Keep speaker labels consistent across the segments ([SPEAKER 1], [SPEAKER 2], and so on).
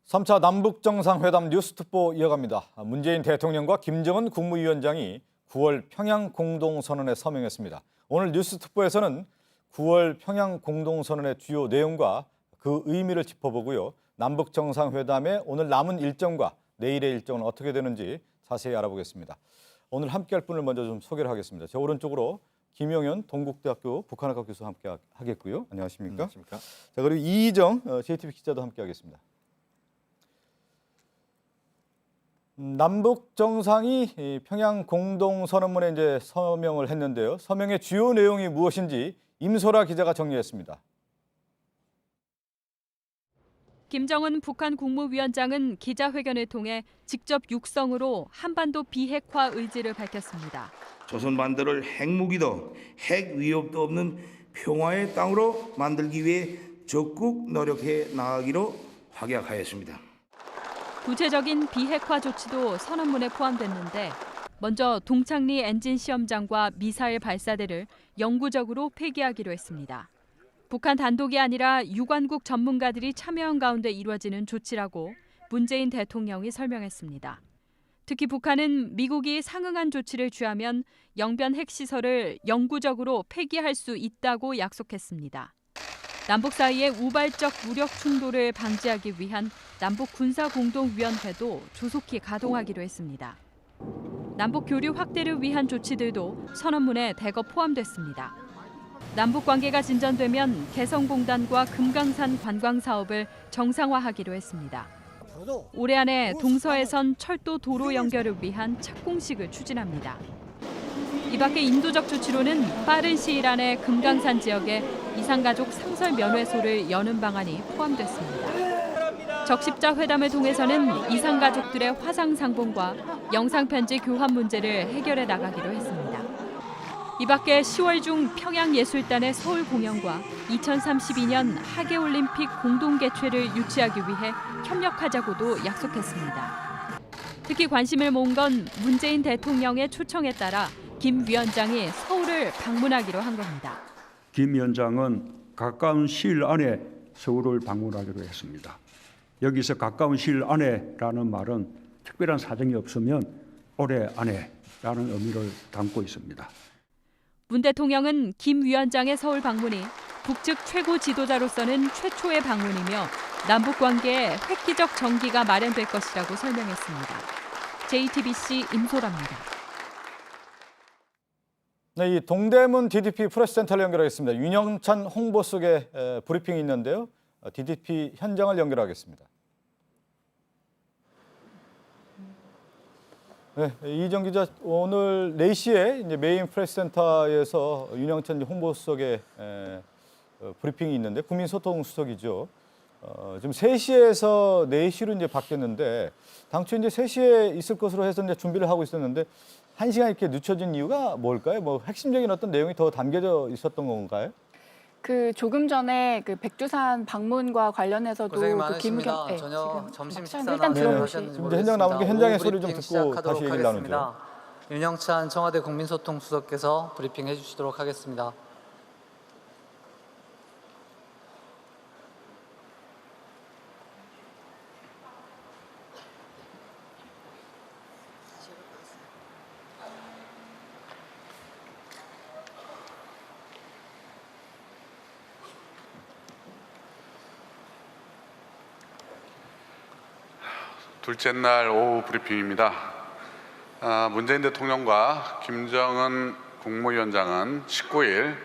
[SPEAKER 1] 3차 남북정상회담 뉴스특보 이어갑니다. 문재인 대통령과 김정은 국무위원장이 9월 평양 공동선언에 서명했습니다. 오늘 뉴스특보에서는 9월 평양 공동선언의 주요 내용과 그 의미를 짚어보고요. 남북정상회담의 오늘 남은 일정과 내일의 일정은 어떻게 되는지 자세히 알아보겠습니다. 오늘 함께할 분을 먼저 좀 소개를 하겠습니다. 제 오른쪽으로 김용현 동국대학교 북한학과 교수 함께 하겠고요. 안녕하십니까?
[SPEAKER 2] 안녕하십니까?
[SPEAKER 1] 자, 그리고 이희정 JTBC 기자도 함께 하겠습니다. 남북 정상이 평양 공동선언문에 이제 서명을 했는데요. 서명의 주요 내용이 무엇인지 임소라 기자가 정리했습니다.
[SPEAKER 3] 김정은 북한 국무위원장은 기자회견을 통해 직접 육성으로 한반도 비핵화 의지를 밝혔습니다.
[SPEAKER 4] 조선 반도를 핵무기도 핵 위협도 없는 평화의 땅으로 만들기 위해 적극 노력해 나가기로 확약하였습니다.
[SPEAKER 3] 구체적인 비핵화 조치도 선언문에 포함됐는데 먼저 동창리 엔진 시험장과 미사일 발사대를 영구적으로 폐기하기로 했습니다. 북한 단독이 아니라 유관국 전문가들이 참여한 가운데 이루어지는 조치라고 문재인 대통령이 설명했습니다. 특히 북한은 미국이 상응한 조치를 취하면 영변 핵시설을 영구적으로 폐기할 수 있다고 약속했습니다. 남북 사이의 우발적 무력 충돌을 방지하기 위한 남북군사공동위원회도 조속히 가동하기로 했습니다. 남북 교류 확대를 위한 조치들도 선언문에 대거 포함됐습니다. 남북 관계가 진전되면 개성공단과 금강산 관광 사업을 정상화하기로 했습니다. 올해 안에 동서해선 철도 도로 연결을 위한 착공식을 추진합니다. 이 밖에 인도적 조치로는 빠른 시일 안에 금강산 지역에 이산가족 상설 면회소를 여는 방안이 포함됐습니다. 적십자 회담을 통해서는 이산가족들의 화상 상봉과 영상편지 교환 문제를 해결해 나가기로 했습니다. 이 밖에 10월 중 평양예술단의 서울 공연과 2032년 하계올림픽 공동 개최를 유치하기 위해 협력하자고도 약속했습니다. 특히 관심을 모은 건 문재인 대통령의 초청에 따라 김 위원장이 서울을 방문하기로 한 겁니다.
[SPEAKER 5] 김 위원장은 가까운 시일 안에 서울을 방문하기로 했습니다. 여기서 가까운 시일 안에라는 말은 특별한 사정이 없으면 올해 안에라는 의미를 담고 있습니다.
[SPEAKER 3] 문 대통령은 김 위원장의 서울 방문이 북측 최고 지도자로서는 최초의 방문이며 남북 관계에 획기적 전기가 마련될 것이라고 설명했습니다. JTBC 임소라입니다.
[SPEAKER 1] 네, 이 동대문 DDP 프레스센터를 연결하겠습니다. 윤영찬 홍보수석의 브리핑이 있는데요. DDP 현장을 연결하겠습니다. 네, 이희정 기자, 오늘 4시에 이제 메인 프레스센터에서 윤영찬 홍보수석의 브리핑이 있는데 국민소통수석이죠. 지금 3시에서 4시로 이제 바뀌었는데 당초 이제 3시에 있을 것으로 해서 이제 준비를 하고 있었는데 1시간 이렇게 늦춰진 이유가 뭘까요? 뭐 핵심적인 어떤 내용이 더 담겨져 있었던 건가요?
[SPEAKER 6] 조금 전에 백두산 방문과 관련해서도
[SPEAKER 2] 고생이 많으십니다.
[SPEAKER 6] 네,
[SPEAKER 2] 저녁 점심 식사나
[SPEAKER 6] 일단 들어보시죠.
[SPEAKER 1] 지금 현장 나온 게 현장의 소리 좀 듣고 다시 얘기를 나누죠.
[SPEAKER 2] 윤영찬 청와대 국민소통수석께서 브리핑해 주시도록 하겠습니다.
[SPEAKER 7] 둘째 날 오후 브리핑입니다. 문재인 대통령과 김정은 국무위원장은 19일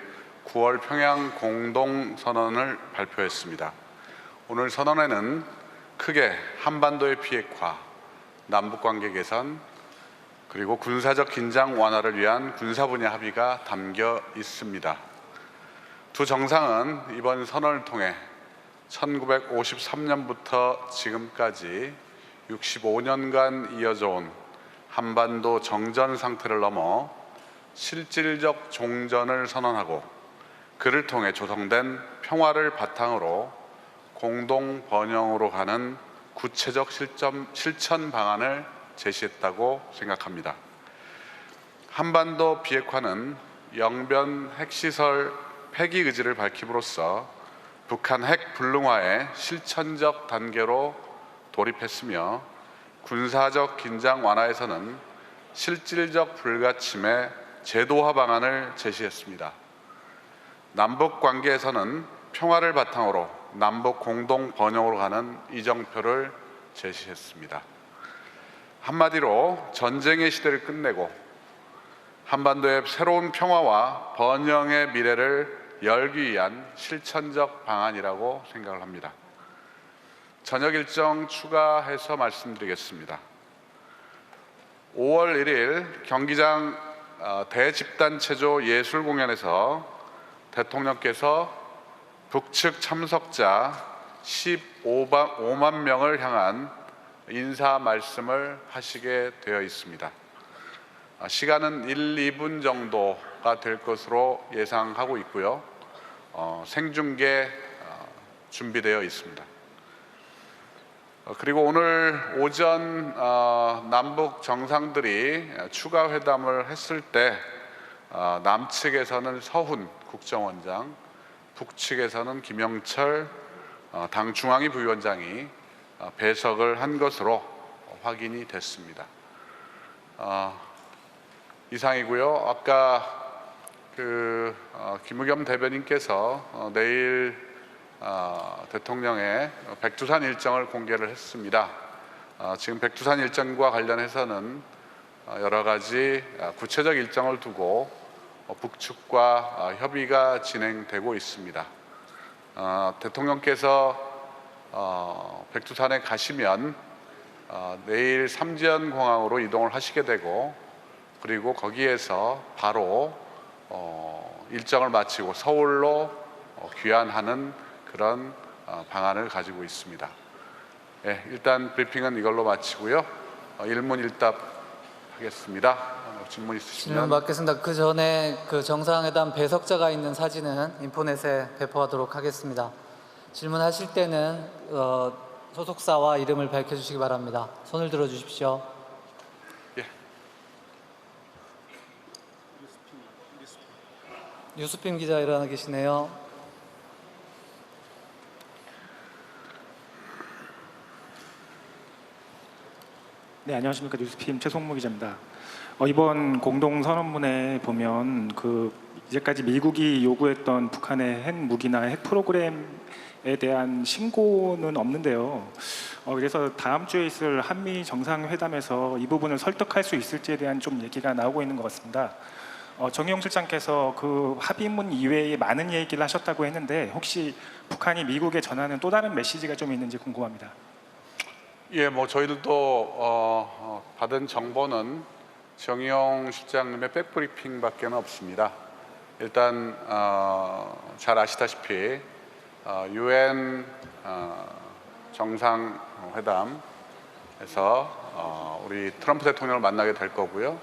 [SPEAKER 7] 9월 평양 공동선언을 발표했습니다. 오늘 선언에는 크게 한반도의 비핵화, 남북관계 개선, 그리고 군사적 긴장 완화를 위한 군사 분야 합의가 담겨 있습니다. 두 정상은 이번 선언을 통해 1953년부터 지금까지 65년간 이어져 온 한반도 정전 상태를 넘어 실질적 종전을 선언하고 그를 통해 조성된 평화를 바탕으로 공동 번영으로 가는 구체적 실천 방안을 제시했다고 생각합니다. 한반도 비핵화는 영변 핵시설 폐기 의지를 밝힘으로써 북한 핵 불능화의 실천적 단계로 돌입했으며 군사적 긴장 완화에서는 실질적 불가침의 제도화 방안을 제시했습니다. 남북 관계에서는 평화를 바탕으로 남북 공동 번영으로 가는 이정표를 제시했습니다. 한마디로 전쟁의 시대를 끝내고 한반도의 새로운 평화와 번영의 미래를 열기 위한 실천적 방안이라고 생각을 합니다. 저녁 일정 추가해서 말씀드리겠습니다. 5월 1일 경기장 대집단체조 예술공연에서 대통령께서 북측 참석자 15만 명을 향한 인사 말씀을 하시게 되어 있습니다. 시간은 1, 2분 정도가 될 것으로 예상하고 있고요. 생중계 준비되어 있습니다. 그리고 오늘 오전 남북 정상들이 추가 회담을 했을 때 남측에서는 서훈 국정원장, 북측에서는 김영철 당 중앙위 부위원장이 배석을 한 것으로 확인이 됐습니다. 이상이고요. 아까 김의겸 대변인께서 내일 대통령의 백두산 일정을 공개를 했습니다. 지금 백두산 일정과 관련해서는 여러 가지 구체적 일정을 두고 북측과 협의가 진행되고 있습니다. 대통령께서 백두산에 가시면 내일 삼지연공항으로 이동을 하시게 되고 그리고 거기에서 바로 일정을 마치고 서울로 귀환하는 그런 방안을 가지고 있습니다. 네, 일단 브리핑은 이걸로 마치고요. 일문일답 하겠습니다. 질문 있으시면.
[SPEAKER 2] 질문 받겠습니다. 그 전에 그 정상회담 배석자가 있는 사진은 인포넷에 배포하도록 하겠습니다. 질문하실 때는 소속사와 이름을 밝혀주시기 바랍니다. 손을 들어주십시오.
[SPEAKER 7] 예.
[SPEAKER 2] 뉴스핌 기자 일어나 계시네요.
[SPEAKER 8] 네, 안녕하십니까. 뉴스핌 최송무 기자입니다. 이번 공동선언문에 보면 이제까지 미국이 요구했던 북한의 핵 무기나 핵 프로그램에 대한 신고는 없는데요. 그래서 다음 주에 있을 한미 정상회담에서 이 부분을 설득할 수 있을지에 대한 좀 얘기가 나오고 있는 것 같습니다. 정의용 실장께서 그 합의문 이외에 많은 얘기를 하셨다고 했는데 혹시 북한이 미국에 전하는 또 다른 메시지가 좀 있는지 궁금합니다.
[SPEAKER 7] 예, 저희들도 받은 정보는 정의용 실장님의 백브리핑밖에 없습니다. 일단 잘 아시다시피 UN 정상회담에서 우리 트럼프 대통령을 만나게 될 거고요.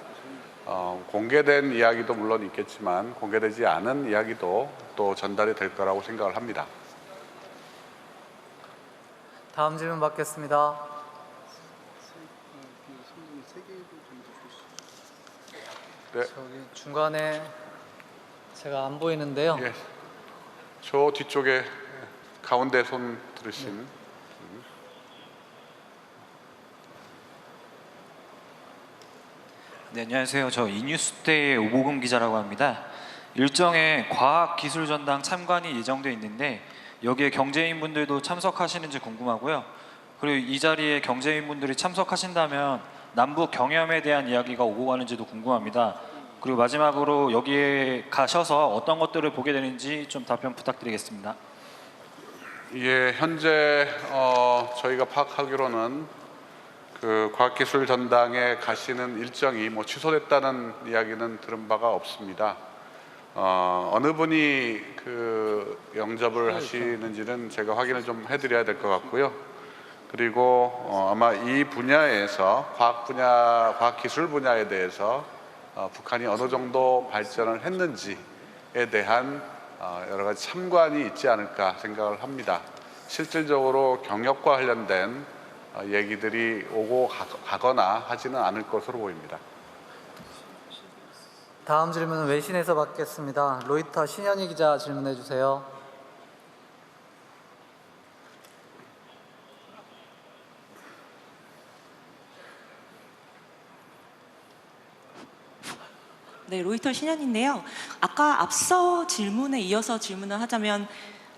[SPEAKER 7] 공개된 이야기도 물론 있겠지만 공개되지 않은 이야기도 또 전달이 될 거라고 생각을 합니다.
[SPEAKER 2] 다음 질문 받겠습니다.
[SPEAKER 7] 네.
[SPEAKER 2] 저기 중간에 제가 안 보이는데요.
[SPEAKER 7] 예, 저 뒤쪽에 가운데 손 들으신.
[SPEAKER 9] 네, 안녕하세요. 저 이뉴스데이의 오보금 기자라고 합니다. 일정에 과학기술전당 참관이 예정돼 있는데 여기에 경제인분들도 참석하시는지 궁금하고요. 그리고 이 자리에 경제인분들이 참석하신다면 남북 경협에 대한 이야기가 오고 가는지도 궁금합니다. 그리고 마지막으로 여기에 가셔서 어떤 것들을 보게 되는지 좀 답변 부탁드리겠습니다.
[SPEAKER 7] 예, 현재 저희가 파악하기로는 그 과학기술 전당에 가시는 일정이 취소됐다는 이야기는 들은 바가 없습니다. 어느 분이 그 영접을 하시는지는 제가 확인을 좀 해드려야 될 것 같고요. 그리고 아마 이 분야에서 과학기술 분야에 대해서 북한이 어느 정도 발전을 했는지에 대한 여러 가지 참관이 있지 않을까 생각을 합니다. 실질적으로 경협과 관련된 얘기들이 오고 가거나 하지는 않을 것으로 보입니다.
[SPEAKER 2] 다음 질문은 외신에서 받겠습니다. 로이터 신현희 기자 질문해 주세요.
[SPEAKER 10] 네, 로이터 신현인데요. 아까 앞서 질문에 이어서 질문을 하자면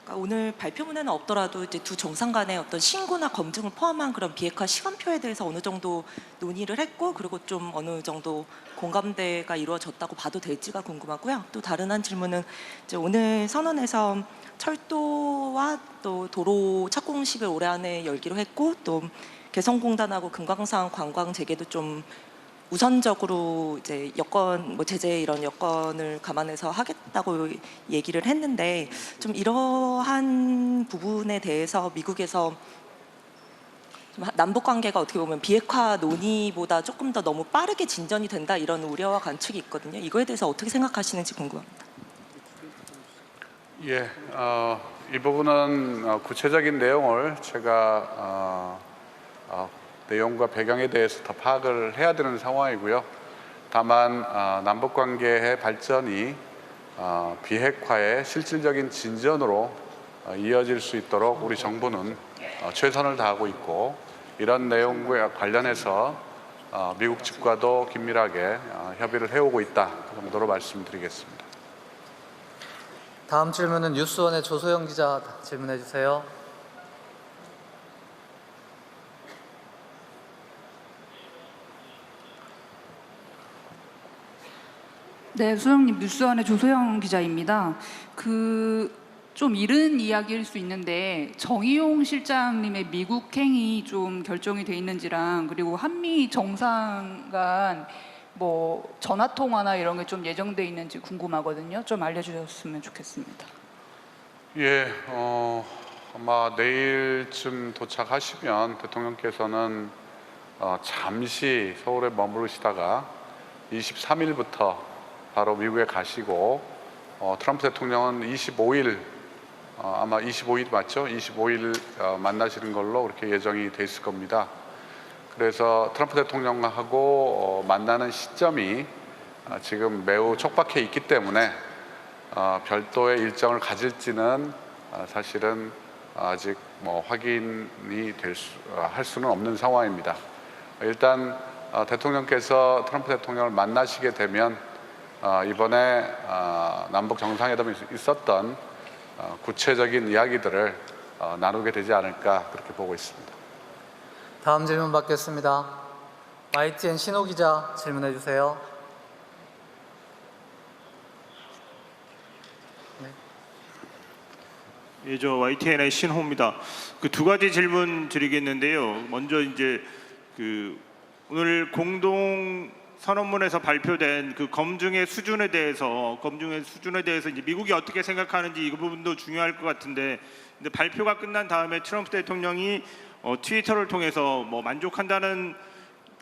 [SPEAKER 10] 그러니까 오늘 발표문에는 없더라도 이제 두 정상 간의 어떤 신고나 검증을 포함한 그런 비핵화 시간표에 대해서 어느 정도 논의를 했고 그리고 좀 어느 정도 공감대가 이루어졌다고 봐도 될지가 궁금하고요. 또 다른 한 질문은 이제 오늘 선언에서 철도와 또 도로 착공식을 올해 안에 열기로 했고 또 개성공단하고 금강산 관광 재개도 좀 우선적으로 이제 여건 뭐 제재 이런 여건을 감안해서 하겠다고 얘기를 했는데 좀 이러한 부분에 대해서 미국에서 좀 남북 관계가 어떻게 보면 비핵화 논의보다 조금 더 너무 빠르게 진전이 된다 이런 우려와 관측이 있거든요. 이거에 대해서 어떻게 생각하시는지 궁금합니다.
[SPEAKER 7] 예, 이 부분은 구체적인 내용을 제가 내용과 배경에 대해서 더 파악을 해야 되는 상황이고요. 다만 남북 관계의 발전이 비핵화의 실질적인 진전으로 이어질 수 있도록 우리 정부는 최선을 다하고 있고 이런 내용과 관련해서 미국 측과도 긴밀하게 협의를 해오고 있다 그 정도로 말씀드리겠습니다.
[SPEAKER 2] 다음 질문은 뉴스원의 조소영 기자 질문해 주세요.
[SPEAKER 11] 네, 소영님 뉴스원의 조소영 기자입니다. 좀 이른 이야기일 수 있는데 정의용 실장님의 미국 행이 좀 결정이 돼 있는지랑 그리고 한미 정상 간 뭐 전화 통화나 이런 게 좀 예정돼 있는지 궁금하거든요. 좀 알려주셨으면 좋겠습니다.
[SPEAKER 7] 예, 아마 내일쯤 도착하시면 대통령께서는 잠시 서울에 머무르시다가 23일부터 바로 미국에 가시고 트럼프 대통령은 25일 아마 25일 맞죠? 25일 만나시는 걸로 그렇게 예정이 돼 있을 겁니다. 그래서 트럼프 대통령하고 만나는 시점이 지금 매우 촉박해 있기 때문에 별도의 일정을 가질지는 사실은 아직 뭐 확인이 할 수는 없는 상황입니다. 일단 대통령께서 트럼프 대통령을 만나시게 되면 이번에 남북 정상회담에 있었던 구체적인 이야기들을 나누게 되지 않을까 그렇게 보고 있습니다.
[SPEAKER 2] 다음 질문 받겠습니다. YTN 신호 기자 질문해 주세요.
[SPEAKER 12] 예, 저 YTN의 신호입니다. 그 두 가지 질문 드리겠는데요. 먼저 이제 오늘 공동 선언문에서 발표된 그 검증의 수준에 대해서 이제 미국이 어떻게 생각하는지 이 부분도 중요할 것 같은데, 근데 발표가 끝난 다음에 트럼프 대통령이 트위터를 통해서 뭐 만족한다는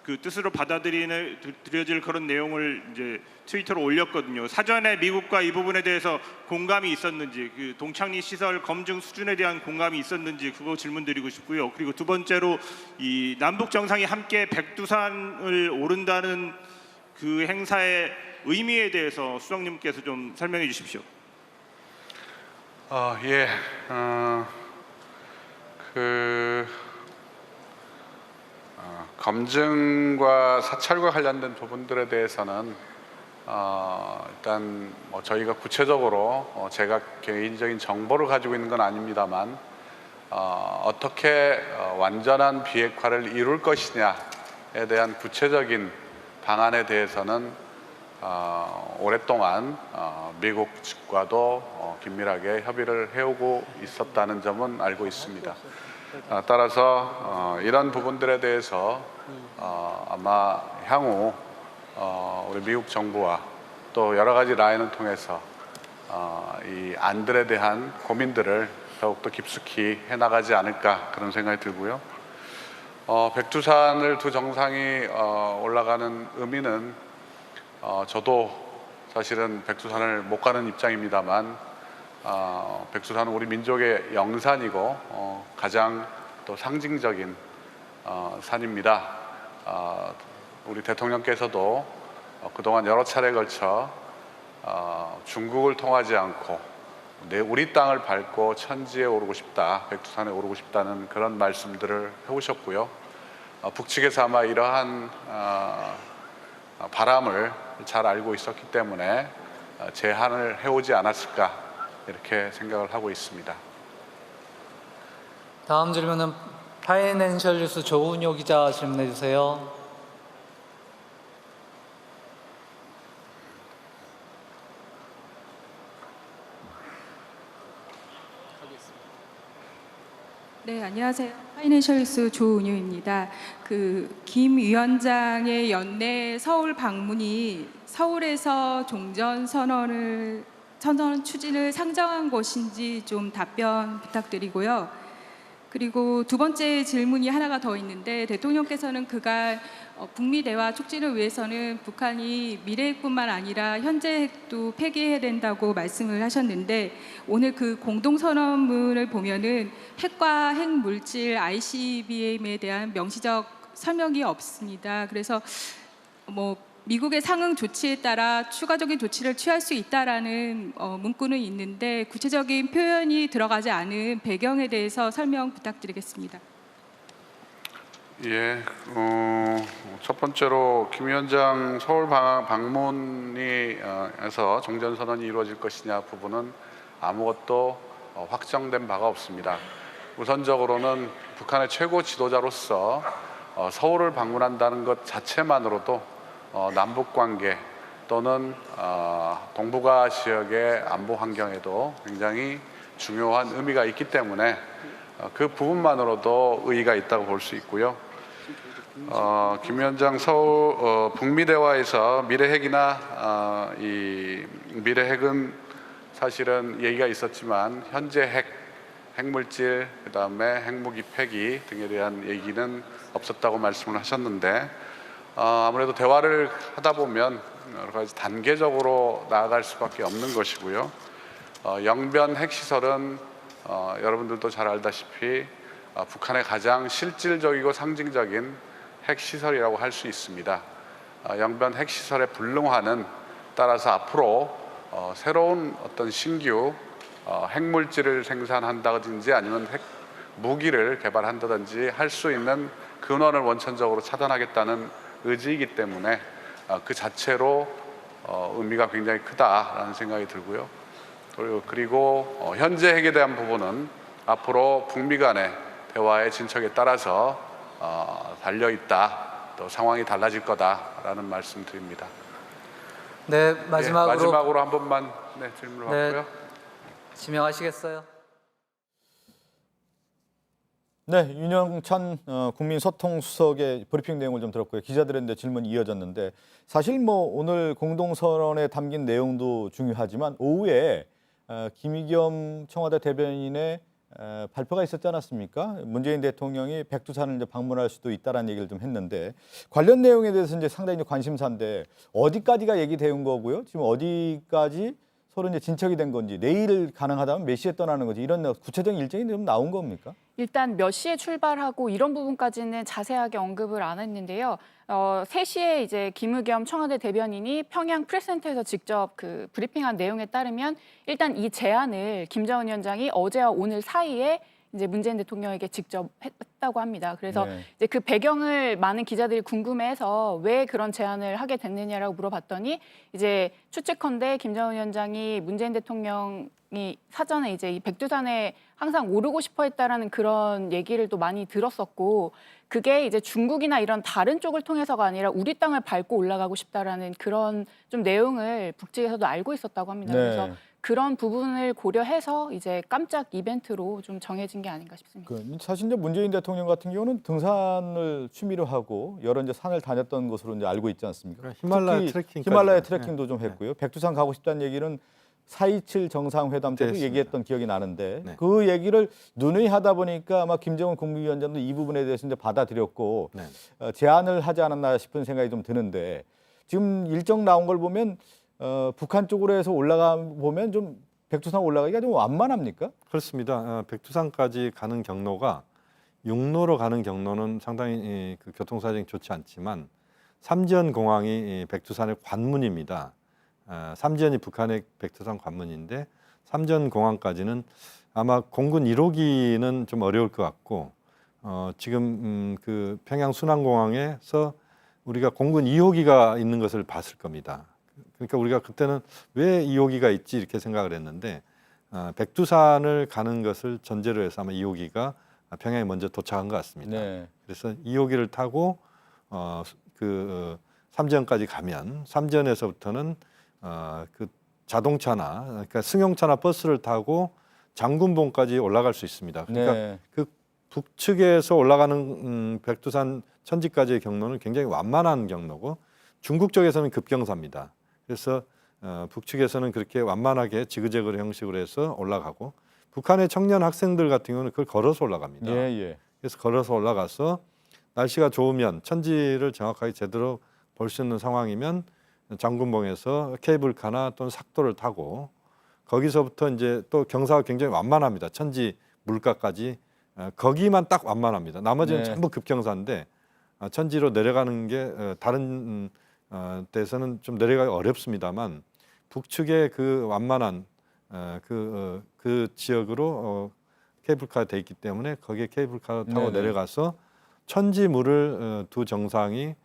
[SPEAKER 12] 그 뜻으로 받아들여질 그런 내용을 이제 트위터로 올렸거든요. 사전에 미국과 이 부분에 대해서 공감이 있었는지, 그 동창리 시설 검증 수준에 대한 공감이 있었는지 그거 질문드리고 싶고요. 그리고 두 번째로 이 남북 정상이 함께 백두산을 오른다는 그 행사의 의미에 대해서 수석님께서 좀 설명해 주십시오.
[SPEAKER 7] 예, 검증과 사찰과 관련된 부분들에 대해서는 일단 뭐 저희가 구체적으로 제가 개인적인 정보를 가지고 있는 건 아닙니다만 어떻게 완전한 비핵화를 이룰 것이냐에 대한 구체적인 방안에 대해서는 오랫동안 미국 측과도 긴밀하게 협의를 해오고 있었다는 점은 알고 있습니다. 따라서 이런 부분들에 대해서 아마 향후 우리 미국 정부와 또 여러 가지 라인을 통해서 이 안들에 대한 고민들을 더욱더 깊숙이 해나가지 않을까 그런 생각이 들고요. 백두산을 두 정상이 올라가는 의미는 저도 사실은 백두산을 못 가는 입장입니다만 백두산은 우리 민족의 영산이고 가장 또 상징적인 산입니다. 우리 대통령께서도 그동안 여러 차례에 걸쳐 중국을 통하지 않고 우리 땅을 밟고 천지에 오르고 싶다, 백두산에 오르고 싶다는 그런 말씀들을 해오셨고요. 북측에서 아마 이러한 바람을 잘 알고 있었기 때문에 제한을 해오지 않았을까 이렇게 생각을 하고 있습니다.
[SPEAKER 2] 다음 질문은 파이낸셜 뉴스 조은효 기자 질문해 주세요.
[SPEAKER 13] 네, 안녕하세요. 파이낸셜뉴스 조은유입니다. 김 위원장의 연내 서울 방문이 서울에서 종전 선언 추진을 상정한 것인지 좀 답변 부탁드리고요. 그리고 두 번째 질문이 하나가 더 있는데, 대통령께서는 그간 북미 대화 촉진을 위해서는 북한이 미래 핵뿐만 아니라 현재 핵도 폐기해야 된다고 말씀을 하셨는데, 오늘 그 공동선언문을 보면은 핵과 핵물질 ICBM에 대한 명시적 설명이 없습니다. 그래서 미국의 상응 조치에 따라 추가적인 조치를 취할 수 있다라는 문구는 있는데, 구체적인 표현이 들어가지 않은 배경에 대해서 설명 부탁드리겠습니다.
[SPEAKER 7] 예, 첫 번째로 김 위원장 서울 방문에서 종전선언이 이루어질 것이냐 부분은 아무것도 확정된 바가 없습니다. 우선적으로는 북한의 최고 지도자로서 서울을 방문한다는 것 자체만으로도 남북 관계 또는 동북아 지역의 안보 환경에도 굉장히 중요한 의미가 있기 때문에 그 부분만으로도 의의가 있다고 볼 수 있고요. 김 위원장 서울 북미 대화에서 미래 핵이나 이 미래 핵은 사실은 얘기가 있었지만 현재 핵물질 그다음에 핵무기 폐기 등에 대한 얘기는 없었다고 말씀을 하셨는데, 아무래도 대화를 하다 보면 여러 가지 단계적으로 나아갈 수밖에 없는 것이고요. 영변 핵시설은 여러분들도 잘 알다시피 북한의 가장 실질적이고 상징적인 핵시설이라고 할 수 있습니다. 영변 핵시설의 불능화는 따라서 앞으로 새로운 어떤 신규 핵물질을 생산한다든지 아니면 핵무기를 개발한다든지 할 수 있는 근원을 원천적으로 차단하겠다는 의지이기 때문에 그 자체로 의미가 굉장히 크다라는 생각이 들고요. 그리고 현재 핵에 대한 부분은 앞으로 북미 간의 대화의 진척에 따라서 달려있다, 또 상황이 달라질 거다라는 말씀 드립니다.
[SPEAKER 2] 네, 마지막으로
[SPEAKER 7] 한 번만 질문을 받고요.
[SPEAKER 2] 지명하시겠어요?
[SPEAKER 1] 네, 윤영찬 국민소통수석의 브리핑 내용을 좀 들었고요. 기자들의 질문이 이어졌는데, 사실 오늘 공동선언에 담긴 내용도 중요하지만 오후에 김의겸 청와대 대변인의 발표가 있었지 않았습니까? 문재인 대통령이 백두산을 이제 방문할 수도 있다라는 얘기를 좀 했는데, 관련 내용에 대해서 이제 상당히 관심사인데 어디까지가 얘기된 거고요? 지금 어디까지 서로 이제 진척이 된 건지, 내일 가능하다면 몇 시에 떠나는 건지, 이런 구체적인 일정이 좀 나온 겁니까?
[SPEAKER 6] 일단 몇 시에 출발하고 이런 부분까지는 자세하게 언급을 안 했는데요. 3시에 이제 김의겸 청와대 대변인이 평양 프레스센터에서 직접 브리핑한 내용에 따르면, 일단 이 제안을 김정은 위원장이 어제와 오늘 사이에 이제 문재인 대통령에게 직접 했다고 합니다. 그래서 이제 그 배경을 많은 기자들이 궁금해해서 왜 그런 제안을 하게 됐느냐라고 물어봤더니, 이제 추측컨대 김정은 위원장이 문재인 대통령이 사전에 이제 이 백두산에 항상 오르고 싶어 했다라는 그런 얘기를 또 많이 들었었고, 그게 이제 중국이나 이런 다른 쪽을 통해서가 아니라 우리 땅을 밟고 올라가고 싶다라는 그런 좀 내용을 북측에서도 알고 있었다고 합니다. 그래서 그런 부분을 고려해서 이제 깜짝 이벤트로 좀 정해진 게 아닌가 싶습니다.
[SPEAKER 1] 사실 이제 문재인 대통령 같은 경우는 등산을 취미로 하고 여러 이제 산을 다녔던 것으로 이제 알고 있지 않습니까? 히말라야 트레킹도 좀 했고요. 백두산 가고 싶다는 얘기는 4.27 정상회담 때도 얘기했던 기억이 나는데, 그 얘기를 누누이 하다 보니까 아마 김정은 국무위원장도 이 부분에 대해서 이제 받아들였고 제안을 하지 않았나 싶은 생각이 좀 드는데, 지금 일정 나온 걸 보면 북한 쪽으로 해서 올라가 보면 좀 백두산 올라가기가 좀 완만합니까?
[SPEAKER 14] 그렇습니다. 백두산까지 가는 경로가 육로로 가는 경로는 상당히 교통 사정이 좋지 않지만, 삼지연 공항이 백두산의 관문입니다. 삼지연이 북한의 백두산 관문인데, 삼지연 공항까지는 아마 공군 1호기는 좀 어려울 것 같고, 지금 평양 순환공항에서 우리가 공군 2호기가 있는 것을 봤을 겁니다. 그러니까 우리가 그때는 왜 2호기가 있지 이렇게 생각을 했는데 백두산을 가는 것을 전제로 해서 아마 2호기가 평양에 먼저 도착한 것 같습니다.
[SPEAKER 1] 네.
[SPEAKER 14] 그래서 2호기를 타고 삼지연까지 가면 삼지연에서부터는 그 자동차나 그러니까 승용차나 버스를 타고 장군봉까지 올라갈 수 있습니다. 그러니까
[SPEAKER 1] 네.
[SPEAKER 14] 그 북측에서 올라가는 백두산 천지까지의 경로는 굉장히 완만한 경로고 중국 쪽에서는 급경사입니다. 그래서 북측에서는 그렇게 완만하게 지그재그 형식으로 해서 올라가고 북한의 청년 학생들 같은 경우는 그걸 걸어서 올라갑니다.
[SPEAKER 1] 예, 예.
[SPEAKER 14] 그래서 걸어서 올라가서 날씨가 좋으면 천지를 정확하게 제대로 볼 수 있는 상황이면 장군봉에서 케이블카나 또는 삭도를 타고 거기서부터 이제 또 경사가 굉장히 완만합니다. 천지 물가까지 거기만 딱 완만합니다. 나머지는
[SPEAKER 1] 네.
[SPEAKER 14] 전부 급경사인데 천지로 내려가는 게 다른 데서는 좀 내려가기 어렵습니다만 북측의 그 완만한 그 지역으로 케이블카가 돼 있기 때문에 거기에 케이블카 타고
[SPEAKER 1] 네네.
[SPEAKER 14] 내려가서 천지물을 두 정상이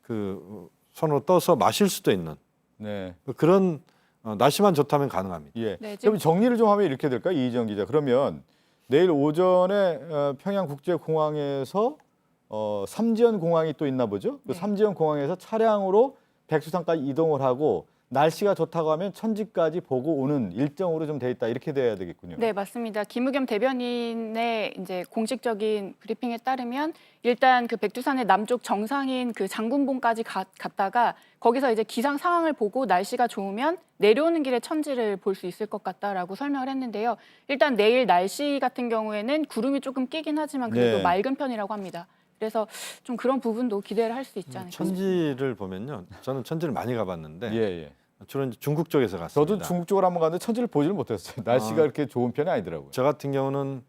[SPEAKER 14] 그 손으로 떠서 마실 수도 있는
[SPEAKER 1] 네.
[SPEAKER 14] 그런 날씨만 좋다면 가능합니다.
[SPEAKER 1] 예.
[SPEAKER 6] 네,
[SPEAKER 1] 그럼 정리를 좀 하면 이렇게 될까요, 이희정 기자? 그러면 내일 오전에 평양국제공항에서 삼지연 공항이 또 있나 보죠? 그
[SPEAKER 6] 네.
[SPEAKER 1] 삼지연 공항에서 차량으로 백두산까지 이동을 하고 날씨가 좋다고 하면 천지까지 보고 오는 일정으로 좀 돼 있다 이렇게 돼야 되겠군요.
[SPEAKER 6] 네, 맞습니다. 김의겸 대변인의 이제 공식적인 브리핑에 따르면 일단 그 백두산의 남쪽 정상인 그 장군봉까지 갔다가 거기서 이제 기상 상황을 보고 날씨가 좋으면 내려오는 길에 천지를 볼 수 있을 것 같다라고 설명을 했는데요. 일단 내일 날씨 같은 경우에는 구름이 조금 끼긴 하지만 그래도
[SPEAKER 1] 네.
[SPEAKER 6] 맑은 편이라고 합니다. 그래서 좀 그런 부분도 기대를 할 수 있지 않을까 싶습니다.
[SPEAKER 14] 천지를 보면요, 저는 천지를 많이 가봤는데
[SPEAKER 1] 예, 예.
[SPEAKER 14] 주로 이제 중국 쪽에서 갔습니다.
[SPEAKER 1] 저도 중국 쪽으로 한번 갔는데 천지를 보지를 못했어요. 날씨가 그렇게 좋은 편이 아니더라고요.
[SPEAKER 14] 저 같은 경우는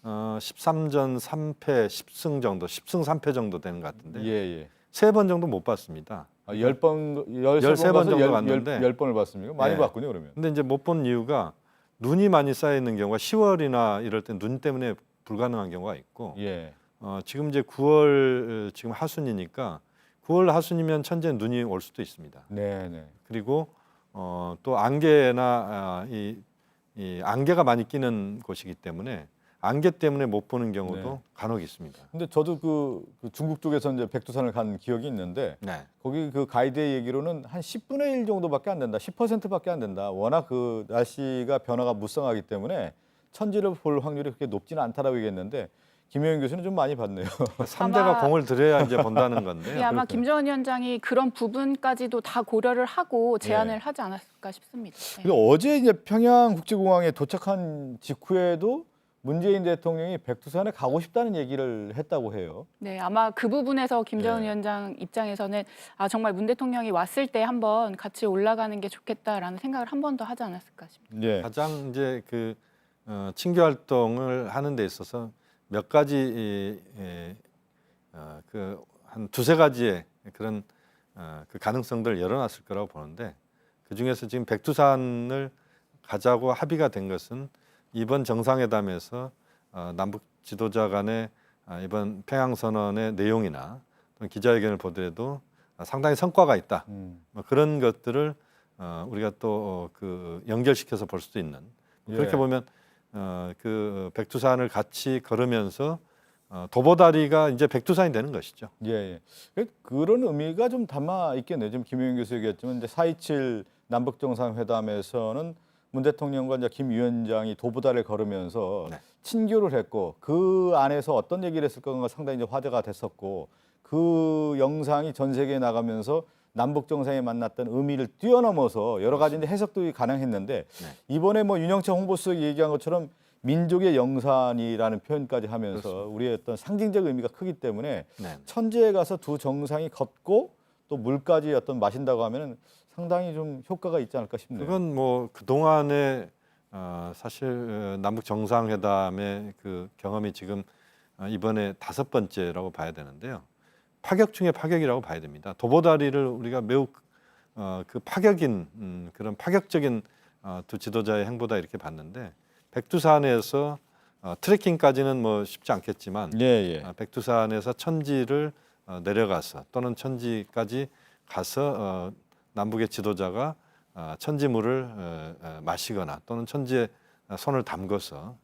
[SPEAKER 14] 13전 3패 10승 정도, 10승 3패 정도 되는 것 같은데
[SPEAKER 1] 예, 예.
[SPEAKER 14] 3번 정도 못 봤습니다.
[SPEAKER 1] 10번,
[SPEAKER 14] 13번 정도 갔는데
[SPEAKER 1] 10번을 봤습니까? 많이
[SPEAKER 14] 네.
[SPEAKER 1] 봤군요, 그러면.
[SPEAKER 14] 근데 이제 못 본 이유가 눈이 많이 쌓여 있는 경우가 10월이나 이럴 때 눈 때문에 불가능한 경우가 있고
[SPEAKER 1] 예.
[SPEAKER 14] 지금 이제 9월 지금 하순이니까 9월 하순이면 천지에 눈이 올 수도 있습니다.
[SPEAKER 1] 네, 네.
[SPEAKER 14] 그리고 또 안개나 이 안개가 많이 끼는 곳이기 때문에 안개 때문에 못 보는 경우도
[SPEAKER 1] 네.
[SPEAKER 14] 간혹 있습니다.
[SPEAKER 1] 근데 저도 그 중국 쪽에서 이제 백두산을 간 기억이 있는데
[SPEAKER 14] 네.
[SPEAKER 1] 거기 그 가이드의 얘기로는 한 10분의 1 정도밖에 안 된다. 10%밖에 안 된다. 워낙 그 날씨가 변화가 무성하기 때문에 천지를 볼 확률이 그렇게 높지는 않다라고 얘기했는데 김효영 교수는 좀 많이 봤네요.
[SPEAKER 14] 3대가 공을 들여야 이제 본다는 건데요.
[SPEAKER 6] 예, 아마
[SPEAKER 1] 그렇군요.
[SPEAKER 6] 김정은 위원장이 그런 부분까지도 다 고려를 하고 제안을 하지 않았을까 싶습니다. 네.
[SPEAKER 1] 그리고 어제 이제 평양국제공항에 도착한 직후에도 문재인 대통령이 백두산에 가고 싶다는 얘기를 했다고 해요.
[SPEAKER 6] 네, 아마 그 부분에서 김정은
[SPEAKER 1] 네.
[SPEAKER 6] 위원장 입장에서는 정말 문 대통령이 왔을 때 한번 같이 올라가는 게 좋겠다라는 생각을 한 번 더 하지 않았을까 싶습니다.
[SPEAKER 1] 예.
[SPEAKER 14] 가장 이제 그 친교 활동을 하는 데 있어서 몇 가지 그 한 두세 가지의 그런 그 가능성들을 열어놨을 거라고 보는데 그 중에서 지금 백두산을 가자고 합의가 된 것은 이번 정상회담에서 남북 지도자 간의 이번 평양 선언의 내용이나 또는 기자회견을 보더라도 상당히 성과가 있다. 뭐 그런 것들을 우리가 또 그 연결시켜서 볼 수도 있는 그렇게
[SPEAKER 1] 예.
[SPEAKER 14] 보면 그 백두산을 같이 걸으면서 도보다리가 이제 백두산이 되는 것이죠.
[SPEAKER 1] 예, 예. 그런 의미가 좀 담아 있겠네요. 지금 김효영 교수 얘기했지만 이제 4.27 남북 정상회담에서는 문 대통령과 이제 김 위원장이 도보다리를 걸으면서
[SPEAKER 14] 네.
[SPEAKER 1] 친교를 했고 그 안에서 어떤 얘기를 했을 건가 상당히 이제 화제가 됐었고 그 영상이 전 세계에 나가면서 남북 정상이 만났던 의미를 뛰어넘어서 여러 가지 이제 해석도 가능했는데
[SPEAKER 14] 네.
[SPEAKER 1] 이번에 뭐 윤영철 홍보수석이 얘기한 것처럼 민족의 영산이라는 표현까지 하면서
[SPEAKER 14] 그렇습니다.
[SPEAKER 1] 우리의 어떤 상징적 의미가 크기 때문에
[SPEAKER 14] 네.
[SPEAKER 1] 천지에 가서 두 정상이 걷고 또 물까지 어떤 마신다고 하면은 상당히 좀 효과가 있지 않을까 싶네요.
[SPEAKER 14] 그건 뭐 그동안에 사실 남북 정상회담의 그 경험이 지금 이번에 5번째라고 봐야 되는데요. 파격 중에 파격이라고 봐야 됩니다. 도보다리를 우리가 매우 그 파격인 그런 파격적인 두 지도자의 행보다 이렇게 봤는데 백두산에서 트레킹까지는 뭐 쉽지 않겠지만
[SPEAKER 1] 예, 예.
[SPEAKER 14] 백두산에서 천지를 내려가서 또는 천지까지 가서 남북의 지도자가 천지물을 마시거나 또는 천지에 손을 담궈서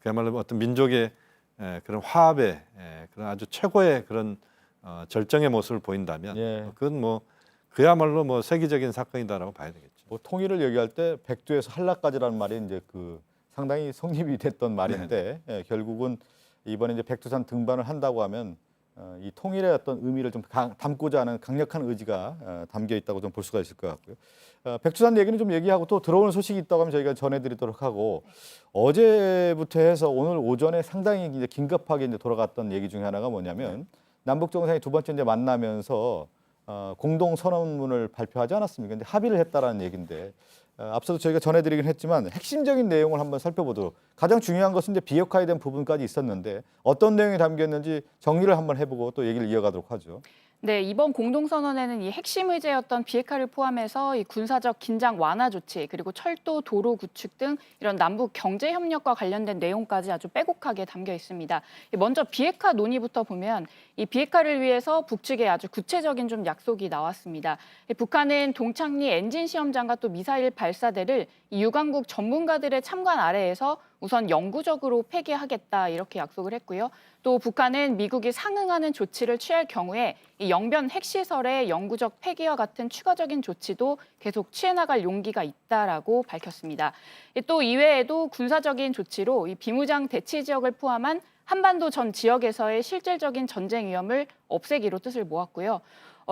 [SPEAKER 14] 그야말로 어떤 민족의 그런 화합의 그런 아주 최고의 그런 절정의 모습을 보인다면
[SPEAKER 1] 예.
[SPEAKER 14] 그건 뭐 그야말로 뭐 세계적인 사건이다라고 봐야 되겠죠.
[SPEAKER 1] 뭐 통일을 얘기할 때 백두에서 한라까지라는 말이 이제 그 상당히 성립이 됐던 말인데 결국은 이번에 이제 백두산 등반을 한다고 하면 이 통일의 어떤 의미를 좀 담고자 하는 강력한 의지가 담겨 있다고 좀 볼 수가 있을 것 같고요. 백두산 얘기는 좀 얘기하고 또 들어오는 소식이 있다고 하면 저희가 전해드리도록 하고 어제부터 해서 오늘 오전에 상당히 이제 긴급하게 이제 돌아갔던 얘기 중에 하나가 뭐냐면 남북 정상이 두 번째 이제 만나면서 공동 선언문을 발표하지 않았습니까? 근데 합의를 했다라는 얘기인데 앞서도 저희가 전해드리긴 했지만 핵심적인 내용을 한번 살펴보도록 가장 중요한 것은 이제 비핵화에 대한 부분까지 있었는데 어떤 내용이 담겨 있는지 정리를 한번 해보고 또 얘기를 이어가도록 하죠.
[SPEAKER 6] 네, 이번 공동선언에는 이 핵심 의제였던 비핵화를 포함해서 이 군사적 긴장 완화 조치, 그리고 철도, 도로 구축 등 이런 남북 경제 협력과 관련된 내용까지 아주 빼곡하게 담겨 있습니다. 먼저 비핵화 논의부터 보면 이 비핵화를 위해서 북측에 아주 구체적인 좀 약속이 나왔습니다. 북한은 동창리 엔진 시험장과 또 미사일 발사대를 이 유관국 전문가들의 참관 아래에서 우선 영구적으로 폐기하겠다 이렇게 약속을 했고요. 또 북한은 미국이 상응하는 조치를 취할 경우에 이 영변 핵시설의 영구적 폐기와 같은 추가적인 조치도 계속 취해나갈 용기가 있다라고 밝혔습니다. 또 이외에도 군사적인 조치로 이 비무장 대치 지역을 포함한 한반도 전 지역에서의 실질적인 전쟁 위험을 없애기로 뜻을 모았고요.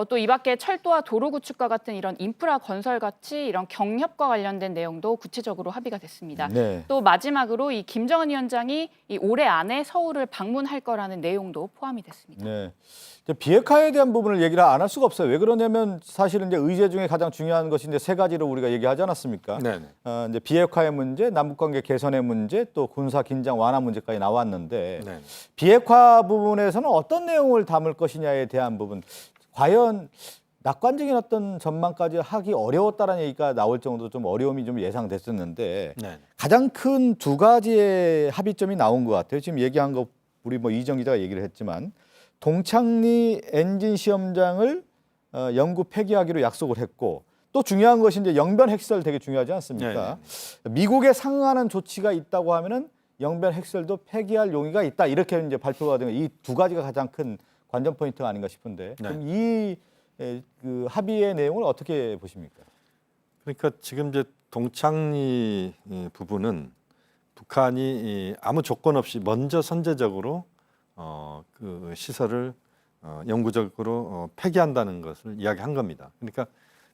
[SPEAKER 6] 또 이 밖에 철도와 도로 구축과 같은 이런 인프라 건설 같이 이런 경협과 관련된 내용도 구체적으로 합의가 됐습니다.
[SPEAKER 1] 네.
[SPEAKER 6] 또 마지막으로 이 김정은 위원장이 이 올해 안에 서울을 방문할 거라는 내용도 포함이 됐습니다.
[SPEAKER 1] 네. 이제 비핵화에 대한 부분을 얘기를 안 할 수가 없어요. 왜 그러냐면 사실은 이제 의제 중에 가장 중요한 것이 이제 세 가지로 우리가 얘기하지 않았습니까?
[SPEAKER 14] 네네.
[SPEAKER 1] 이제 비핵화의 문제, 남북관계 개선의 문제, 또 군사 긴장 완화 문제까지 나왔는데
[SPEAKER 14] 네.
[SPEAKER 1] 비핵화 부분에서는 어떤 내용을 담을 것이냐에 대한 부분, 과연 낙관적인 어떤 전망까지 하기 어려웠다라는 얘기가 나올 정도로 좀 어려움이 좀 예상됐었는데
[SPEAKER 14] 네.
[SPEAKER 1] 가장 큰 두 가지의 합의점이 나온 것 같아요. 지금 얘기한 거 우리 뭐 이정 기자가 얘기를 했지만 동창리 엔진 시험장을 영구 폐기하기로 약속을 했고 또 중요한 것이 이제 영변 핵시설 되게 중요하지 않습니까? 미국에 상응하는 조치가 있다고 하면은 영변 핵시설도 폐기할 용의가 있다 이렇게 이제 발표가 된 이 두 가지가 가장 큰 관전 포인트가 아닌가 싶은데 그럼 이 그 합의의 내용을 어떻게 보십니까?
[SPEAKER 14] 그러니까 지금 이제 동창리 부분은 북한이 아무 조건 없이 먼저 선제적으로 그 시설을 영구적으로 폐기한다는 것을 이야기한 겁니다. 그러니까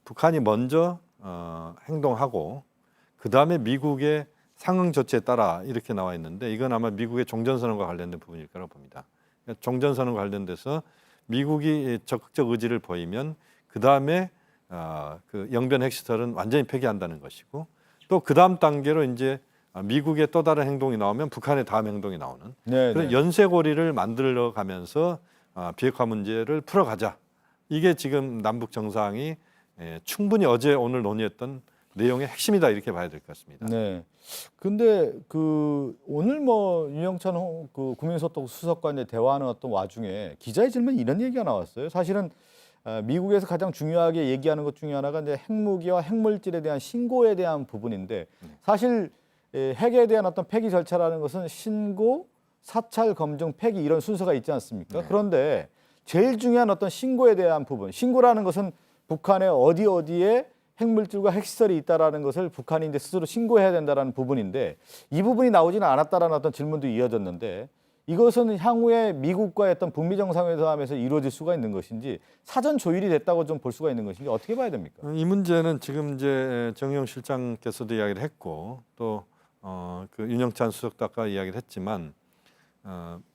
[SPEAKER 14] 북한이 먼저 행동하고 그 다음에 미국의 상응 조치에 따라 이렇게 나와 있는데 이건 아마 미국의 종전선언과 관련된 부분일 거라고 봅니다. 그러니까 종전선언과 관련돼서 미국이 적극적 의지를 보이면 그 다음에 그 영변 핵시설은 완전히 폐기한다는 것이고 또 그 다음 단계로 이제 미국의 또 다른 행동이 나오면 북한의 다음 행동이 나오는 그런 연쇄고리를 만들어 가면서 비핵화 문제를 풀어가자. 이게 지금 남북 정상이 충분히 어제 오늘 논의했던 내용의 핵심이다 이렇게 봐야 될 것 같습니다.
[SPEAKER 1] 네. 근데 그 오늘 뭐 윤영찬 그 국민소통 수석관의 대화하는 어떤 와중에 기자의 질문에 이런 얘기가 나왔어요. 사실은 미국에서 가장 중요하게 얘기하는 것 중에 하나가 이제 핵무기와 핵물질에 대한 신고에 대한 부분인데 사실 핵에 대한 어떤 폐기 절차라는 것은 신고, 사찰, 검증, 폐기 이런 순서가 있지 않습니까? 그런데 제일 중요한 어떤 신고에 대한 부분, 신고라는 것은 북한의 어디에 핵물질과 핵시설이 있다라는 것을 북한이 이제 스스로 신고해야 된다라는 부분인데 이 부분이 나오지는 않았다라는 어떤 질문도 이어졌는데 이것은 향후에 미국과의 어떤 북미 정상회담에서 이루어질 수가 있는 것인지 사전 조율이 됐다고 좀 볼 수가 있는 것인지 어떻게 봐야 됩니까?
[SPEAKER 14] 이 문제는 지금 이제 정용 실장께서도 이야기를 했고 또 그 윤영찬 수석도 아까 이야기를 했지만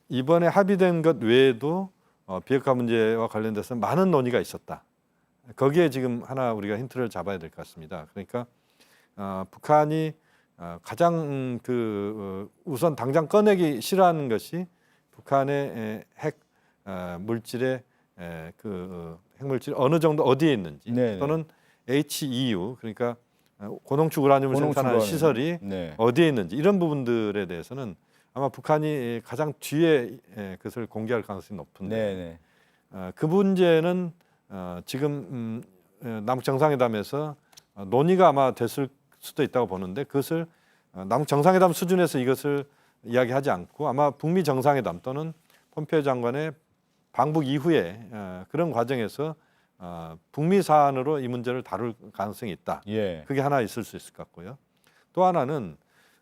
[SPEAKER 14] 이번에 합의된 것 외에도 비핵화 문제와 관련돼서 많은 논의가 있었다. 거기에 지금 하나 우리가 힌트를 잡아야 될 것 같습니다. 그러니까 북한이 가장 우선 당장 꺼내기 싫어하는 것이 북한의 핵 물질의 핵물질 어느 정도 어디에 있는지 또는 HEU 그러니까 고농축 우라늄을 생산하는 시설이 어디에 있는지 이런 부분들에 대해서는 아마 북한이 가장 뒤에 그것을 공개할 가능성이 높은데 그 문제는 지금 남북 정상회담에서 논의가 아마 됐을 수도 있다고 보는데 그것을 남북 정상회담 수준에서 이것을 이야기하지 않고 아마 북미 정상회담 또는 폼페이오 장관의 방북 이후에 그런 과정에서 북미 사안으로 이 문제를 다룰 가능성이 있다.
[SPEAKER 1] 예.
[SPEAKER 14] 그게 하나 있을 수 있을 것 같고요. 또 하나는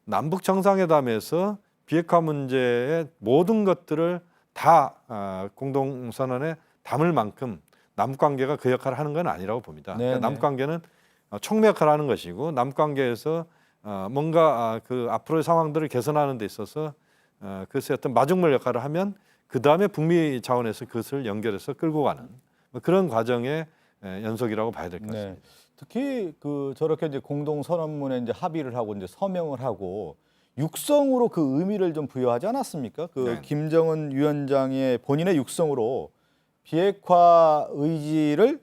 [SPEAKER 14] 남북 정상회담에서 비핵화 문제의 모든 것들을 다 공동선언에 담을 만큼 남북 관계가 그 역할을 하는 건 아니라고 봅니다. 그러니까 남북 관계는 촉매 역할을 하는 것이고 남북 관계에서 뭔가 그 앞으로의 상황들을 개선하는 데 있어서 그것의 어떤 마중물 역할을 하면 그 다음에 북미 차원에서 그것을 연결해서 끌고 가는 뭐 그런 과정의 연속이라고 봐야 될 것 같습니다.
[SPEAKER 1] 특히 그 저렇게 이제 공동 선언문에 이제 합의를 하고 이제 서명을 하고 육성으로 그 의미를 좀 부여하지 않았습니까? 그 김정은 위원장의 본인의 육성으로 비핵화 의지를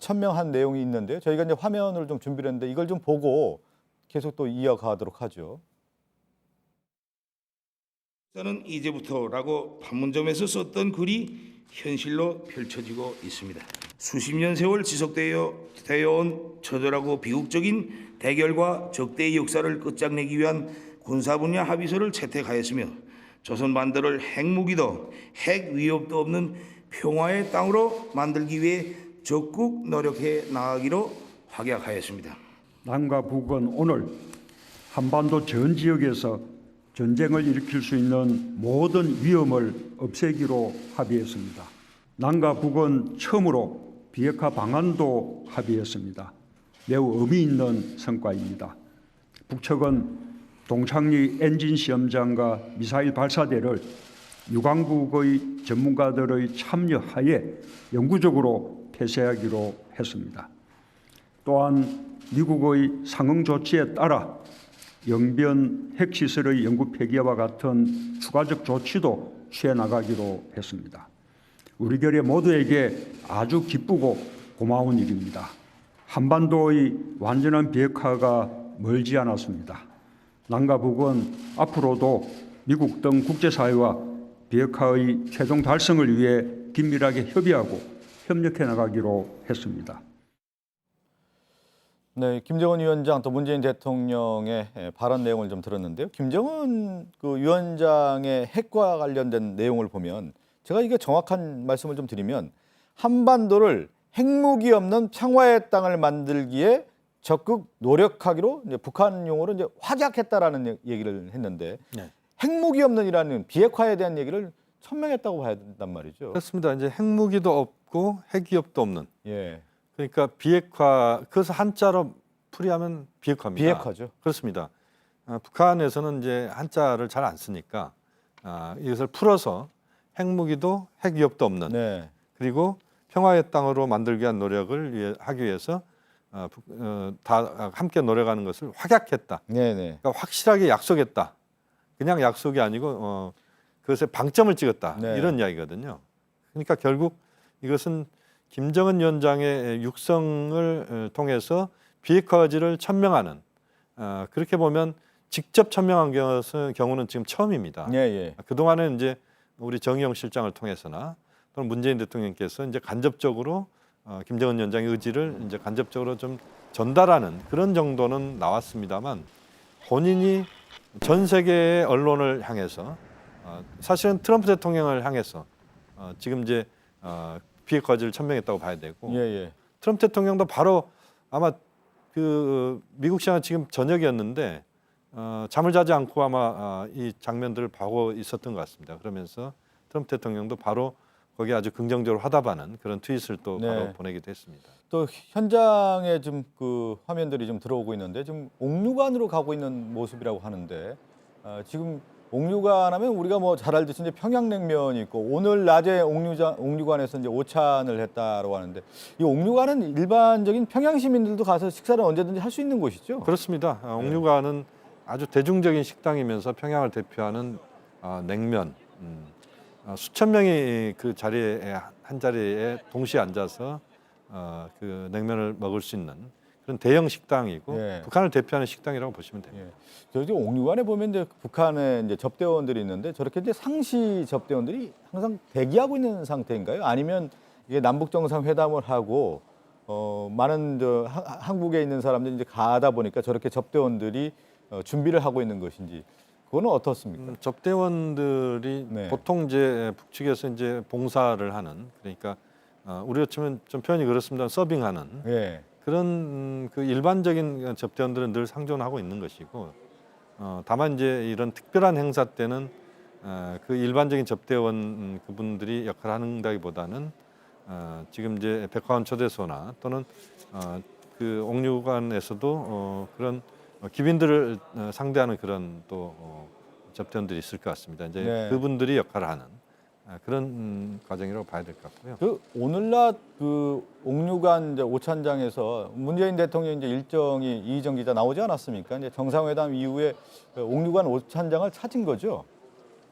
[SPEAKER 1] 천명한 내용이 있는데요. 저희가 이제 화면을 좀 준비를 했는데 이걸 좀 보고 계속 또 이어가도록 하죠.
[SPEAKER 4] 저는 이제부터라고 판문점에서 썼던 글이 현실로 펼쳐지고 있습니다. 수십 년 세월 지속되어 온 처절하고 비극적인 대결과 적대의 역사를 끝장내기 위한 군사 분야 합의서를 채택하였으며 조선 반도를 핵무기도 핵 위협도 없는 평화의 땅으로 만들기 위해 적극 노력해 나가기로 확약하였습니다.
[SPEAKER 5] 남과 북은 오늘 한반도 전 지역에서 전쟁을 일으킬 수 있는 모든 위험을 없애기로 합의했습니다. 남과 북은 처음으로 비핵화 방안도 합의했습니다. 매우 의미 있는 성과입니다. 북측은 동창리 엔진 시험장과 미사일 발사대를 유관국의 전문가들의 참여하에 영구적으로 폐쇄하기로 했습니다. 또한 미국의 상응 조치에 따라 영변 핵시설의 영구 폐기와 같은 추가적 조치도 취해 나가기로 했습니다. 우리 결의 모두에게 아주 기쁘고 고마운 일입니다. 한반도의 완전한 비핵화가 멀지 않았습니다. 남과 북은 앞으로도 미국 등 국제사회와 비핵화의 최종 달성을 위해 긴밀하게 협의하고 협력해 나가기로 했습니다.
[SPEAKER 1] 네, 김정은 위원장 또 문재인 대통령의 발언 내용을 좀 들었는데요. 김정은 그 위원장의 핵과 관련된 내용을 보면 제가 이게 정확한 말씀을 좀 드리면 한반도를 핵무기 없는 평화의 땅을 만들기에 적극 노력하기로 이제 북한 용어로 이제 확약했다라는 얘기를 했는데 핵무기 없는이라는 비핵화에 대한 얘기를 천명했다고 봐야 된단 말이죠.
[SPEAKER 14] 그렇습니다. 이제 핵무기도 없고 핵위협도 없는. 그러니까 비핵화, 그것을 한자로 풀이하면 비핵화입니다.
[SPEAKER 1] 비핵화죠.
[SPEAKER 14] 그렇습니다. 북한에서는 이제 한자를 잘 안 쓰니까 이것을 풀어서 핵무기도 핵위협도 없는 그리고 평화의 땅으로 만들기 위한 노력을 하기 위해서 다 함께 노력하는 것을 확약했다. 그러니까 확실하게 약속했다. 그냥 약속이 아니고 그것에 방점을 찍었다. 이런 이야기거든요. 그러니까 결국 이것은 김정은 위원장의 육성을 통해서 비핵화 의지를 천명하는 그렇게 보면 직접 천명한 경우는 지금 처음입니다. 그동안은 이제 우리 정의용 실장을 통해서나 또는 문재인 대통령께서 이제 간접적으로 김정은 위원장의 의지를 이제 간접적으로 좀 전달하는 그런 정도는 나왔습니다만 본인이 전 세계의 언론을 향해서 사실은 트럼프 대통령을 향해서 지금 이제 비핵화 의지를 천명했다고 봐야 되고 트럼프 대통령도 바로 아마 그 미국 시간 지금 저녁이었는데 잠을 자지 않고 아마 이 장면들을 보고 있었던 것 같습니다. 그러면서 트럼프 대통령도 바로 거기에 아주 긍정적으로 화답하는 그런 트윗을 또 바로 보내기도 했습니다.
[SPEAKER 1] 또 현장에 좀 그 화면들이 좀 들어오고 있는데 좀 옥류관으로 가고 있는 모습이라고 하는데 지금 옥류관 하면 우리가 뭐 잘 알듯이 이제 평양냉면이 있고 오늘 낮에 옥류관에서 이제 오찬을 했다고 하는데 이 옥류관은 일반적인 평양 시민들도 가서 식사를 언제든지 할 수 있는 곳이죠?
[SPEAKER 14] 그렇습니다. 옥류관은 아주 대중적인 식당이면서 평양을 대표하는 냉면 수천 명이 그 자리에 한 자리에 동시에 앉아서 그 냉면을 먹을 수 있는 그런 대형 식당이고 북한을 대표하는 식당이라고 보시면 됩니다.
[SPEAKER 1] 저기 옥류관에 보면 이제 북한의 이제 접대원들이 있는데 저렇게 이제 상시 접대원들이 항상 대기하고 있는 상태인가요? 아니면 이게 남북 정상회담을 하고 많은 한국에 있는 사람들이 이제 가다 보니까 저렇게 접대원들이 준비를 하고 있는 것인지 그거는 어떻습니까?
[SPEAKER 14] 접대원들이
[SPEAKER 1] 네.
[SPEAKER 14] 보통 이제 북측에서 이제 봉사를 하는, 그러니까 우리가 치면 좀 표현이 그렇습니다. 서빙하는
[SPEAKER 1] 예.
[SPEAKER 14] 그런 그 일반적인 접대원들은 늘 상존하고 있는 것이고, 다만 이제 이런 특별한 행사 때는 그 일반적인 접대원 그분들이 역할을 한다기보다는 지금 이제 백화원 초대소나 또는 그 옥류관에서도 그런 귀빈들을 상대하는 그런 또 접대원들이 있을 것 같습니다. 이제
[SPEAKER 1] 네.
[SPEAKER 14] 그분들이 역할을 하는 그런 과정이라고 봐야 될 것 같고요.
[SPEAKER 1] 그 오늘날 그 옥류관 이제 오찬장에서 문재인 대통령 이제 일정이 이희정 기자 나오지 않았습니까? 이제 정상회담 이후에 옥류관 오찬장을 찾은 거죠.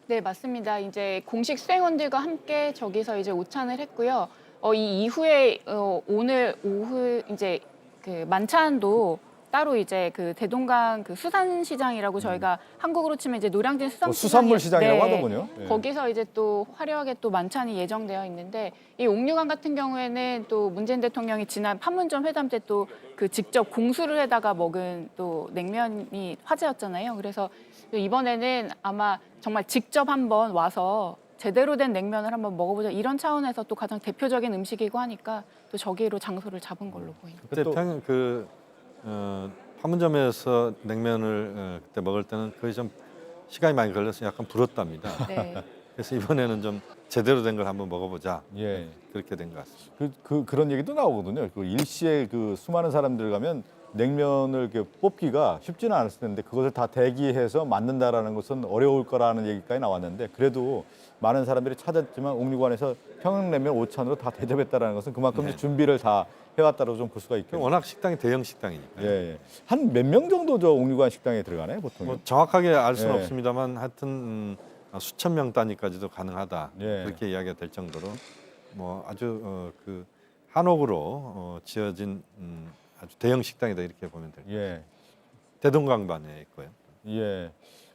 [SPEAKER 6] 네, 맞습니다. 이제 공식 수행원들과 함께 저기서 이제 오찬을 했고요. 이 이후에 오늘 오후 이제 그 만찬도 따로 이제 그 대동강 그 수산시장이라고 저희가 한국으로 치면 이제 노량진 수산시장
[SPEAKER 1] 수산물 시장이라고 하더군요. 예.
[SPEAKER 6] 거기서 이제 또 화려하게 또 만찬이 예정되어 있는데 이 옥류관 같은 경우에는 또 문재인 대통령이 지난 판문점 회담 때 또 그 직접 공수를 해다가 먹은 또 냉면이 화제였잖아요. 그래서 이번에는 아마 정말 직접 한번 와서 제대로 된 냉면을 한번 먹어보자 이런 차원에서 또 가장 대표적인 음식이고 하니까 또 저기로 장소를 잡은 걸로 보입니다.
[SPEAKER 14] 그때 판문점에서 냉면을 그때 먹을 때는 거의 좀 시간이 많이 걸려서 약간 불었답니다.
[SPEAKER 6] 네.
[SPEAKER 14] 그래서 이번에는 좀 제대로 된 걸 한번 먹어보자.
[SPEAKER 1] 예.
[SPEAKER 14] 그렇게 된 것 같습니다.
[SPEAKER 1] 그런 얘기도 나오거든요. 그 일시에 그 수많은 사람들 가면 냉면을 이렇게 뽑기가 쉽지는 않았을 텐데 그것을 다 대기해서 만든다라는 것은 어려울 거라는 얘기까지 나왔는데 그래도 많은 사람들이 찾았지만 옥류관에서 평양냉면 오찬으로 다 대접했다라는 것은 그만큼
[SPEAKER 14] 네.
[SPEAKER 1] 준비를 다 해왔다고 좀 볼 수가 있겠네요.
[SPEAKER 14] 워낙 식당이 대형 식당이니까요.
[SPEAKER 1] 예. 한 몇 명 정도 저 옥류관 식당에 들어가나요, 보통?
[SPEAKER 14] 뭐 정확하게 알 수는
[SPEAKER 1] 예.
[SPEAKER 14] 없습니다만 하여튼 수천 명 단위까지도 가능하다.
[SPEAKER 1] 예.
[SPEAKER 14] 그렇게 이야기가 될 정도로 뭐 아주 그 한옥으로 지어진 아주 대형 식당이다 이렇게 보면 됩니다.
[SPEAKER 1] 예.
[SPEAKER 14] 대동강반에 있고요.
[SPEAKER 1] 예.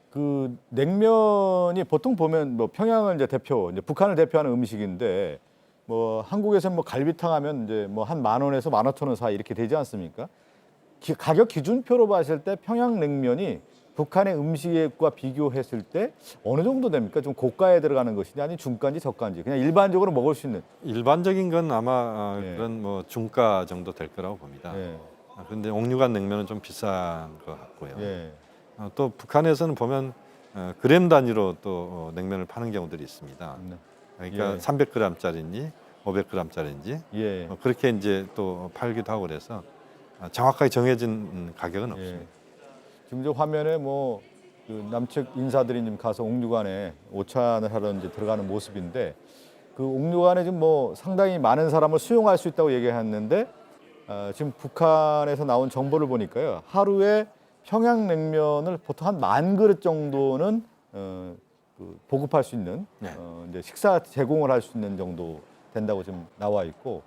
[SPEAKER 1] 그 냉면이 보통 보면 뭐 평양을 이제 이제 북한을 대표하는 음식인데 뭐 한국에서 뭐 갈비탕 하면 이제 뭐 한 10,000원에서 15,000원 사이 이렇게 되지 않습니까? 가격 기준표로 봤을 때 평양냉면이 북한의 음식과 비교했을 때 어느 정도 됩니까? 좀 고가에 들어가는 것이냐, 아니 중가인지 저가인지 그냥 일반적으로 먹을 수 있는.
[SPEAKER 14] 일반적인 건 아마
[SPEAKER 1] 예.
[SPEAKER 14] 그런 뭐 중가 정도 될 거라고 봅니다.
[SPEAKER 1] 예.
[SPEAKER 14] 그런데 옥류관 냉면은 좀 비싼 것 같고요.
[SPEAKER 1] 예.
[SPEAKER 14] 또 북한에서는 보면 그램 단위로 또 냉면을 파는 경우들이 있습니다. 그러니까
[SPEAKER 1] 예.
[SPEAKER 14] 300g짜리인지 500g짜리인지
[SPEAKER 1] 예.
[SPEAKER 14] 그렇게 이제 또 팔기도 하고 그래서 정확하게 정해진 가격은 없습니다.
[SPEAKER 1] 예. 지금 저 화면에 뭐 그 남측 인사들이 지금 가서 옥류관에 오찬을 하러 이제 들어가는 모습인데 그 옥류관에 지금 뭐 상당히 많은 사람을 수용할 수 있다고 얘기했는데 지금 북한에서 나온 정보를 보니까요 하루에 평양냉면을 보통 한 10,000그릇 정도는 그 보급할 수 있는
[SPEAKER 14] 네.
[SPEAKER 1] 이제 식사 제공을 할 수 있는 정도 된다고 지금 나와 있고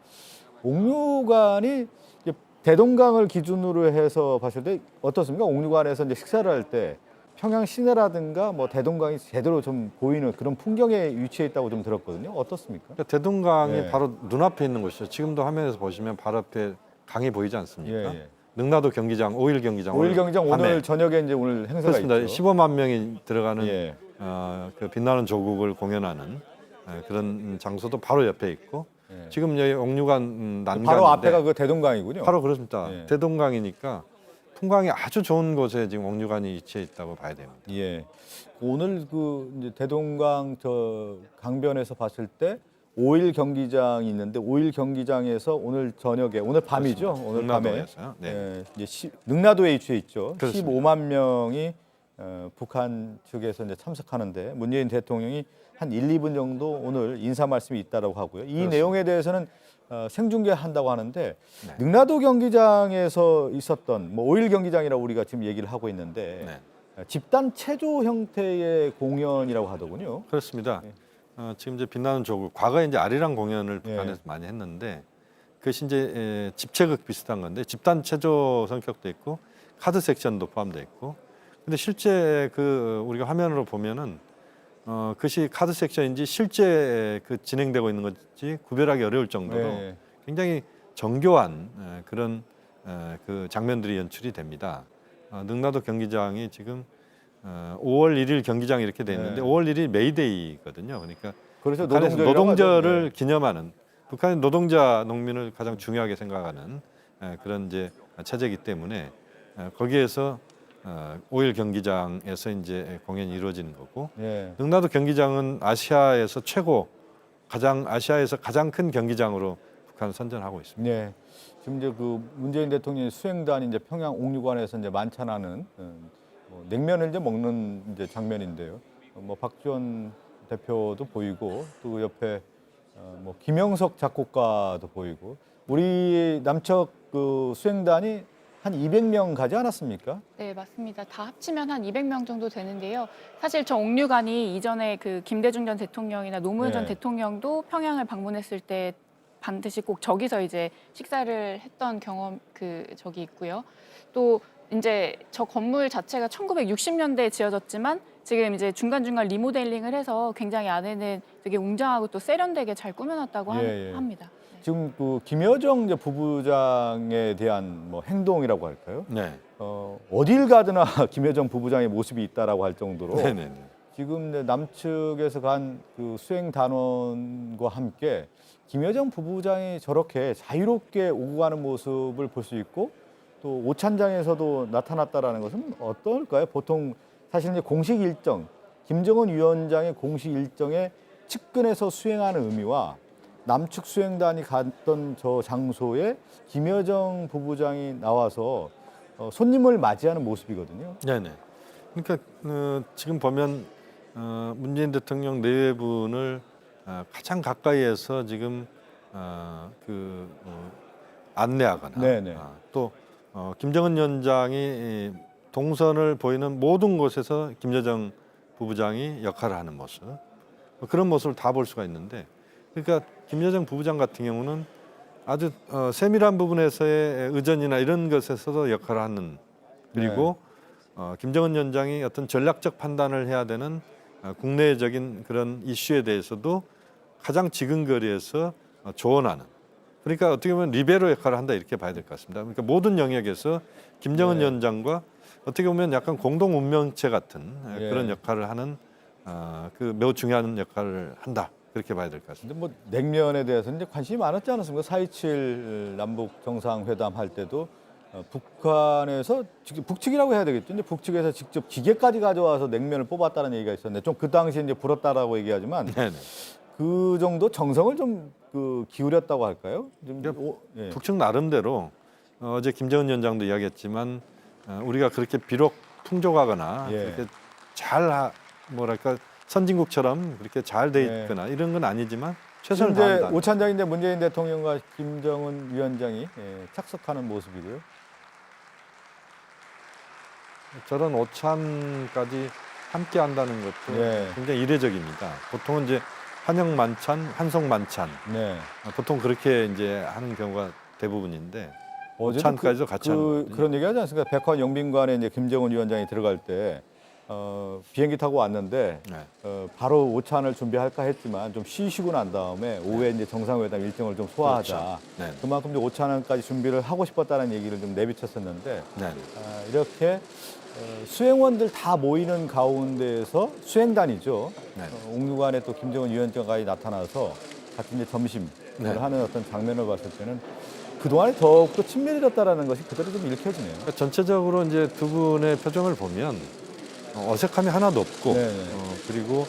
[SPEAKER 1] 옥류관이 이제 대동강을 기준으로 해서 봤을 때 어떻습니까? 옥류관에서 이제 식사를 할 때 평양 시내라든가 뭐 대동강이 제대로 좀 보이는 그런 풍경에 위치해 있다고 좀 들었거든요. 어떻습니까?
[SPEAKER 14] 그러니까 대동강이
[SPEAKER 1] 예.
[SPEAKER 14] 바로 눈앞에 있는 곳이죠. 지금도 화면에서 보시면 바로 앞에 강이 보이지 않습니까?
[SPEAKER 1] 예.
[SPEAKER 14] 능라도 경기장, 5일 경기장.
[SPEAKER 1] 5일 경기장
[SPEAKER 14] 밤에.
[SPEAKER 1] 오늘 저녁에 이제 오늘 행사가
[SPEAKER 14] 그렇습니다.
[SPEAKER 1] 있죠.
[SPEAKER 14] 15만 명이 들어가는
[SPEAKER 1] 예.
[SPEAKER 14] 그 빛나는 조국을 공연하는 그런 장소도 바로 옆에 있고
[SPEAKER 1] 예.
[SPEAKER 14] 지금 여기 옥류관 난간인데
[SPEAKER 1] 바로 앞에가 그 대동강이군요.
[SPEAKER 14] 바로 그렇습니다.
[SPEAKER 1] 예.
[SPEAKER 14] 대동강이니까 풍광이 아주 좋은 곳에 지금 옥류관이 위치해 있다고 봐야 됩니다.
[SPEAKER 1] 예. 오늘 그 이제 대동강 저 강변에서 봤을 때 5일 경기장이 있는데 5일 경기장에서 오늘 저녁에 오늘 밤이죠.
[SPEAKER 14] 그렇습니다.
[SPEAKER 1] 오늘 밤에
[SPEAKER 14] 능라도에서요. 네.
[SPEAKER 1] 예, 이제 능라도에 위치해 있죠.
[SPEAKER 14] 그렇습니다.
[SPEAKER 1] 15만 명이 북한 측에서 이제 참석하는데 문재인 대통령이 한 1, 2분 정도 오늘 인사 말씀이 있다라고 하고요. 이
[SPEAKER 14] 그렇습니다.
[SPEAKER 1] 내용에 대해서는 생중계한다고 하는데
[SPEAKER 14] 네.
[SPEAKER 1] 능라도 경기장에서 있었던 뭐 5일 경기장이라고 우리가 지금 얘기를 하고 있는데
[SPEAKER 14] 네.
[SPEAKER 1] 집단 체조 형태의 공연이라고 하더군요.
[SPEAKER 14] 그렇습니다.
[SPEAKER 1] 예.
[SPEAKER 14] 지금 이제 빛나는 조국, 과거에 이제 아리랑 공연을
[SPEAKER 1] 예.
[SPEAKER 14] 북한에서 많이 했는데 그것이 이제 집체극 비슷한 건데 집단 체조 성격도 있고 카드 섹션도 포함되어 있고 근데 실제 그 우리가 화면으로 보면은 그것이 카드 섹션인지 실제 그 진행되고 있는 건지 구별하기 어려울 정도로
[SPEAKER 1] 네.
[SPEAKER 14] 굉장히 정교한 그런 그 장면들이 연출이 됩니다. 능라도 경기장이 지금 5월 1일 경기장이 이렇게 돼 있는데 5월 1일 메이데이거든요. 그러니까
[SPEAKER 1] 그래서
[SPEAKER 14] 북한에서
[SPEAKER 1] 노동절이라고
[SPEAKER 14] 노동절을
[SPEAKER 1] 하죠.
[SPEAKER 14] 기념하는 북한의 노동자 농민을 가장 중요하게 생각하는 그런 이제 체제이기 때문에 거기에서 5일 경기장에서 이제 공연이 이루어지는 거고
[SPEAKER 1] 예.
[SPEAKER 14] 능라도 경기장은 아시아에서 아시아에서 가장 큰 경기장으로 북한을 선전하고 있습니다.
[SPEAKER 1] 네. 지금 이제 그 문재인 대통령이 수행단이 이제 평양 옥류관에서 이제 만찬하는 뭐 냉면을 이제 먹는 이제 장면인데요. 뭐 박지원 대표도 보이고 또 그 옆에 뭐 김영석 작곡가도 보이고 우리 남측 그 수행단이 한 200명 가지 않았습니까?
[SPEAKER 6] 네, 맞습니다. 다 합치면 한 200명 정도 되는데요. 사실 저 옥류관이 이전에 그 김대중 전 대통령이나 노무현 전
[SPEAKER 1] 네.
[SPEAKER 6] 대통령도 평양을 방문했을 때 반드시 꼭 저기서 이제 식사를 했던 경험 적이 있고요. 또 이제 저 건물 자체가 1960년대에 지어졌지만 지금 이제 중간중간 리모델링을 해서 굉장히 안에는 되게 웅장하고 또 세련되게 잘 꾸며놨다고
[SPEAKER 1] 예.
[SPEAKER 6] 합니다.
[SPEAKER 1] 지금 그 김여정 이제 부부장에 대한 뭐 행동이라고 할까요?
[SPEAKER 14] 네.
[SPEAKER 1] 어딜 가드나 김여정 부부장의 모습이 있다라고 할 정도로
[SPEAKER 14] 네네.
[SPEAKER 1] 지금 이제 남측에서 간 그 수행 단원과 함께 김여정 부부장이 저렇게 자유롭게 오고 가는 모습을 볼 수 있고 또 오찬장에서도 나타났다라는 것은 어떨까요? 보통 사실 이제 공식 일정, 김정은 위원장의 공식 일정에 측근에서 수행하는 의미와 남측 수행단이 갔던 저 장소에 김여정 부부장이 나와서 손님을 맞이하는 모습이거든요.
[SPEAKER 14] 네네. 그러니까 지금 보면 문재인 대통령 내외분을 가장 가까이에서 지금 안내하거나
[SPEAKER 1] 네네.
[SPEAKER 14] 또 김정은 위원장이 동선을 보이는 모든 곳에서 김여정 부부장이 역할을 하는 모습 그런 모습을 다 볼 수가 있는데 그러니까 김여정 부부장 같은 경우는 아주 세밀한 부분에서의 의전이나 이런 것에서도 역할을 하는 그리고 김정은 위원장이 어떤 전략적 판단을 해야 되는 국내적인 그런 이슈에 대해서도 가장 지근거리에서 조언하는 그러니까 어떻게 보면 리베로 역할을 한다 이렇게 봐야 될 것 같습니다. 그러니까 모든 영역에서 김정은 위원장과 어떻게 보면 약간 공동 운명체 같은 그런 역할을 하는 그 매우 중요한 역할을 한다. 그렇게 봐야 될 것 같습니다.
[SPEAKER 1] 근데 뭐 냉면에 대해서는 이제 관심이 많았지 않았습니까? 4.27 남북 정상회담 할 때도 북한에서 직접 북측이라고 해야 되겠죠. 이제 북측에서 직접 기계까지 가져와서 냉면을 뽑았다는 얘기가 있었는데 좀 그 당시에 이제 불었다라고 얘기하지만
[SPEAKER 14] 네네.
[SPEAKER 1] 그 정도 정성을 좀 기울였다고 할까요?
[SPEAKER 14] 북측 나름대로 어제 김정은 위원장도 이야기했지만 우리가 그렇게 비록 풍족하거나 그렇게 잘 뭐랄까 선진국처럼 그렇게 잘 돼 있거나 이런 건 아니지만 최선을 다한다.
[SPEAKER 1] 오찬장인데 문재인 대통령과 김정은 위원장이 착석하는 모습이고요.
[SPEAKER 14] 저런 오찬까지 함께 한다는 것도 굉장히 이례적입니다. 보통은 이제 한영 만찬, 한송 만찬 보통 그렇게 이제 하는 경우가 대부분인데 오찬까지도 같이 하는 거거든요.
[SPEAKER 1] 그런 얘기하지 않습니까? 백화 영빈관에 이제 김정은 위원장이 들어갈 때 비행기 타고 왔는데 바로 오찬을 준비할까 했지만 좀 쉬시고 난 다음에 오후에 이제 정상회담 일정을 좀 소화하자.
[SPEAKER 14] 그렇죠.
[SPEAKER 1] 그만큼 이제 오찬까지 준비를 하고 싶었다는 얘기를 좀 내비쳤었는데 이렇게 수행원들 다 모이는 가운데에서 수행단이죠. 옥류관에 또 김정은 위원장까지 나타나서 같이 이제 점심을 하는 어떤 장면을 봤을 때는 그동안에 더욱더 친밀해졌다라는 것이 그대로 좀 읽혀지네요.
[SPEAKER 14] 그러니까 전체적으로 이제 두 분의 표정을 보면 어색함이 하나도 없고 그리고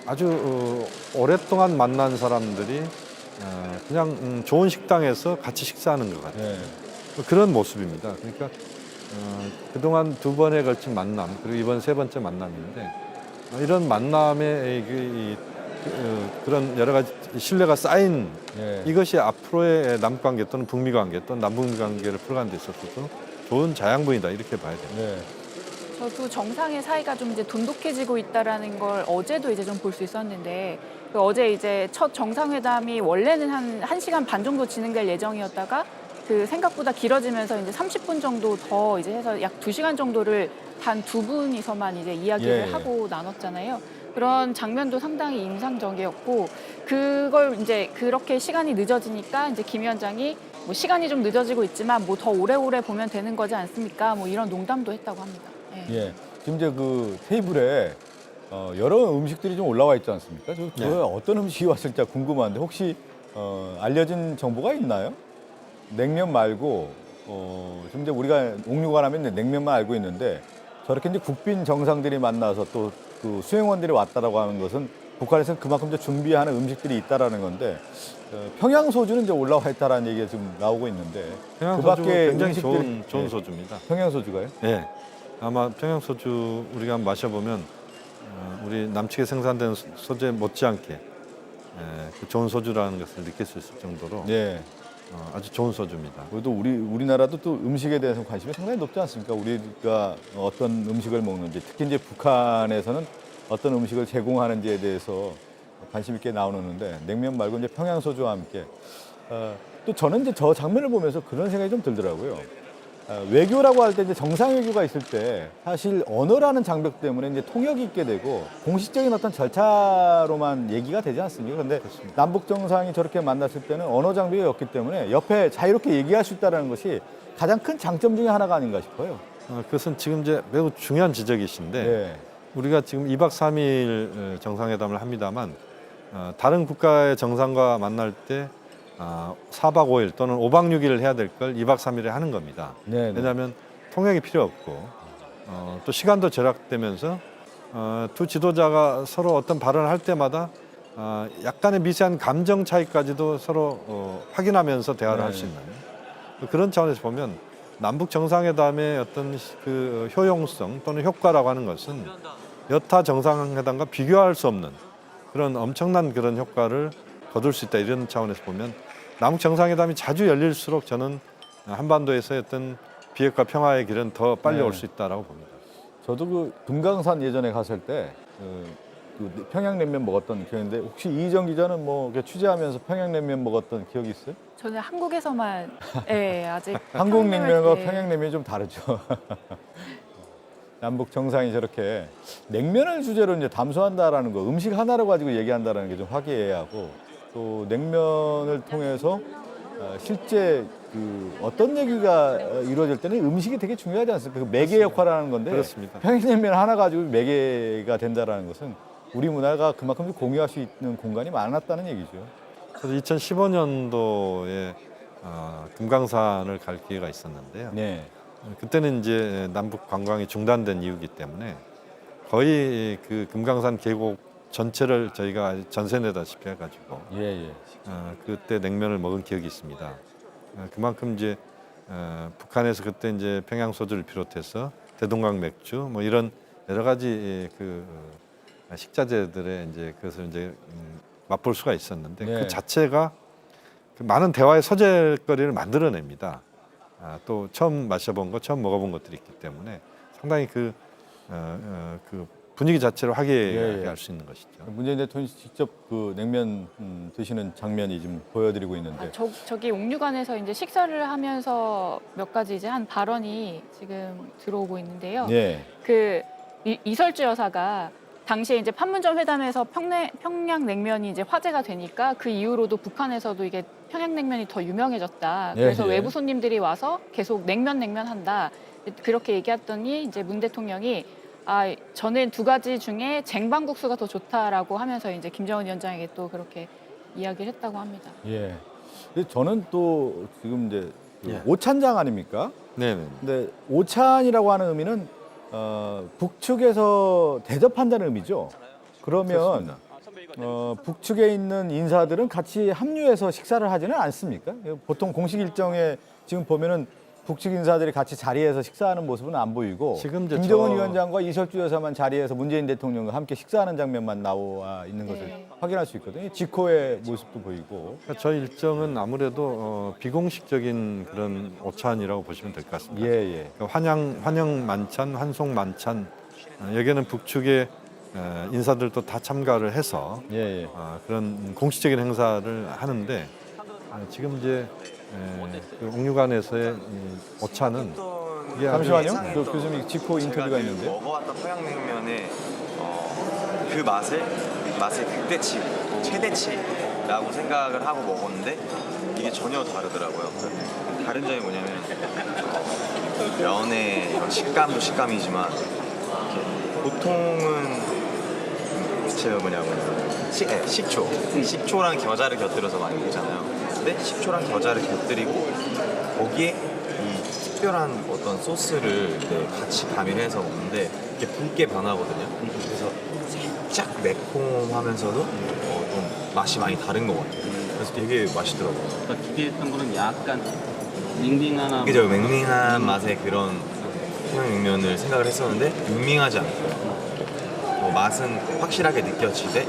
[SPEAKER 14] 아주 오랫동안 만난 사람들이 그냥 좋은 식당에서 같이 식사하는 것 같아요. 그런 모습입니다. 그러니까 그동안 두 번에 걸친 만남 그리고 이번 세 번째 만남인데 이런 만남의 그런 여러 가지 신뢰가 쌓인 이것이 앞으로의 남관계 또는 북미 관계 또는 남북미 관계를 풀어가는 데 있어서도 좋은 자양분이다 이렇게 봐야 됩니다.
[SPEAKER 6] 저 두 정상의 사이가 좀 이제 돈독해지고 있다라는 걸 어제도 이제 좀 볼 수 있었는데 어제 이제 첫 정상회담이 원래는 한 1시간 반 정도 진행될 예정이었다가 생각보다 길어지면서 이제 30분 정도 더 이제 해서 약 2시간 정도를 단 두 분이서만 이제 이야기를 하고 나눴잖아요. 그런 장면도 상당히 인상적이었고 그걸 이제 그렇게 시간이 늦어지니까 이제 김 위원장이 뭐 시간이 좀 늦어지고 있지만 뭐 더 오래오래 보면 되는 거지 않습니까? 뭐 이런 농담도 했다고 합니다.
[SPEAKER 1] 예. 지금 이제 그 테이블에 여러 음식들이 좀 올라와 있지 않습니까? 그 어떤 음식이 왔을지 궁금한데 혹시 알려진 정보가 있나요? 냉면 말고 지금 이제 우리가 옥류관 하면 냉면만 알고 있는데 저렇게 이제 국빈 정상들이 만나서 또 그 수행원들이 왔다라고 하는 것은 북한에서는 그만큼 이제 준비하는 음식들이 있다라는 건데 평양 소주는 이제 올라와 있다라는 얘기가 지금 나오고 있는데
[SPEAKER 14] 평양
[SPEAKER 1] 그
[SPEAKER 14] 소주
[SPEAKER 1] 밖에
[SPEAKER 14] 굉장히
[SPEAKER 1] 음식들이-
[SPEAKER 14] 좋은
[SPEAKER 1] 예.
[SPEAKER 14] 소주입니다.
[SPEAKER 1] 평양 소주가요?
[SPEAKER 14] 예. 아마 평양 소주 우리가 한번 마셔보면 우리 남측에 생산된 소주에 못지않게 그 좋은 소주라는 것을 느낄 수 있을 정도로
[SPEAKER 1] 예.
[SPEAKER 14] 아주 좋은 소주입니다.
[SPEAKER 1] 그래도 우리나라도 또 음식에 대해서 관심이 상당히 높지 않습니까? 우리가 어떤 음식을 먹는지, 특히 이제 북한에서는 어떤 음식을 제공하는지에 대해서 관심 있게 나오는데 냉면 말고 이제 평양 소주와 함께 또 저는 이제 저 장면을 보면서 그런 생각이 좀 들더라고요. 외교라고 할 때 이제 정상 외교가 있을 때 사실 언어라는 장벽 때문에 이제 통역이 있게 되고 공식적인 어떤 절차로만 얘기가 되지 않습니까? 그런데 남북 정상이 저렇게 만났을 때는 언어 장벽이 없기 때문에 옆에 자유롭게 얘기할 수 있다는 것이 가장 큰 장점 중에 하나가 아닌가 싶어요.
[SPEAKER 14] 그것은 지금 이제 매우 중요한 지적이신데
[SPEAKER 1] 네.
[SPEAKER 14] 우리가 지금 2박 3일 정상회담을 합니다만 다른 국가의 정상과 만날 때 4박 5일 또는 5박 6일을 해야 될 걸 2박 3일에 하는 겁니다.
[SPEAKER 1] 네, 네.
[SPEAKER 14] 왜냐하면 통역이 필요 없고 또 시간도 절약되면서 두 지도자가 서로 어떤 발언을 할 때마다 약간의 미세한 감정 차이까지도 서로 확인하면서 대화를 할 수 있는 그런 차원에서 보면 남북 정상회담의 어떤 그 효용성 또는 효과라고 하는 것은 여타 정상회담과 비교할 수 없는 그런 엄청난 그런 효과를 거둘 수 있다 이런 차원에서 보면 남북 정상회담이 자주 열릴수록 저는 한반도에서의 어떤 비핵화 평화의 길은 더 빨리 올 수 있다라고 봅니다.
[SPEAKER 1] 저도 그 금강산 예전에 갔을 때 그 평양냉면 먹었던 기억인데 혹시 이희정 기자는 뭐 이렇게 취재하면서 평양냉면 먹었던 기억이 있어요?
[SPEAKER 6] 저는 한국에서만 아직
[SPEAKER 1] 한국 냉면과
[SPEAKER 6] 네.
[SPEAKER 1] 평양냉면이 좀 다르죠. 남북 정상이 저렇게 냉면을 주제로 이제 담소한다라는 거, 음식 하나를 가지고 얘기한다라는 게 좀 화기애애하고 또 냉면을 통해서 실제 그 어떤 얘기가 이루어질 때는 음식이 되게 중요하지 않습니까? 그 매개 역할을 건데
[SPEAKER 14] 그렇습니다.
[SPEAKER 1] 평양냉면 하나 가지고 매개가 된다라는 것은 우리 문화가 그만큼 공유할 수 있는 공간이 많았다는 얘기죠.
[SPEAKER 14] 저도 2015년도에 금강산을 갈 기회가 있었는데요.
[SPEAKER 1] 네.
[SPEAKER 14] 그때는 이제 남북 관광이 중단된 이유이기 때문에 거의 그 금강산 계곡 전체를 저희가 전세 내다시피 해가지고
[SPEAKER 1] 예.
[SPEAKER 14] 그때 냉면을 먹은 기억이 있습니다. 그만큼 이제 북한에서 그때 이제 평양 소주를 비롯해서 대동강 맥주 뭐 이런 여러 가지 그 식자재들의 이제 그것을 이제 맛볼 수가 있었는데
[SPEAKER 1] 네.
[SPEAKER 14] 그 자체가 그 많은 대화의 소재거리를 만들어냅니다. 또 처음 마셔본 것, 처음 먹어본 것들이 있기 때문에 상당히 그 분위기 자체를 화기애애하게 할 수 있는 것이죠.
[SPEAKER 1] 문재인 대통령이 직접 그 냉면 드시는 장면이 지금 보여드리고 있는데
[SPEAKER 6] 저기 옥류관에서 이제 식사를 하면서 몇 가지 이제 한 발언이 지금 들어오고 있는데요.
[SPEAKER 1] 네.
[SPEAKER 6] 그 이설주 여사가 당시에 이제 판문점 회담에서 평양냉면이 이제 화제가 되니까 그 이후로도 북한에서도 이게 평양냉면이 더 유명해졌다. 그래서
[SPEAKER 1] 예.
[SPEAKER 6] 외부 손님들이 와서 계속 냉면 한다. 그렇게 얘기했더니 이제 문 대통령이 저는 두 가지 중에 쟁반국수가 더 좋다라고 하면서 이제 김정은 위원장에게 또 그렇게 이야기를 했다고 합니다.
[SPEAKER 1] 예. 근데 저는 또 지금 이제 그 오찬장 아닙니까?
[SPEAKER 14] 네.
[SPEAKER 1] 근데 오찬이라고 하는 의미는 북측에서 대접한다는 의미죠. 그러면 북측에 있는 인사들은 같이 합류해서 식사를 하지는 않습니까? 보통 공식 일정에 지금 보면은 북측 인사들이 같이 자리에서 식사하는 모습은 안 보이고
[SPEAKER 14] 지금 이제
[SPEAKER 1] 김정은 위원장과 이설주 여사만 자리에서 문재인 대통령과 함께 식사하는 장면만 나와 있는 것을 확인할 수 있거든요. 지코의 모습도 보이고.
[SPEAKER 14] 그러니까 저희 일정은 아무래도 비공식적인 그런 오찬이라고 보시면 될 것 같습니다.
[SPEAKER 1] 예.
[SPEAKER 14] 그러니까 환영 만찬, 환송 만찬 여기에는 북측의 인사들도 다 참가를 해서 그런 공식적인 행사를 하는데 지금 이제 그 옥류관에서의 오찬은
[SPEAKER 1] 잠시만요. 그 교수님 지코 인터뷰가 있는데.
[SPEAKER 15] 먹어왔던 평양냉면의 그 맛의 극대치, 최대치라고 생각을 하고 먹었는데 이게 전혀 다르더라고요. 다른 점이 뭐냐면 면의 이런 식감도 식감이지만 보통은 제가 식초랑 겨자를 곁들여서 많이 먹잖아요. 근데 식초랑 겨자를 곁들이고 거기에 이 특별한 어떤 소스를 같이 가미해서 먹는데 이게 붉게 변하거든요. 그래서 살짝 매콤하면서도 좀 맛이 많이 다른 것 같아요. 그래서 되게 맛있더라고요.
[SPEAKER 16] 그러니까 기대했던 거는 약간 밍밍한
[SPEAKER 15] 그죠, 맹맹한 맛의 그런 평양냉면을 생각을 했었는데 밍밍하지 않고요. 맛은 확실하게 느껴지되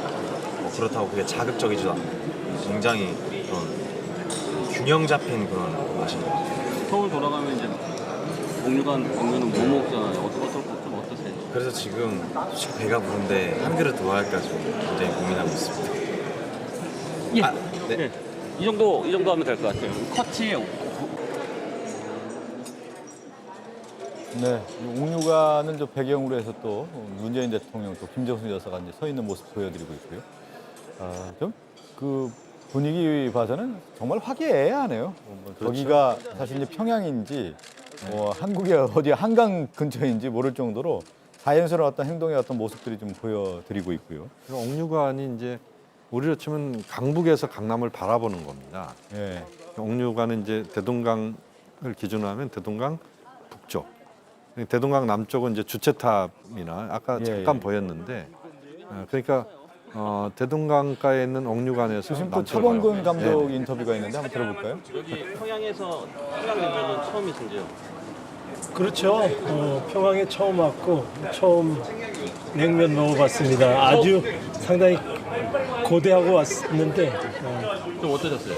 [SPEAKER 15] 그렇다고 그게 자극적이지도 않고 굉장히 그런 균형 잡힌 그런 맛인 것 같아요.
[SPEAKER 16] 서울 돌아가면 이제 옥류관 냉면은 뭐 먹잖아요. 좀 어떠세요?
[SPEAKER 15] 그래서 지금 솔직히 배가 부른데 한 그릇 더 할까 좀 굉장히 고민하고 있습니다.
[SPEAKER 16] 예. 네. 이 정도 하면 될 것 같아요. 컷이
[SPEAKER 1] 네, 이 옥류관을 저 배경으로 해서 또 문재인 대통령 또 김정숙 여사가 이제 서 있는 모습 보여드리고 있고요. 좀 그 분위기 봐서는 정말 화기애애하네요. 저기가 사실 이제 평양인지 한국의 어디 한강 근처인지 모를 정도로 자연스러운 어떤 행동의 어떤 모습들이 좀 보여드리고 있고요.
[SPEAKER 14] 옥류관이 이제 우리로 치면 강북에서 강남을 바라보는 겁니다.
[SPEAKER 1] 예.
[SPEAKER 14] 옥류관은 이제 대동강을 기준으로 하면 대동강 북쪽, 대동강 남쪽은 이제 주체탑이나 아까 잠깐 보였는데, 그러니까 대동강가에 있는 옥류관에서
[SPEAKER 1] 지금 또 차범근
[SPEAKER 14] 바라보는
[SPEAKER 1] 감독 인터뷰가 있는데 한번 들어볼까요?
[SPEAKER 16] 여기 평양에서 평양냉면은 처음이신지요?
[SPEAKER 17] 그렇죠. 평양에 처음 왔고 처음 냉면 먹어봤습니다. 아주 상당히 고대하고 왔는데
[SPEAKER 16] 좀 어떠셨어요?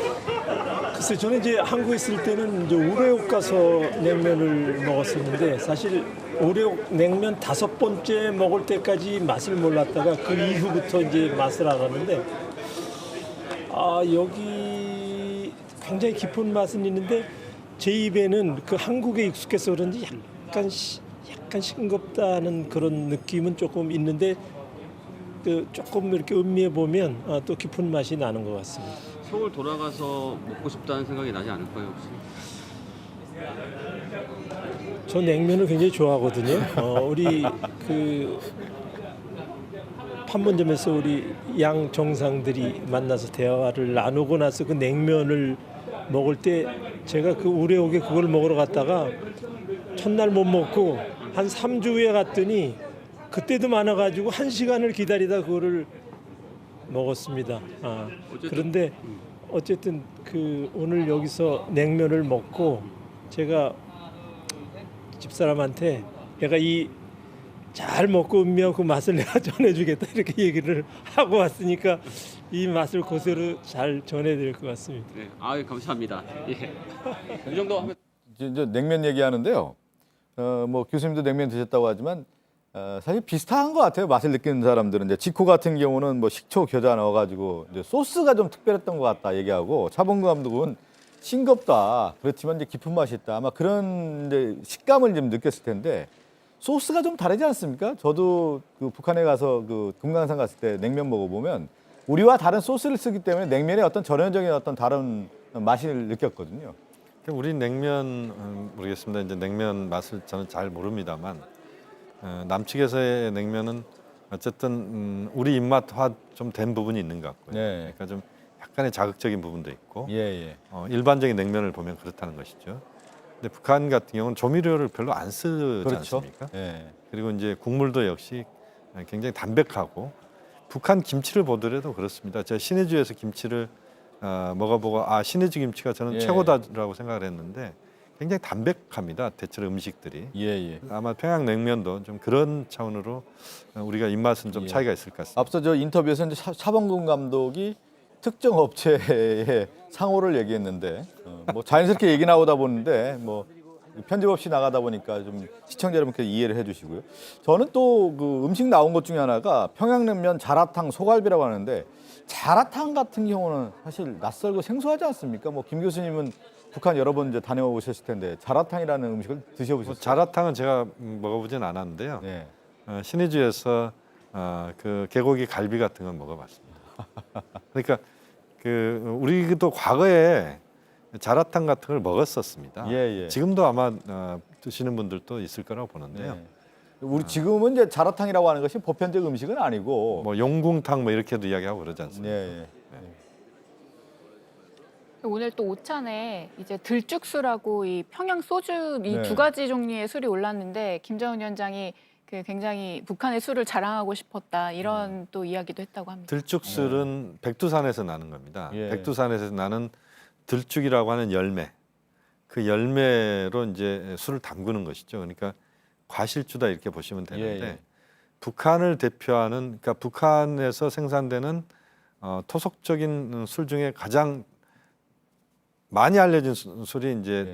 [SPEAKER 17] 글쎄 저는 이제 한국에 있을 때는 이제 우레옥 가서 냉면을 먹었었는데 사실 우레옥 냉면 5번째 먹을 때까지 맛을 몰랐다가 그 이후부터 이제 맛을 알았는데 여기 굉장히 깊은 맛은 있는데 제 입에는 그 한국에 익숙해서 그런지 약간 싱겁다는 그런 느낌은 조금 있는데 그 조금 이렇게 음미해 보면 또 깊은 맛이 나는 것 같습니다.
[SPEAKER 16] 서울 돌아가서 먹고 싶다는 생각이 나지 않을까요 혹시?
[SPEAKER 17] 저 냉면을 굉장히 좋아하거든요. 우리 그 판문점에서 우리 양 정상들이 만나서 대화를 나누고 나서 그 냉면을 먹을 때 제가 그 우레옥에 그걸 먹으러 갔다가 첫날 못 먹고 한 3주 후에 갔더니 그때도 많아가지고 1시간을 기다리다 그거를 먹었습니다. 그런데 어쨌든 그 오늘 여기서 냉면을 먹고 제가 집사람한테 내가 이 잘 먹고 음미하고 그 맛을 내가 전해주겠다 이렇게 얘기를 하고 왔으니까 이 맛을 그대로 잘 전해드릴 것 같습니다.
[SPEAKER 16] 네, 감사합니다. 예. 이 정도 하면
[SPEAKER 1] 이제 냉면 얘기하는데요. 뭐 교수님도 냉면 드셨다고 하지만 사실 비슷한 것 같아요. 맛을 느끼는 사람들은 이제 지코 같은 경우는 뭐 식초, 겨자 넣어가지고 이제 소스가 좀 특별했던 것 같다 얘기하고 차범근 감독은 싱겁다. 그렇지만 이제 깊은 맛이 있다. 아마 그런 이제 식감을 좀 느꼈을 텐데 소스가 좀 다르지 않습니까? 저도 그 북한에 가서 그 금강산 갔을 때 냉면 먹어보면 우리와 다른 소스를 쓰기 때문에 냉면의 어떤 전형적인 어떤 다른 맛을 느꼈거든요.
[SPEAKER 14] 우리 냉면 모르겠습니다. 이제 냉면 맛을 저는 잘 모릅니다만 남측에서의 냉면은 어쨌든 우리 입맛화 좀 된 부분이 있는 것 같고요.
[SPEAKER 1] 네.
[SPEAKER 14] 그러니까 좀 약간의 자극적인 부분도 있고
[SPEAKER 1] 예.
[SPEAKER 14] 일반적인 냉면을 보면 그렇다는 것이죠. 근데 북한 같은 경우는 조미료를 별로 안 쓰지
[SPEAKER 1] 그렇죠.
[SPEAKER 14] 않습니까?
[SPEAKER 1] 예.
[SPEAKER 14] 그리고 이제 국물도 역시 굉장히 담백하고 북한 김치를 보더라도 그렇습니다. 제가 신의주에서 김치를 먹어보고 신의주 김치가 저는
[SPEAKER 1] 예.
[SPEAKER 14] 최고다라고 생각을 했는데 굉장히 담백합니다. 대체로 음식들이.
[SPEAKER 1] 예.
[SPEAKER 14] 아마 평양냉면도 좀 그런 차원으로 우리가 입맛은 좀 차이가 있을 것 같습니다.
[SPEAKER 1] 앞서 저 인터뷰에서 이제 차범근 감독이 특정 업체의 상호를 얘기했는데 뭐 자연스럽게 얘기 나오다 보는데 뭐 편집 없이 나가다 보니까 좀 시청자 여러분께 이해를 해주시고요. 저는 또 그 음식 나온 것 중에 하나가 평양냉면, 자라탕, 소갈비라고 하는데 자라탕 같은 경우는 사실 낯설고 생소하지 않습니까? 뭐 김 교수님은 북한 여러 번 이제 다녀오셨을 텐데 자라탕이라는 음식을 드셔보셨어요?
[SPEAKER 14] 자라탕은 제가 먹어보진 않았는데요.
[SPEAKER 1] 네.
[SPEAKER 14] 신의주에서 그 개고기 갈비 같은 건 먹어봤습니다. 그러니까 우리도 과거에 자라탕 같은 걸 먹었었습니다.
[SPEAKER 1] 예, 예.
[SPEAKER 14] 지금도 아마 드시는 분들도 있을 거라고 보는데요.
[SPEAKER 1] 네. 우리 지금은 이제 자라탕이라고 하는 것이 보편적 음식은 아니고
[SPEAKER 14] 뭐 용궁탕 뭐 이렇게도 이야기하고 그러지 않습니까?
[SPEAKER 1] 예, 예.
[SPEAKER 6] 오늘 또 오찬에 이제 들쭉술하고 이 평양 소주 이
[SPEAKER 1] 네.
[SPEAKER 6] 두 가지 종류의 술이 올랐는데 김정은 위원장이 굉장히 북한의 술을 자랑하고 싶었다 이런 또 이야기도 했다고 합니다.
[SPEAKER 14] 들쭉술은 백두산에서 나는 겁니다.
[SPEAKER 1] 예.
[SPEAKER 14] 백두산에서 나는 들쭉이라고 하는 열매, 그 열매로 이제 술을 담그는 것이죠. 그러니까 과실주다 이렇게 보시면 되는데
[SPEAKER 1] 예.
[SPEAKER 14] 북한을 대표하는, 그러니까 북한에서 생산되는 토속적인 술 중에 가장 많이 알려진 술이 이제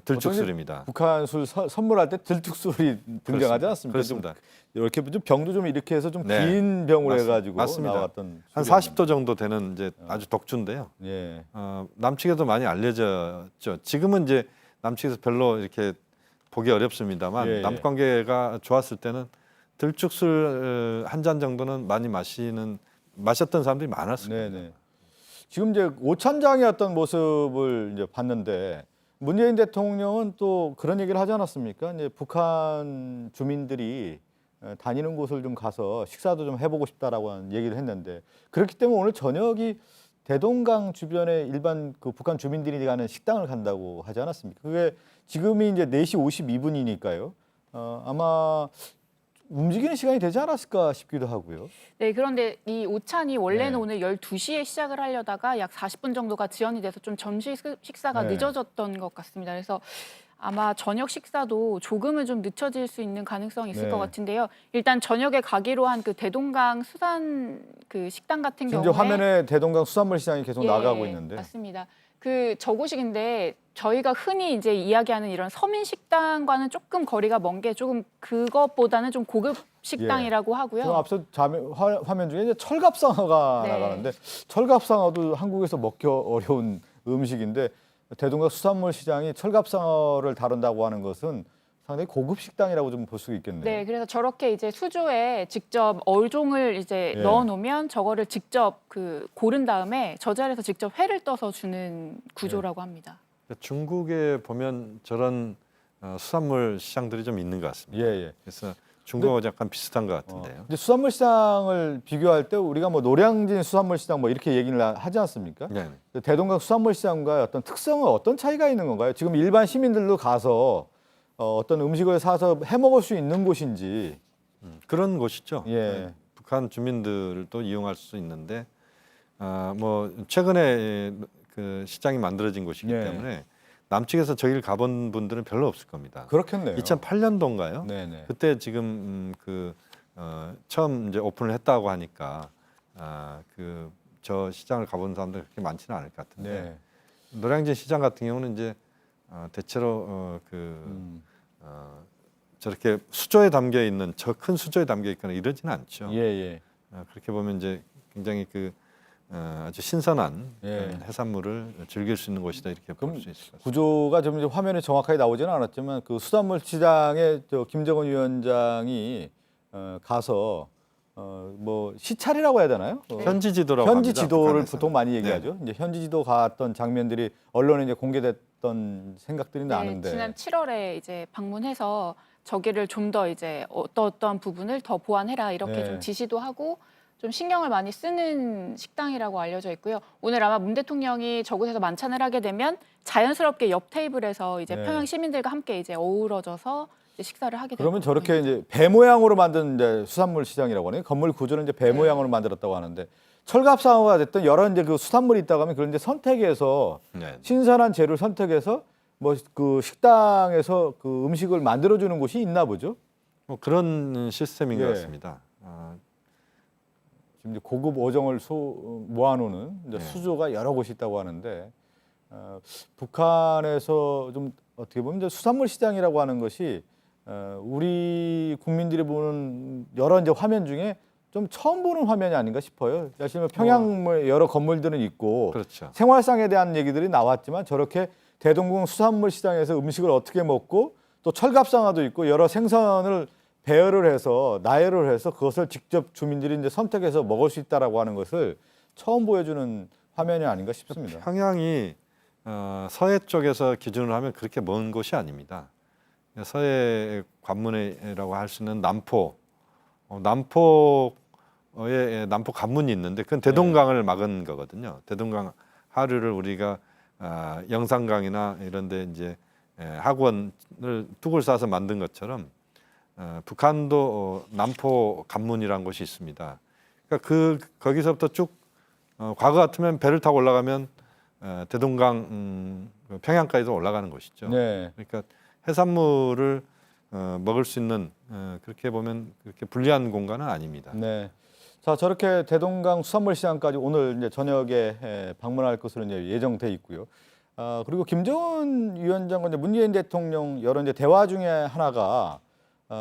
[SPEAKER 14] 들쭉술입니다.
[SPEAKER 1] 북한 술 선물할 때 들쭉술이 등장하지 않습니까?
[SPEAKER 14] 그렇습니다.
[SPEAKER 1] 이렇게 좀 병도 좀 이렇게 해서 좀
[SPEAKER 14] 네.
[SPEAKER 1] 긴 병으로
[SPEAKER 14] 맞습니다.
[SPEAKER 1] 해가지고
[SPEAKER 14] 맞습니다.
[SPEAKER 1] 나왔던
[SPEAKER 14] 한 40도 정도 되는 이제 아주 독주인데요.
[SPEAKER 1] 예.
[SPEAKER 14] 남측에도 많이 알려졌죠. 지금은 이제 남측에서 별로 이렇게 보기 어렵습니다만
[SPEAKER 1] 예, 예.
[SPEAKER 14] 남관계가 좋았을 때는 들쭉술 한 잔 정도는 많이 마셨던 사람들이 많았을 겁니다.
[SPEAKER 1] 네네. 지금 이제 오찬장의 어떤 모습을 이제 봤는데 문재인 대통령은 또 그런 얘기를 하지 않았습니까? 이제 북한 주민들이 다니는 곳을 좀 가서 식사도 좀 해보고 싶다라고 하는 얘기를 했는데 그렇기 때문에 오늘 저녁이 대동강 주변에 일반 그 북한 주민들이 가는 식당을 간다고 하지 않았습니까? 그게 지금이 이제 4시 52분이니까요. 아마 움직이는 시간이 되지 않았을까 싶기도 하고요.
[SPEAKER 6] 네, 그런데 이 오찬이 원래는
[SPEAKER 1] 네.
[SPEAKER 6] 오늘 12시에 시작을 하려다가 약 40분 정도가 지연이 돼서 좀 점심 식사가
[SPEAKER 1] 네.
[SPEAKER 6] 늦어졌던 것 같습니다. 그래서 아마 저녁 식사도 조금은 좀 늦춰질 수 있는 가능성이 있을
[SPEAKER 1] 네.
[SPEAKER 6] 것 같은데요. 일단 저녁에 가기로 한 그 대동강 수산 그 식당 같은
[SPEAKER 1] 지금
[SPEAKER 6] 경우에
[SPEAKER 1] 이제 화면에 대동강 수산물 시장이 계속
[SPEAKER 6] 예,
[SPEAKER 1] 나가고 있는데
[SPEAKER 6] 맞습니다. 그 저곳인데 저희가 흔히 이제 이야기하는 이런 서민 식당과는 조금 거리가 먼 게 조금 그것보다는 좀 고급 식당이라고 하고요.
[SPEAKER 1] 지금 앞서 화면 중에 이제 철갑상어가
[SPEAKER 6] 네.
[SPEAKER 1] 나가는데 철갑상어도 한국에서 먹기 어려운 음식인데 대동강 수산물 시장이 철갑상어를 다룬다고 하는 것은 상당히 고급 식당이라고 좀 볼 수 있겠네요.
[SPEAKER 6] 네, 그래서 저렇게 이제 수조에 직접 어종을 이제
[SPEAKER 1] 예.
[SPEAKER 6] 넣어놓으면 저거를 직접 그 고른 다음에 저 자리에서 직접 회를 떠서 주는 구조라고 합니다.
[SPEAKER 14] 중국에 보면 저런 수산물 시장들이 좀 있는 것 같습니다.
[SPEAKER 1] 예.
[SPEAKER 14] 그래서 중국하고 약간 비슷한 것 같은데요.
[SPEAKER 1] 이제 수산물 시장을 비교할 때 우리가 뭐 노량진 수산물 시장 뭐 이렇게 얘기를 하지 않습니까?
[SPEAKER 14] 네.
[SPEAKER 1] 대동강 수산물 시장과 어떤 특성은 어떤 차이가 있는 건가요? 지금 일반 시민들도 가서 어떤 음식을 사서 해 먹을 수 있는 곳인지
[SPEAKER 14] 그런 곳이죠.
[SPEAKER 1] 예.
[SPEAKER 14] 네. 북한 주민들도 이용할 수 있는데 뭐 최근에 그 시장이 만들어진 곳이기
[SPEAKER 1] 예.
[SPEAKER 14] 때문에 남측에서 저기를 가본 분들은 별로 없을 겁니다.
[SPEAKER 1] 그렇겠네요.
[SPEAKER 14] 2008년도인가요?
[SPEAKER 1] 네네.
[SPEAKER 14] 그때 지금 처음 이제 오픈을 했다고 하니까 그 저 시장을 가본 사람들 그렇게 많지는 않을 것 같은데
[SPEAKER 1] 네.
[SPEAKER 14] 노량진 시장 같은 경우는 이제 대체로 저렇게 수조에 담겨 있는 저 큰 수조에 담겨 있거나 이러지는 않죠.
[SPEAKER 1] 예.
[SPEAKER 14] 그렇게 보면 이제 굉장히 아주 신선한
[SPEAKER 1] 예.
[SPEAKER 14] 해산물을 즐길 수 있는 곳이다 이렇게 볼 수 있을 것 같습니다.
[SPEAKER 1] 구조가 좀 이제 화면에 정확하게 나오지는 않았지만 그 수산물 시장에 김정은 위원장이 가서 뭐 시찰이라고 해야 되나요?
[SPEAKER 14] 현지 지도라고
[SPEAKER 1] 현지
[SPEAKER 14] 합니다,
[SPEAKER 1] 지도를
[SPEAKER 14] 북한에서는.
[SPEAKER 1] 보통 많이 얘기하죠. 이제 현지 지도 갔던 장면들이 언론에 이제 공개됐던 생각들이 나는데.
[SPEAKER 6] 지난 7월에 이제 방문해서 저기를 좀 더 이제 어떤 부분을 더 보완해라 이렇게
[SPEAKER 1] 네.
[SPEAKER 6] 좀 지시도 하고 좀 신경을 많이 쓰는 식당이라고 알려져 있고요. 오늘 아마 문 대통령이 저곳에서 만찬을 하게 되면 자연스럽게 옆 테이블에서 이제
[SPEAKER 1] 네.
[SPEAKER 6] 평양 시민들과 함께 이제 어우러져서 이제 식사를 하게 됩니다.
[SPEAKER 1] 그러면 저렇게 이제 배 모양으로 만든 이제 수산물 시장이라고 하네요. 건물 구조를 이제 배 모양으로 만들었다고 하는데 철갑상어가 됐든 여러 이제 그 수산물이 있다고 하면 그런 이제 선택해서 신선한 재료를 선택해서 뭐 그 식당에서 그 음식을 만들어주는 곳이 있나 보죠.
[SPEAKER 14] 뭐 그런 시스템인 것 같습니다.
[SPEAKER 1] 지금 이제 고급 어종을 모아놓는 이제
[SPEAKER 14] 네.
[SPEAKER 1] 수조가 여러 곳이 있다고 하는데 북한에서 좀 어떻게 보면 이제 수산물 시장이라고 하는 것이 우리 국민들이 보는 여러 이제 화면 중에 좀 처음 보는 화면이 아닌가 싶어요. 사실 평양 뭐 여러 건물들은 있고
[SPEAKER 14] 그렇죠.
[SPEAKER 1] 생활상에 대한 얘기들이 나왔지만 저렇게 대동강 수산물 시장에서 음식을 어떻게 먹고 또 철갑상어도 있고 여러 생선을 배열을 해서 나열을 해서 그것을 직접 주민들이 이제 선택해서 먹을 수 있다라고 하는 것을 처음 보여주는 화면이 아닌가 싶습니다.
[SPEAKER 14] 평양이 서해 쪽에서 기준으로 하면 그렇게 먼 곳이 아닙니다. 서해 관문이라고 할 수 있는 남포, 남포에 남포 관문이 있는데 그건 대동강을 막은 거거든요. 대동강 하류를 우리가 영산강이나 이런데 이제 하구원을 뚝을 싸서 만든 것처럼 북한도 남포 관문이라는 곳이 있습니다. 그러니까 거기서부터 쭉 과거 같으면 배를 타고 올라가면 대동강 평양까지도 올라가는 곳이죠.
[SPEAKER 1] 네.
[SPEAKER 14] 그러니까 해산물을 먹을 수 있는 그렇게 보면 그렇게 불리한 공간은 아닙니다.
[SPEAKER 1] 네. 자, 저렇게 대동강 수산물 시장까지 오늘 이제 저녁에 방문할 것으로 이제 예정돼 있고요. 그리고 김정은 위원장과 이제 문재인 대통령 여러 이제 대화 중에 하나가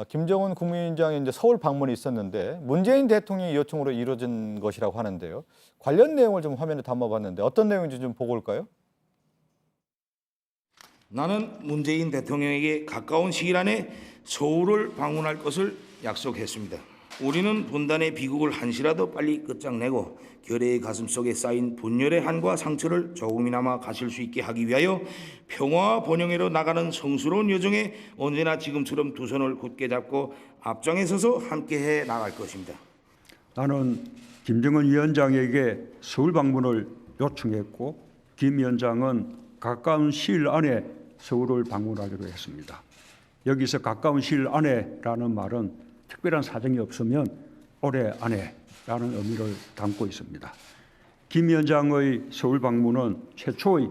[SPEAKER 1] 김정은 국무위원장의 이제 서울 방문이 있었는데 문재인 대통령의 요청으로 이루어진 것이라고 하는데요. 관련 내용을 좀 화면에 담아봤는데 어떤 내용인지 좀 보고 올까요?
[SPEAKER 4] 나는 문재인 대통령에게 가까운 시일 안에 서울을 방문할 것을 약속했습니다. 우리는 분단의 비극을 한시라도 빨리 끝장내고 결의의 가슴속에 쌓인 분열의 한과 상처를 조금이나마 가실 수 있게 하기 위하여 평화와 번영으로 나가는 성스러운 여정에 언제나 지금처럼 두 손을 굳게 잡고 앞장에 서서 함께해 나갈 것입니다.
[SPEAKER 5] 나는 김정은 위원장에게 서울 방문을 요청했고 김 위원장은 가까운 시일 안에 서울을 방문하기로 했습니다. 여기서 가까운 시일 안에라는 말은 특별한 사정이 없으면 올해 안에라는 의미를 담고 있습니다. 김 위원장의 서울 방문은 최초의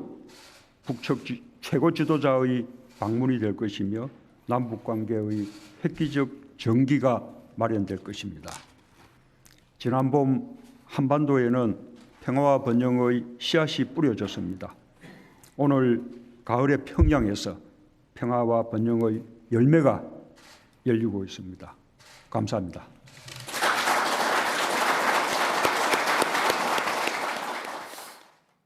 [SPEAKER 5] 북측 최고 지도자의 방문이 될 것이며 남북 관계의 획기적 전기가 마련될 것입니다. 지난 봄 한반도에는 평화와 번영의 씨앗이 뿌려졌습니다. 오늘 가을의 평양에서 평화와 번영의 열매가 열리고 있습니다. 감사합니다.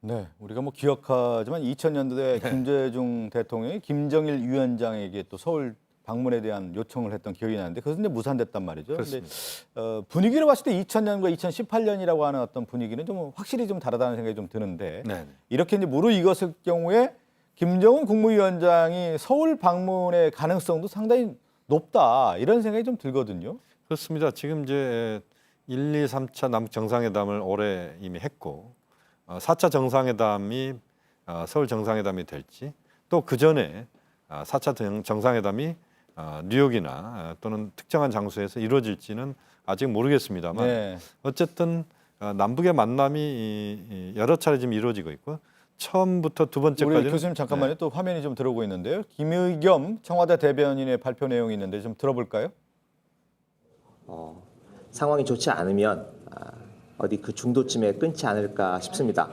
[SPEAKER 1] 네, 우리가 뭐 기억하지만 2000년도에 김대중 대통령이 김정일 위원장에게 또 서울 방문에 대한 요청을 했던 기억이 나는데 그것은 이제 무산됐단 말이죠. 그런데 분위기를 봤을 때 2000년과 2018년이라고 하는 어떤 분위기는 좀 확실히 좀 다르다는 생각이 좀 드는데 이렇게 이제 무르익었을 경우에 김정은 국무위원장이 서울 방문의 가능성도 상당히 높다 이런 생각이 좀 들거든요.
[SPEAKER 14] 그렇습니다. 지금 이제 1, 2, 3차 남북 정상회담을 올해 이미 했고 4차 정상회담이 서울 정상회담이 될지 또 그 전에 4차 정상회담이 뉴욕이나 또는 특정한 장소에서 이루어질지는 아직 모르겠습니다만 어쨌든 남북의 만남이 여러 차례 지금 이루어지고 있고 처음부터 두 번째까지는
[SPEAKER 1] 우리 교수님 잠깐만요. 또 화면이 좀 들어오고 있는데요. 김의겸 청와대 대변인의 발표 내용이 있는데 좀 들어볼까요?
[SPEAKER 18] 상황이 좋지 않으면 어디 그 중도쯤에 끊지 않을까 싶습니다.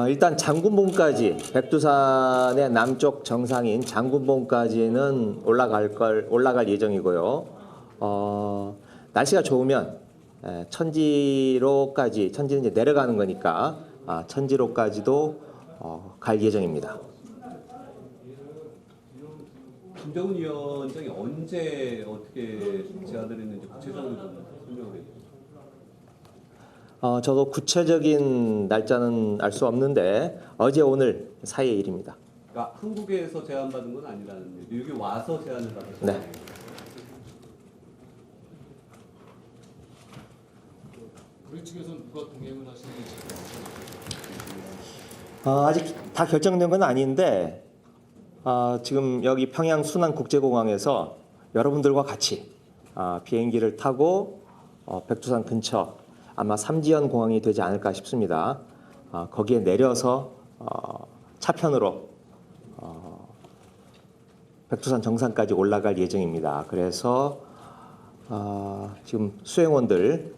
[SPEAKER 18] 일단 장군봉까지 백두산의 남쪽 정상인 장군봉까지는 올라갈 예정이고요. 날씨가 좋으면 천지로까지 천지는 이제 내려가는 거니까 천지로까지도 갈 예정입니다.
[SPEAKER 19] 김정은 위원장이 언제 어떻게 제안을 했는지 구체적으로 좀 설명을 해주세요.
[SPEAKER 18] 저도 구체적인 날짜는 알 수 없는데 어제 오늘 사이의 일입니다.
[SPEAKER 19] 그러니까 한국에서 제안받은 건 아니라는 뉴욕에 와서 제안을 받았어요.
[SPEAKER 18] 네.
[SPEAKER 20] 우리 측에서는 누가 동행을 하시는지
[SPEAKER 18] 아직 다 결정된 건 아닌데 지금 여기 평양 순안국제공항에서 여러분들과 같이 비행기를 타고 백두산 근처 아마 삼지연 공항이 되지 않을까 싶습니다. 거기에 내려서 차편으로 백두산 정상까지 올라갈 예정입니다. 그래서 지금 수행원들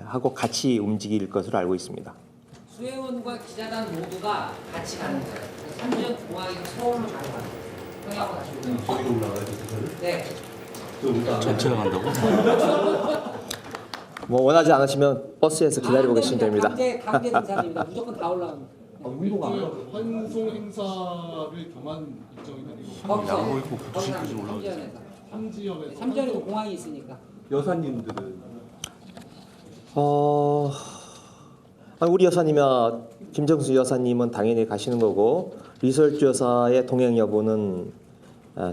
[SPEAKER 18] 하고 같이 움직일 것으로 알고 있습니다.
[SPEAKER 21] 수행원과 기자단 모두가 같이 가는 거예요. 삼지연 공항에서 서울로 가는 거예요. 평양으로 가시고.
[SPEAKER 19] 저기 올라가요,
[SPEAKER 21] 네.
[SPEAKER 19] 전체가 간다고?
[SPEAKER 18] 뭐 원하지 않으시면 버스에서 기다리고 계시면 됩니다.
[SPEAKER 21] 강제 등산입니다. 무조건 다 올라갑니다.
[SPEAKER 19] 운동가 안 하고.
[SPEAKER 20] 환송 행사를 겸한 일정이 아니고
[SPEAKER 21] 야구 있고 구두신까지 올라오죠.
[SPEAKER 20] 삼지연에서
[SPEAKER 21] 삼지연에도 공항이 있으니까.
[SPEAKER 19] 여사님들은
[SPEAKER 18] 우리 여사님이나 김정수 여사님은 당연히 가시는 거고 리설주 여사의 동행 여부는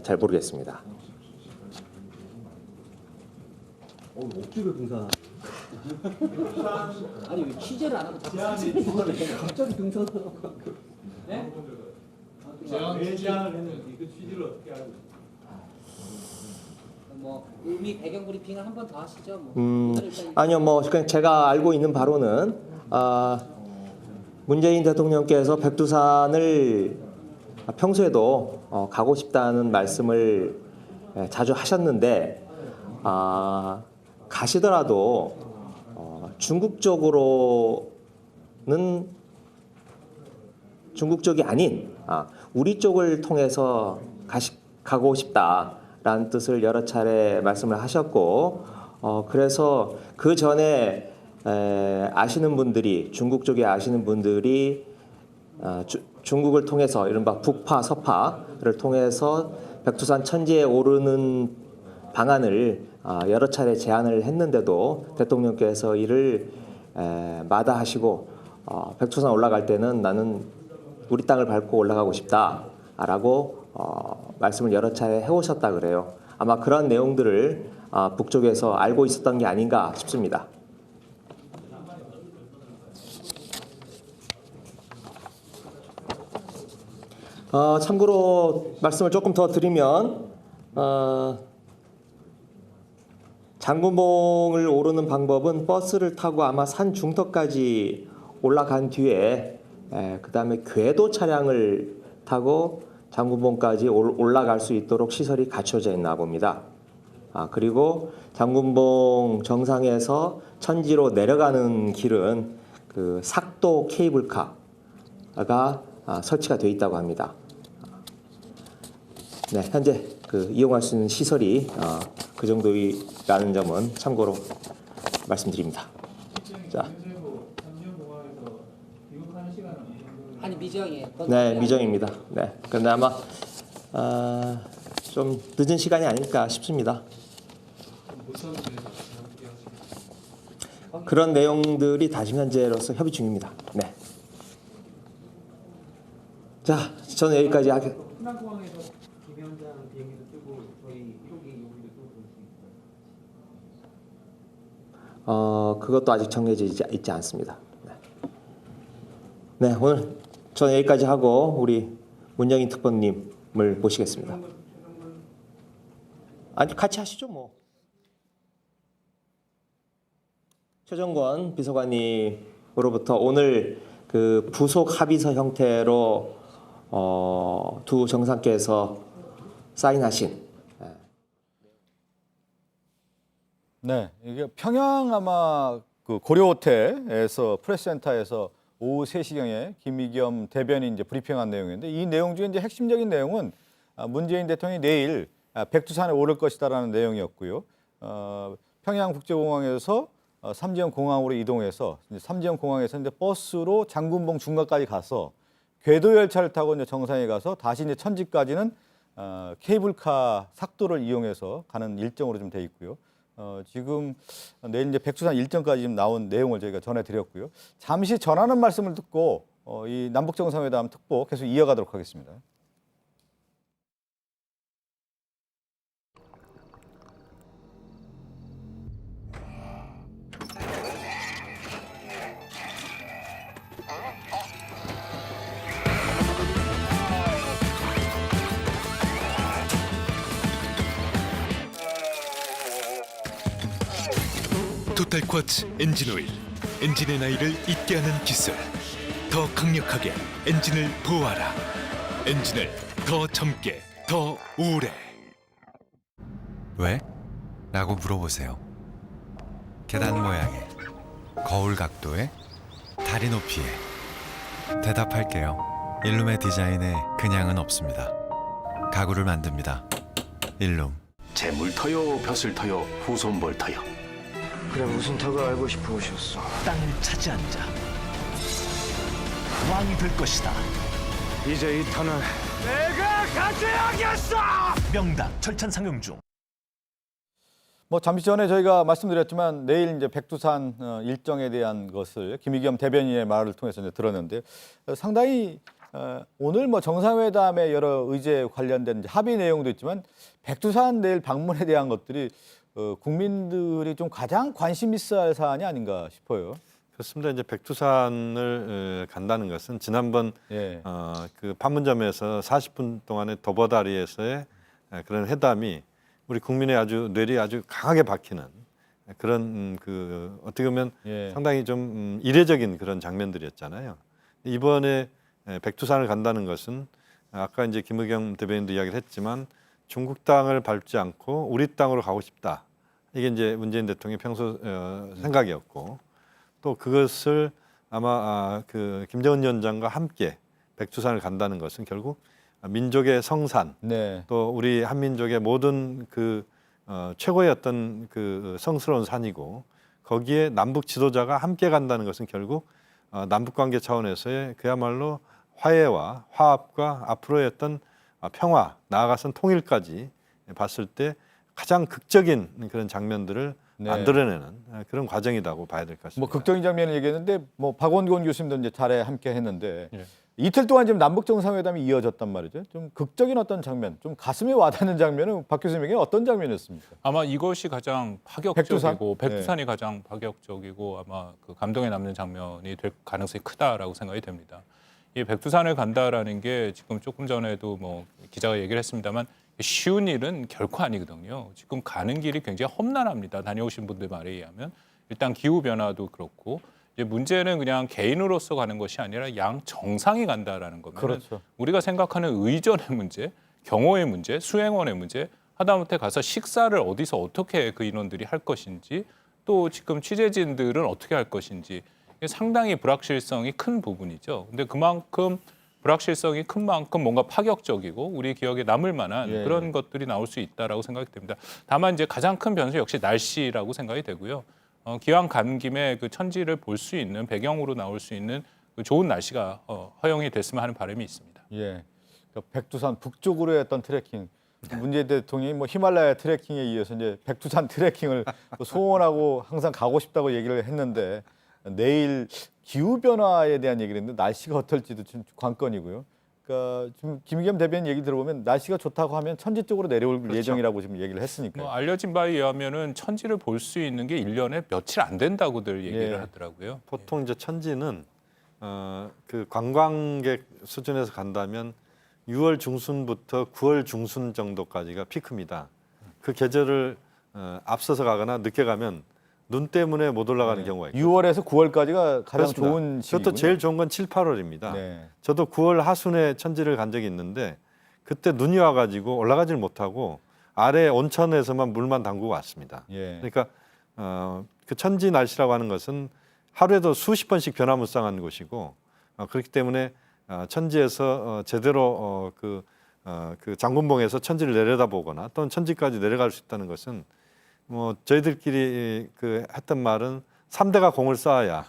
[SPEAKER 18] 잘 모르겠습니다.
[SPEAKER 19] 억지로 등산.
[SPEAKER 21] 아니 왜 취재를 안 하고 자꾸
[SPEAKER 19] 갑자기 등산하고.
[SPEAKER 21] 네?
[SPEAKER 20] 제안을
[SPEAKER 17] 했는데 그 취지를 어떻게 하는 거예요?
[SPEAKER 21] 뭐 의미 배경 브리핑을 한 번 더 하시죠. 뭐.
[SPEAKER 18] 아니요, 뭐 그냥 제가 알고 있는 바로는 문재인 대통령께서 백두산을 평소에도 가고 싶다는 말씀을 자주 하셨는데 가시더라도 중국 쪽으로는 중국 쪽이 아닌 우리 쪽을 통해서 가고 싶다라는 뜻을 여러 차례 말씀을 하셨고 그래서 그 전에 아시는 분들이 중국 쪽에 아시는 분들이 중국을 통해서 이른바 북파 서파를 통해서 백두산 천지에 오르는 방안을 여러 차례 제안을 했는데도 대통령께서 이를 마다하시고 백두산 올라갈 때는 나는 우리 땅을 밟고 올라가고 싶다라고 말씀을 여러 차례 해오셨다 그래요. 아마 그런 내용들을 북쪽에서 알고 있었던 게 아닌가 싶습니다. 참고로 말씀을 조금 더 드리면 장군봉을 오르는 방법은 버스를 타고 아마 산 중턱까지 올라간 뒤에 그 다음에 궤도 차량을 타고 장군봉까지 올라갈 수 있도록 시설이 갖춰져 있나 봅니다. 그리고 장군봉 정상에서 천지로 내려가는 길은 그 삭도 케이블카가 설치가 되어 있다고 합니다. 네, 현재 이용할 수 있는 시설이 그 정도라는 점은 참고로 말씀드립니다. 자,
[SPEAKER 21] 아니 미정이에요.
[SPEAKER 18] 네, 미정입니다. 네, 그런데 아마 좀 늦은 시간이 아닐까 싶습니다. 그런 내용들이 다시 현재로서 협의 중입니다. 네. 자, 저는 여기까지 하겠습니다.
[SPEAKER 21] 풍남공항에서 김현장 비행기도 뜨고 저희 1호기 요금도 볼 수 있어요.
[SPEAKER 18] 그것도 아직 정해져 있지 않습니다. 네, 오늘 저는 여기까지 하고 우리 문영인 특보님을 모시겠습니다. 아니 같이 하시죠 뭐. 최정권 비서관님으로부터 오늘 그 부속 합의서 형태로 두 정상께서 사인하신.
[SPEAKER 1] 네, 이게 평양 아마 그 고려호텔에서 프레스센터에서 오후 3시경에 김의겸 대변인 이제 브리핑한 내용인데 이 내용 중에 이제 핵심적인 내용은 문재인 대통령이 내일 백두산에 오를 것이다라는 내용이었고요. 평양국제공항에서 삼지연 공항으로 이동해서 삼지연 공항에서 이제 버스로 장군봉 중간까지 가서 궤도 열차를 타고 이제 정상에 가서 다시 이제 천지까지는 케이블카 삭도를 이용해서 가는 일정으로 좀 돼 있고요. 지금 내일 이제 백두산 일정까지 좀 나온 내용을 저희가 전해드렸고요. 잠시 전하는 말씀을 듣고 이 남북 정상회담 특보 계속 이어가도록 하겠습니다.
[SPEAKER 3] 토탈쿼츠 엔진오일, 엔진의 나이를 잊게 하는 기술. 더 강력하게 엔진을 보호하라. 엔진을 더 젊게, 더 오래.
[SPEAKER 22] 왜? 라고 물어보세요. 계단 모양에, 거울 각도에, 다리 높이에. 대답할게요. 일룸의 디자인에 그냥은 없습니다. 가구를 만듭니다. 일룸.
[SPEAKER 23] 재물 터요, 벼슬 터요, 후손볼 터요.
[SPEAKER 24] 그래 무슨 턱을 알고 싶어 오셨어.
[SPEAKER 3] 땅을 차지한 자.
[SPEAKER 23] 왕이 될 것이다.
[SPEAKER 3] 이제 이 탄을
[SPEAKER 23] 내가 가져야겠어. 명당 절찬 상영 중.
[SPEAKER 1] 뭐 잠시 전에 저희가 말씀드렸지만 내일 이제 백두산 일정에 대한 것을 김의겸 대변인의 말을 통해서 이제 들었는데 상당히 오늘 뭐 정상회담의 여러 의제 관련된 이제 합의 내용도 있지만 백두산 내일 방문에 대한 것들이 국민들이 좀 가장 관심 있어야 할 사안이 아닌가 싶어요.
[SPEAKER 14] 그렇습니다. 이제 백두산을 간다는 것은 지난번 그 판문점에서 40분 동안의 도보다리에서의 그런 회담이 우리 국민의 아주 뇌리에 아주 강하게 박히는 그런 그 어떻게 보면 상당히 좀 이례적인 그런 장면들이었잖아요. 이번에 백두산을 간다는 것은 아까 이제 김의겸 대변인도 이야기를 했지만 중국 땅을 밟지 않고 우리 땅으로 가고 싶다. 이게 이제 문재인 대통령의 평소 생각이었고 또 그것을 아마 그 김정은 위원장과 함께 백두산을 간다는 것은 결국 민족의 성산 또 우리 한민족의 모든 그 최고의 어떤 그 성스러운 산이고 거기에 남북 지도자가 함께 간다는 것은 결국 남북 관계 차원에서의 그야말로 화해와 화합과 앞으로의 어떤 평화 나아가선 통일까지 봤을 때 가장 극적인 그런 장면들을 만들어내는 그런 과정이라고 봐야 될 것 같습니다.
[SPEAKER 1] 뭐 극적인 장면을 얘기했는데 뭐 박원곤 교수님도 이제 잘에 함께 했는데 이틀 동안 지금 남북 정상회담이 이어졌단 말이죠. 좀 극적인 어떤 장면, 좀 가슴에 와닿는 장면은 박 교수님에게 어떤 장면이었습니까?
[SPEAKER 8] 아마 이것이 가장 파격적이고 백두산이 가장 파격적이고 아마 그 감동에 남는 장면이 될 가능성이 크다라고 생각이 됩니다. 이 백두산을 간다라는 게 지금 조금 전에도 뭐 기자가 얘기를 했습니다만 쉬운 일은 결코 아니거든요. 지금 가는 길이 굉장히 험난합니다. 다녀오신 분들 말에 의하면 일단 기후 변화도 그렇고 이제 문제는 그냥 개인으로서 가는 것이 아니라 양 정상이 간다라는 거면
[SPEAKER 1] 그렇죠.
[SPEAKER 8] 우리가 생각하는 의전의 문제, 경호의 문제, 수행원의 문제, 하다못해 가서 식사를 어디서 어떻게 그 인원들이 할 것인지 또 지금 취재진들은 어떻게 할 것인지 상당히 불확실성이 큰 부분이죠. 근데 그만큼 불확실성이 큰 만큼 뭔가 파격적이고 우리 기억에 남을 만한 그런 것들이 나올 수 있다라고 생각이 됩니다. 다만 이제 가장 큰 변수 역시 날씨라고 생각이 되고요. 기왕 간 김에 그 천지를 볼 수 있는 배경으로 나올 수 있는 그 좋은 날씨가 허용이 됐으면 하는 바람이 있습니다.
[SPEAKER 1] 예, 그러니까 백두산 북쪽으로 했던 트레킹. 문재인 대통령이 뭐 히말라야 트레킹에 이어서 이제 백두산 트레킹을 소원하고 항상 가고 싶다고 얘기를 했는데 내일 기후 변화에 대한 얘기를 했는데 날씨가 어떨지도 지금 관건이고요. 그러니까 지금 김의겸 대변인 얘기 들어보면 날씨가 좋다고 하면 천지 쪽으로 내려올 예정이라고 지금 얘기를 했으니까요.
[SPEAKER 8] 뭐 알려진 바에 의하면은 천지를 볼 수 있는 게 1년에 며칠 안 된다고들 얘기를 하더라고요.
[SPEAKER 14] 보통 이제 천지는 그 관광객 수준에서 간다면 6월 중순부터 9월 중순 정도까지가 피크입니다. 그 계절을 앞서서 가거나 늦게 가면 눈 때문에 못 올라가는 경우가 있고
[SPEAKER 1] 6월에서 9월까지가 가장
[SPEAKER 14] 그렇습니다.
[SPEAKER 1] 좋은 시기군요.
[SPEAKER 14] 그것도 제일 좋은 건 7, 8월입니다. 저도 9월 하순에 천지를 간 적이 있는데 그때 눈이 와가지고 올라가질 못하고 아래 온천에서만 물만 담그고 왔습니다. 그러니까 그 천지 날씨라고 하는 것은 하루에도 수십 번씩 변화무쌍한 곳이고 그렇기 때문에 천지에서 제대로 그 장군봉에서 천지를 내려다보거나 또는 천지까지 내려갈 수 있다는 것은 뭐 저희들끼리 그 했던 말은 3대가 공을 쌓아야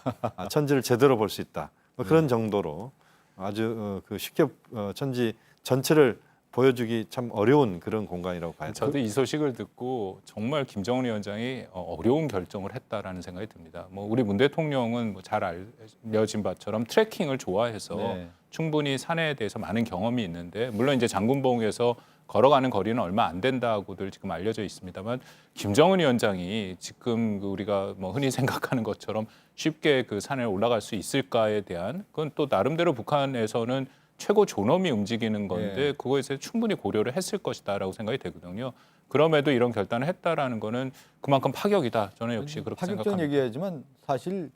[SPEAKER 14] 천지를 제대로 볼 수 있다. 뭐 그런 정도로 아주 그 쉽게 천지 전체를 보여주기 참 어려운 그런 공간이라고 봐야 됩니다.
[SPEAKER 8] 저도 이 소식을 듣고 정말 김정은 위원장이 어려운 결정을 했다라는 생각이 듭니다. 뭐 우리 문 대통령은 뭐 잘 알려진 바처럼 트레킹을 좋아해서 충분히 산에 대해서 많은 경험이 있는데 물론 이제 장군봉에서 걸어가는 거리는 얼마 안 된다고들 지금 알려져 있습니다만 김정은 위원장이 지금 우리가 뭐 흔히 생각하는 것처럼 쉽게 그 산에 올라갈 수 있을까에 대한 그건 또 나름대로 북한에서는 최고 존엄이 움직이는 건데 그거에 대해서 충분히 고려를 했을 것이다라고 생각이 되거든요. 그럼에도 이런 결단을 했다라는 거는 그만큼 파격이다. 저는 역시 그렇게
[SPEAKER 1] 파격적인
[SPEAKER 8] 생각합니다.
[SPEAKER 1] 얘기하지만 사실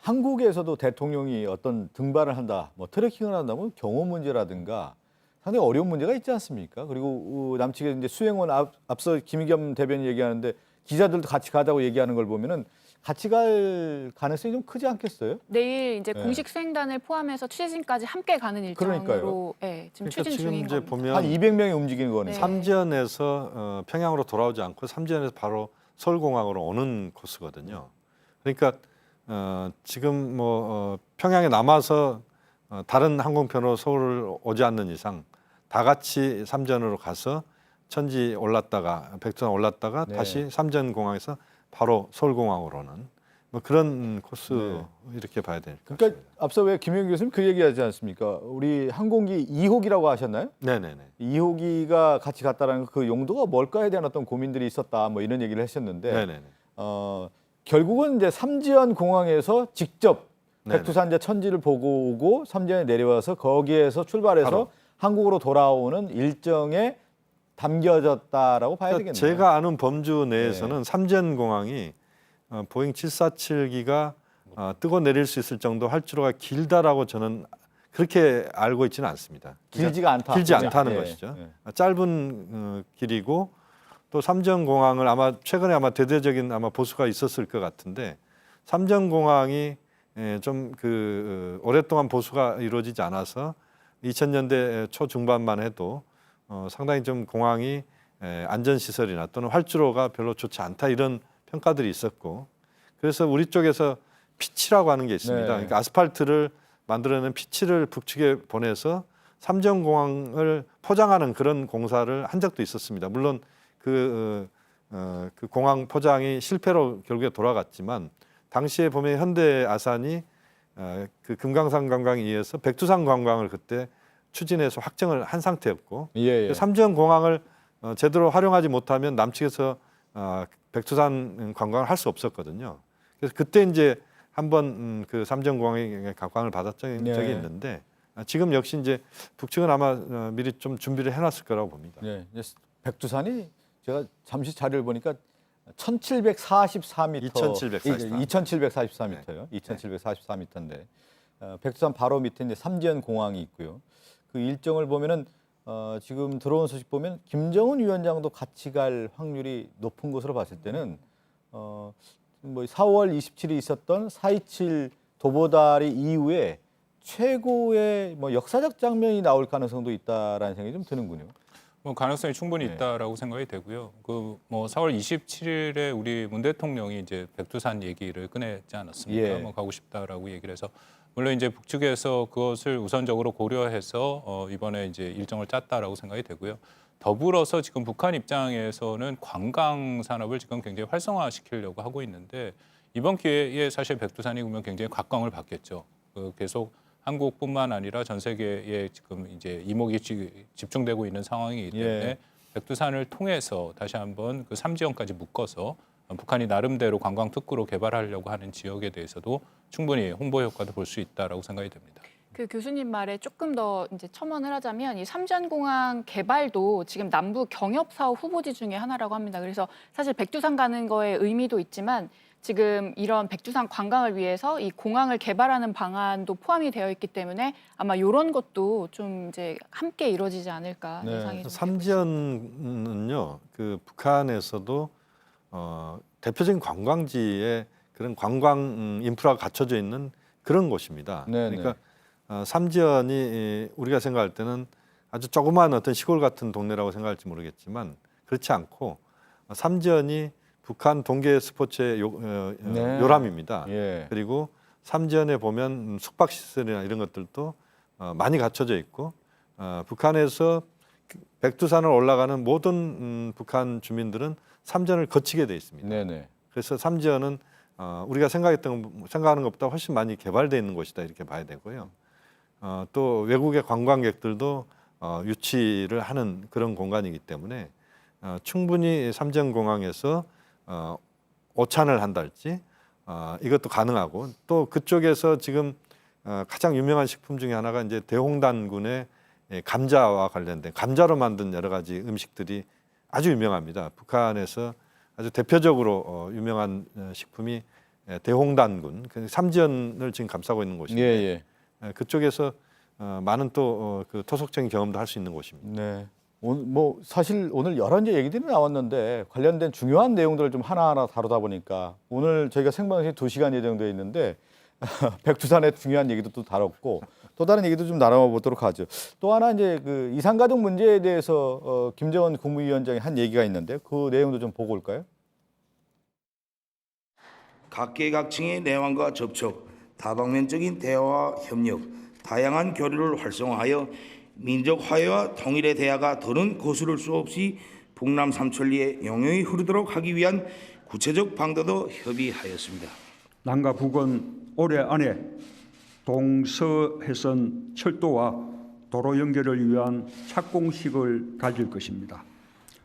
[SPEAKER 1] 한국에서도 대통령이 어떤 등반을 한다, 뭐 트레킹을 한다면 경호 문제라든가 상당히 어려운 문제가 있지 않습니까? 그리고 남측에 이제 수행원 앞서 김의겸 대변인 얘기하는데 기자들도 같이 가자고 얘기하는 걸 보면은 같이 갈 가능성이 좀 크지 않겠어요?
[SPEAKER 6] 내일 이제 공식 수행단을 포함해서 취재진까지 함께 가는 일정으로 지금 추진 중인
[SPEAKER 14] 이제
[SPEAKER 6] 겁니다.
[SPEAKER 14] 보면
[SPEAKER 1] 한 200명이 움직이는 거네요.
[SPEAKER 14] 삼지연에서 평양으로 돌아오지 않고 삼지연에서 바로 서울공항으로 오는 코스거든요. 그러니까 지금 뭐 평양에 남아서 다른 항공편으로 서울을 오지 않는 이상 다 같이 삼전으로 가서 천지 올랐다가 백두산 올랐다가
[SPEAKER 1] 네.
[SPEAKER 14] 다시 삼전공항에서 바로 서울공항으로는 뭐 그런 코스 이렇게 봐야 될 것 같습니다.
[SPEAKER 1] 그러니까 앞서 왜 김영규 교수님 그 얘기하지 않습니까? 우리 항공기 2호기라고 하셨나요?
[SPEAKER 14] 네네네.
[SPEAKER 1] 2호기가 같이 갔다라는 그 용도가 뭘까에 대한 어떤 고민들이 있었다 뭐 이런 얘기를 하셨는데
[SPEAKER 14] 네네네.
[SPEAKER 1] 결국은 이제 삼지연 공항에서 직접
[SPEAKER 14] 네네.
[SPEAKER 1] 백두산 이제 천지를 보고 오고 삼지연에 내려와서 거기에서 출발해서
[SPEAKER 14] 바로.
[SPEAKER 1] 한국으로 돌아오는 일정에 담겨졌다라고 봐야
[SPEAKER 14] 그러니까
[SPEAKER 1] 되겠네요.
[SPEAKER 14] 제가 아는 범주 내에서는 삼전공항이 보잉 747기가 뜨고 내릴 수 있을 정도 활주로가 길다라고 저는 그렇게 알고 있지는 않습니다.
[SPEAKER 1] 길지가 않다.
[SPEAKER 14] 길지 않다는
[SPEAKER 1] 예,
[SPEAKER 14] 것이죠.
[SPEAKER 1] 예.
[SPEAKER 14] 짧은 길이고 또 삼전공항을 아마 최근에 아마 대대적인 아마 보수가 있었을 것 같은데 삼전공항이 좀 오랫동안 보수가 이루어지지 않아서 2000년대 초중반만 해도 상당히 좀 공항이 안전시설이나 또는 활주로가 별로 좋지 않다 이런 평가들이 있었고 그래서 우리 쪽에서 피치라고 하는 게 있습니다.
[SPEAKER 1] 네.
[SPEAKER 14] 그러니까 아스팔트를 만들어내는 피치를 북측에 보내서 삼전공항을 포장하는 그런 공사를 한 적도 있었습니다. 물론 그 공항 포장이 실패로 결국에 돌아갔지만 당시에 보면 현대 아산이 그 금강산 관광에 의해서 백두산 관광을 그때 추진해서 확정을 한 상태였고
[SPEAKER 1] 예.
[SPEAKER 14] 삼전공항을 제대로 활용하지 못하면 남측에서 백두산 관광을 할 수 없었거든요. 그래서 그때 이제 한번 그 삼전공항에 각광을 받았던 적이 있는데 지금 역시 이제 북측은 아마 미리 좀 준비를 해놨을 거라고 봅니다.
[SPEAKER 1] 네, 백두산이 제가 잠시 자료를 보니까 1744m, 2744m요. 2744m인데 백두산 바로 밑에 이제 삼지연 공항이 있고요. 그 일정을 보면은 지금 들어온 소식 보면 김정은 위원장도 같이 갈 확률이 높은 것으로 봤을 때는 뭐 4월 27일에 있었던 4.27 도보다리 이후에 최고의 뭐 역사적 장면이 나올 가능성도 있다라는 생각이 좀 드는군요.
[SPEAKER 8] 뭐 가능성이 충분히 있다라고 생각이 되고요. 그 뭐 4월 27일에 우리 문 대통령이 이제 백두산 얘기를 꺼냈지 않았습니까?
[SPEAKER 1] 예.
[SPEAKER 8] 뭐 가고 싶다라고 얘기를 해서 물론 이제 북측에서 그것을 우선적으로 고려해서 이번에 이제 일정을 짰다라고 생각이 되고요. 더불어서 지금 북한 입장에서는 관광 산업을 지금 굉장히 활성화시키려고 하고 있는데 이번 기회에 사실 백두산이 그러면 굉장히 각광을 받겠죠. 계속 한국뿐만 아니라 전 세계에 지금 이제 이목이 집중되고 있는 상황이기 때문에
[SPEAKER 1] 예.
[SPEAKER 8] 백두산을 통해서 다시 한번 그 삼지연까지 묶어서 북한이 나름대로 관광 특구로 개발하려고 하는 지역에 대해서도 충분히 홍보 효과도 볼 수 있다라고 생각이 됩니다.
[SPEAKER 6] 그 교수님 말에 조금 더 이제 첨언을 하자면 이 삼전공항 개발도 지금 남부 경협 사업 후보지 중에 하나라고 합니다. 그래서 사실 백두산 가는 거에 의미도 있지만 지금 이런 백두산 관광을 위해서 이 공항을 개발하는 방안도 포함이 되어 있기 때문에 아마 이런 것도 좀 이제 함께 이루어지지 않을까 예상이 좀
[SPEAKER 14] 삼지연은요, 그 북한에서도 대표적인 관광지에 그런 관광 인프라가 갖춰져 있는 그런 곳입니다.
[SPEAKER 1] 네네.
[SPEAKER 14] 그러니까 삼지연이 우리가 생각할 때는 아주 조그마한 어떤 시골 같은 동네라고 생각할지 모르겠지만 그렇지 않고 삼지연이 북한 동계 스포츠의 요람입니다.
[SPEAKER 1] 예.
[SPEAKER 14] 그리고 삼지연에 보면 숙박시설이나 이런 것들도 많이 갖춰져 있고 북한에서 백두산을 올라가는 모든 북한 주민들은 삼지연을 거치게 돼 있습니다.
[SPEAKER 1] 네네.
[SPEAKER 14] 그래서 삼지연은 우리가 생각하는 것보다 훨씬 많이 개발되어 있는 곳이다 이렇게 봐야 되고요. 또 외국의 관광객들도 유치를 하는 그런 공간이기 때문에 충분히 삼전공항에서 오찬을 한달지 이것도 가능하고 또 그쪽에서 지금 가장 유명한 식품 중에 하나가 이제 대홍단군의 감자와 관련된 감자로 만든 여러 가지 음식들이 아주 유명합니다. 북한에서 아주 대표적으로 유명한 식품이 대홍단군, 삼지연을 지금 감싸고 있는 곳인데 그쪽에서 많은 또 그 토속적인 경험도 할 수 있는 곳입니다.
[SPEAKER 1] 네. 뭐 사실 오늘 여러 이제 얘기들이 나왔는데 관련된 중요한 내용들을 좀 하나하나 다루다 보니까 오늘 저희가 생방송이 2시간 예정되어 있는데 백두산의 중요한 얘기도 또 다뤘고 또 다른 얘기도 좀 나눠보도록 하죠. 또 하나 이제 그 이산가족 문제에 대해서 김정은 국무위원장이 한 얘기가 있는데 그 내용도 좀 보고 올까요?
[SPEAKER 4] 각계각층의 내환과 접촉, 다방면적인 대화와 협력, 다양한 교류를 활성화하여 민족 화해와 통일의 대화가 더는 거스를 수 없이 북남 삼천리에 영영히 흐르도록 하기 위한 구체적 방도도 협의하였습니다.
[SPEAKER 5] 남과 북은 올해 안에 동서해선 철도와 도로 연결을 위한 착공식을 가질 것입니다.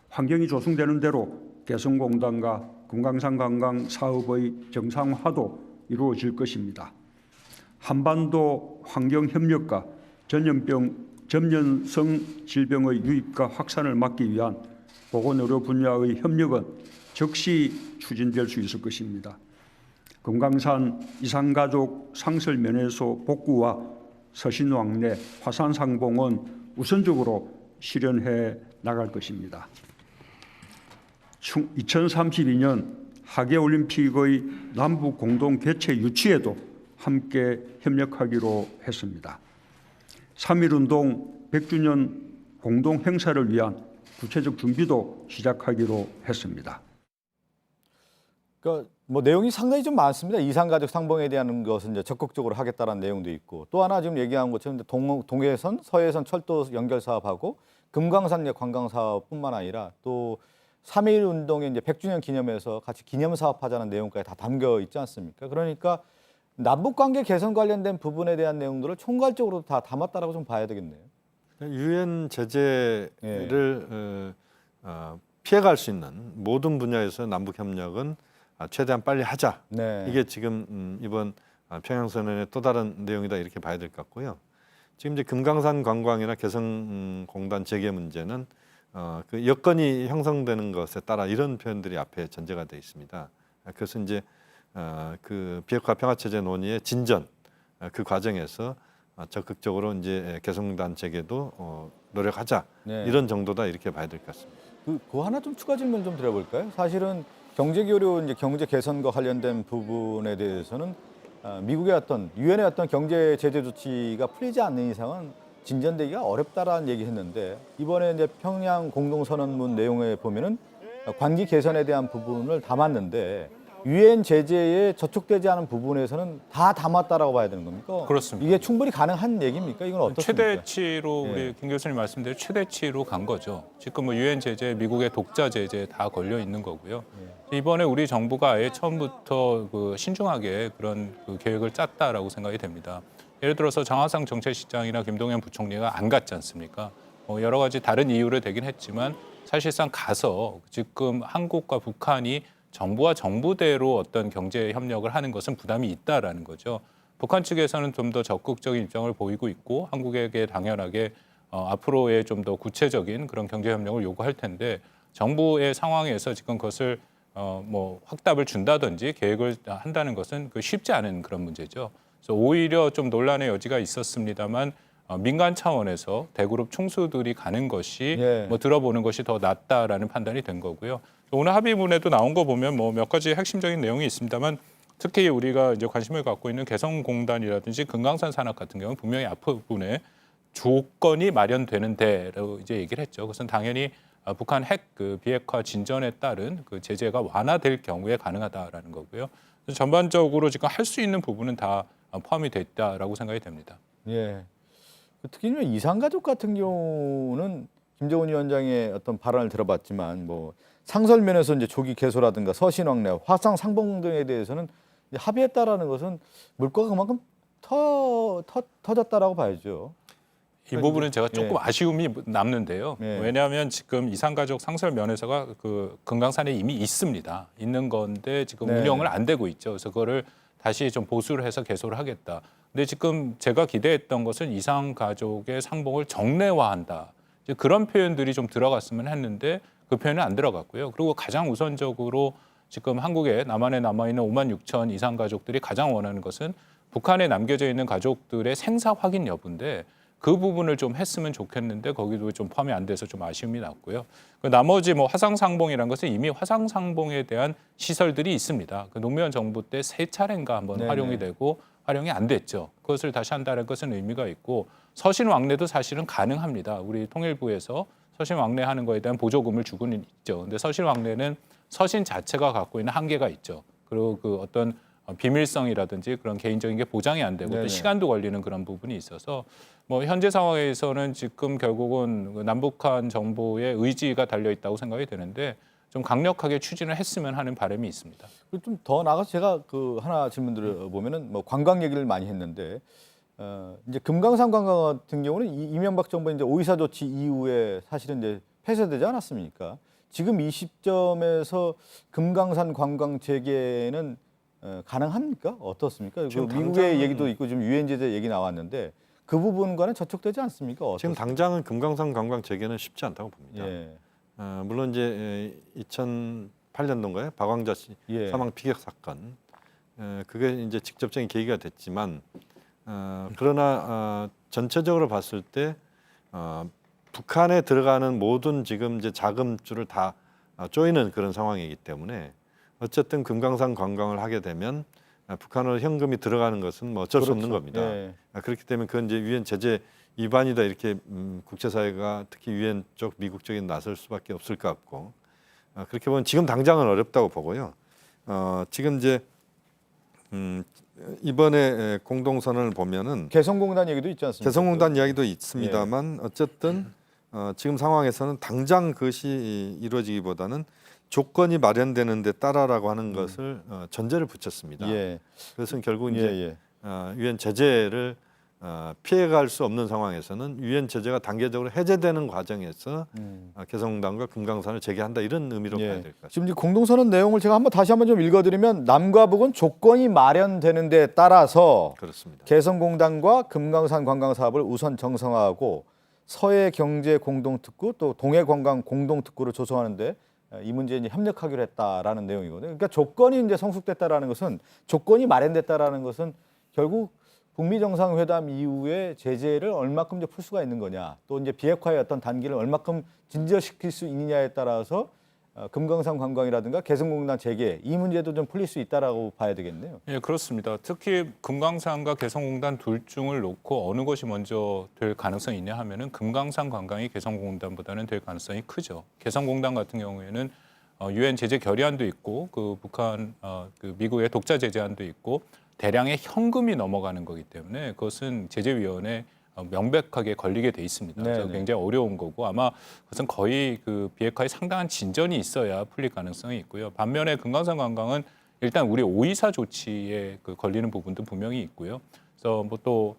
[SPEAKER 5] 환경이 조성되는 대로 개성공단과 금강산 관광 사업의 정상화도 이루어질 것입니다. 한반도 환경협력과 전염성 질병의 유입과 확산을 막기 위한 보건의료 분야의 협력은 즉시 추진될 수 있을 것입니다. 금강산 이산가족 상설면회소 복구와 서신왕래, 화산상봉은 우선적으로 실현해 나갈 것입니다. 2032년 하계올림픽의 남북 공동 개최 유치에도 함께 협력하기로 했습니다. 3.1운동 100주년 공동 행사를 위한 구체적 준비도 시작하기로 했습니다.
[SPEAKER 1] 그러니까 뭐 내용이 상당히 좀 많습니다. 이산가족 상봉에 대한 것은 이제 적극적으로 하겠다는 내용도 있고, 또 하나 지금 얘기한 것처럼 동해선, 서해선 철도 연결 사업하고 금강산 관광 사업뿐만 아니라 또 3.1 운동의 이제 100주년 기념해서 같이 기념 사업하자는 내용까지 다 담겨 있지 않습니까? 그러니까 남북 관계 개선 관련된 부분에 대한 내용들을 총괄적으로 다 담았다라고 좀 봐야 되겠네요.
[SPEAKER 14] 유엔 제재를 피해갈 수 있는 모든 분야에서 남북 협력은 최대한 빨리 하자.
[SPEAKER 1] 네.
[SPEAKER 14] 이게 지금 이번 평양선언의 또 다른 내용이다 이렇게 봐야 될 것 같고요. 지금 이제 금강산 관광이나 개성공단 재개 문제는 그 여건이 형성되는 것에 따라 이런 표현들이 앞에 전제가 되어 있습니다. 그래서 이제 그 비핵화 평화체제 논의의 진전 그 과정에서 적극적으로 이제 개성공단 재개도 노력하자.
[SPEAKER 1] 네.
[SPEAKER 14] 이런 정도다 이렇게 봐야 될 것 같습니다.
[SPEAKER 1] 그 하나 좀 추가 질문 좀 드려볼까요? 사실은 경제 교류, 이제 경제 개선과 관련된 부분에 대해서는 미국의 어떤 유엔의 어떤 경제 제재 조치가 풀리지 않는 이상은 진전되기가 어렵다라는 얘기했는데, 이번에 이제 평양 공동선언문 내용에 보면은 관계 개선에 대한 부분을 담았는데 유엔 제재에 저촉되지 않은 부분에서는 다 담았다라고 봐야 되는 겁니까?
[SPEAKER 8] 그렇습니다.
[SPEAKER 1] 이게 충분히 가능한 얘기입니까? 이건 어떻습니까?
[SPEAKER 8] 최대치로 우리 김 교수님 말씀대로 최대치로 간 거죠. 지금 뭐 유엔 제재, 미국의 독자 제재 다 걸려 있는 거고요. 이번에 우리 정부가 아예 처음부터 그 신중하게 그런 그 계획을 짰다라고 생각이 됩니다. 예를 들어서 장하상 정책실장이나 김동연 부총리가 안 갔지 않습니까? 여러 가지 다른 이유로 되긴 했지만 사실상 가서 지금 한국과 북한이 정부와 정부대로 어떤 경제 협력을 하는 것은 부담이 있다라는 거죠. 북한 측에서는 좀 더 적극적인 입장을 보이고 있고 한국에게 당연하게 앞으로의 좀 더 구체적인 그런 경제 협력을 요구할 텐데, 정부의 상황에서 지금 그것을 뭐 확답을 준다든지 계획을 한다는 것은 쉽지 않은 그런 문제죠. 그래서 오히려 좀 논란의 여지가 있었습니다만 민간 차원에서 대그룹 총수들이 가는 것이 뭐 들어보는 것이 더 낫다라는 판단이 된 거고요. 오늘 합의문에도 나온 거 보면 뭐 몇 가지 핵심적인 내용이 있습니다만, 특히 우리가 이제 관심을 갖고 있는 개성공단이라든지 금강산 산업 같은 경우는 분명히 앞부분에 조건이 마련되는데라고 이제 얘기를 했죠. 그것은 당연히 북한 핵 그 비핵화 진전에 따른 그 제재가 완화될 경우에 가능하다라는 거고요. 그래서 전반적으로 지금 할 수 있는 부분은 다 포함이 돼 있다라고 생각이 됩니다.
[SPEAKER 1] 예. 특히 이산가족 같은 경우는 김정은 위원장의 어떤 발언을 들어봤지만 뭐 상설면에서 이제 조기 개소라든가 서신왕래, 화상 상봉 등에 대해서는 합의했다라는 것은 물가가 그만큼 터졌다라고 봐야죠.
[SPEAKER 8] 이 부분은 제가 조금 아쉬움이 남는데요. 왜냐하면 지금 이산가족 상설 면에서가 그 금강산에 이미 있습니다. 있는 건데 지금 운영을 안 되고 있죠. 그래서 그거를 다시 좀 보수를 해서 개소를 하겠다. 근데 지금 제가 기대했던 것은 이산가족의 상봉을 정례화한다. 이제 그런 표현들이 좀 들어갔으면 했는데 그 표현은 안 들어갔고요. 그리고 가장 우선적으로 지금 한국에 남한에 남아있는 5만 6천 이산가족들이 가장 원하는 것은 북한에 남겨져 있는 가족들의 생사 확인 여부인데, 그 부분을 좀 했으면 좋겠는데 거기도 좀 포함이 안 돼서 좀 아쉬움이 났고요. 그 나머지 뭐 화상상봉이라는 것은 이미 화상상봉에 대한 시설들이 있습니다. 그 노무현 정부 때 3차례인가 한번 활용이 되고 활용이 안 됐죠. 그것을 다시 한다는 것은 의미가 있고, 서신왕래도 사실은 가능합니다. 우리 통일부에서 서신왕래하는 거에 대한 보조금을 주고는 있죠. 근데 서신왕래는 서신 자체가 갖고 있는 한계가 있죠. 그리고 그 어떤 비밀성이라든지 그런 개인적인 게 보장이 안 되고 또 시간도 걸리는 그런 부분이 있어서 뭐 현재 상황에서는 지금 결국은 남북한 정보의 의지가 달려 있다고 생각이 되는데 좀 강력하게 추진을 했으면 하는 바람이 있습니다.
[SPEAKER 1] 좀 더 나가서 제가 그 하나 질문 드려보면은 뭐 관광 얘기를 많이 했는데 이제 금강산 관광 같은 경우는 이명박 정부 이제 5.24 조치 이후에 사실은 이제 폐쇄되지 않았습니까? 지금 이 시점에서 금강산 관광 재개는 가능합니까? 어떻습니까? 그 미국의 얘기도 있고 지금 유엔 제재 얘기 나왔는데 그 부분과는 저촉되지 않습니까? 어떻습니까?
[SPEAKER 14] 지금 당장은 금강산 관광 재개는 쉽지 않다고 봅니다. 물론 이제 2008년도인가요? 박광자 씨 사망 피격 사건 그게 이제 직접적인 계기가 됐지만 그러나 전체적으로 봤을 때 북한에 들어가는 모든 지금 이제 자금줄을 다 조이는 그런 상황이기 때문에 어쨌든 금강산 관광을 하게 되면 북한으로 현금이 들어가는 것은 뭐 어쩔 수 없는 겁니다. 그렇기 때문에 그건 이제 유엔 제재 위반이다 이렇게 국제사회가 특히 유엔 쪽 미국 쪽에 나설 수밖에 없을 것 같고 그렇게 보면 지금 당장은 어렵다고 보고요. 지금 이제 이번에 공동선언을 보면은
[SPEAKER 1] 개성공단 얘기도 있지 않습니까?
[SPEAKER 14] 개성공단 이야기도 있습니다만 어쨌든 지금 상황에서는 당장 그것이 이루어지기보다는 조건이 마련되는 데 따라라고 하는 것을 전제를 붙였습니다. 그것은 결국 이제 유엔 제재를 피해갈 수 없는 상황에서는 유엔 제재가 단계적으로 해제되는 과정에서 개성공단과 금강산을 재개한다 이런 의미로 봐야 될 것 같습니다.
[SPEAKER 1] 지금 공동선언 내용을 제가 다시 한번 좀 읽어드리면 남과 북은 조건이 마련되는 데 따라서
[SPEAKER 14] 그렇습니다.
[SPEAKER 1] 개성공단과 금강산 관광 사업을 우선 정상화하고 서해 경제 공동특구 또 동해 관광 공동특구를 조성하는데 이 문제에 이제 협력하기로 했다라는 내용이거든요. 그러니까 조건이 이제 성숙됐다라는 것은 조건이 마련됐다라는 것은 결국 북미 정상회담 이후에 제재를 얼마큼 이제 풀 수가 있는 거냐, 또 이제 비핵화의 어떤 단계를 얼마큼 진전시킬 수 있느냐에 따라서 금강산 관광이라든가 개성공단 재개 이 문제도 좀 풀릴 수 있다라고 봐야 되겠네요.
[SPEAKER 8] 예, 그렇습니다. 특히 금강산과 개성공단 둘 중을 놓고 어느 것이 먼저 될 가능성이 있냐 하면은 금강산 관광이 개성공단보다는 될 가능성이 크죠. 개성공단 같은 경우에는 유엔 제재 결의안도 있고 그 북한 그 미국의 독자 제재안도 있고 대량의 현금이 넘어가는 거기 때문에 그것은 제재위원회 명백하게 걸리게 돼 있습니다. 그래서 굉장히 어려운 거고 아마 그것은 거의 그 비핵화에 상당한 진전이 있어야 풀릴 가능성이 있고요. 반면에 금강산 관광은 일단 우리 5.24 조치에 그 걸리는 부분도 분명히 있고요. 그래서 뭐 또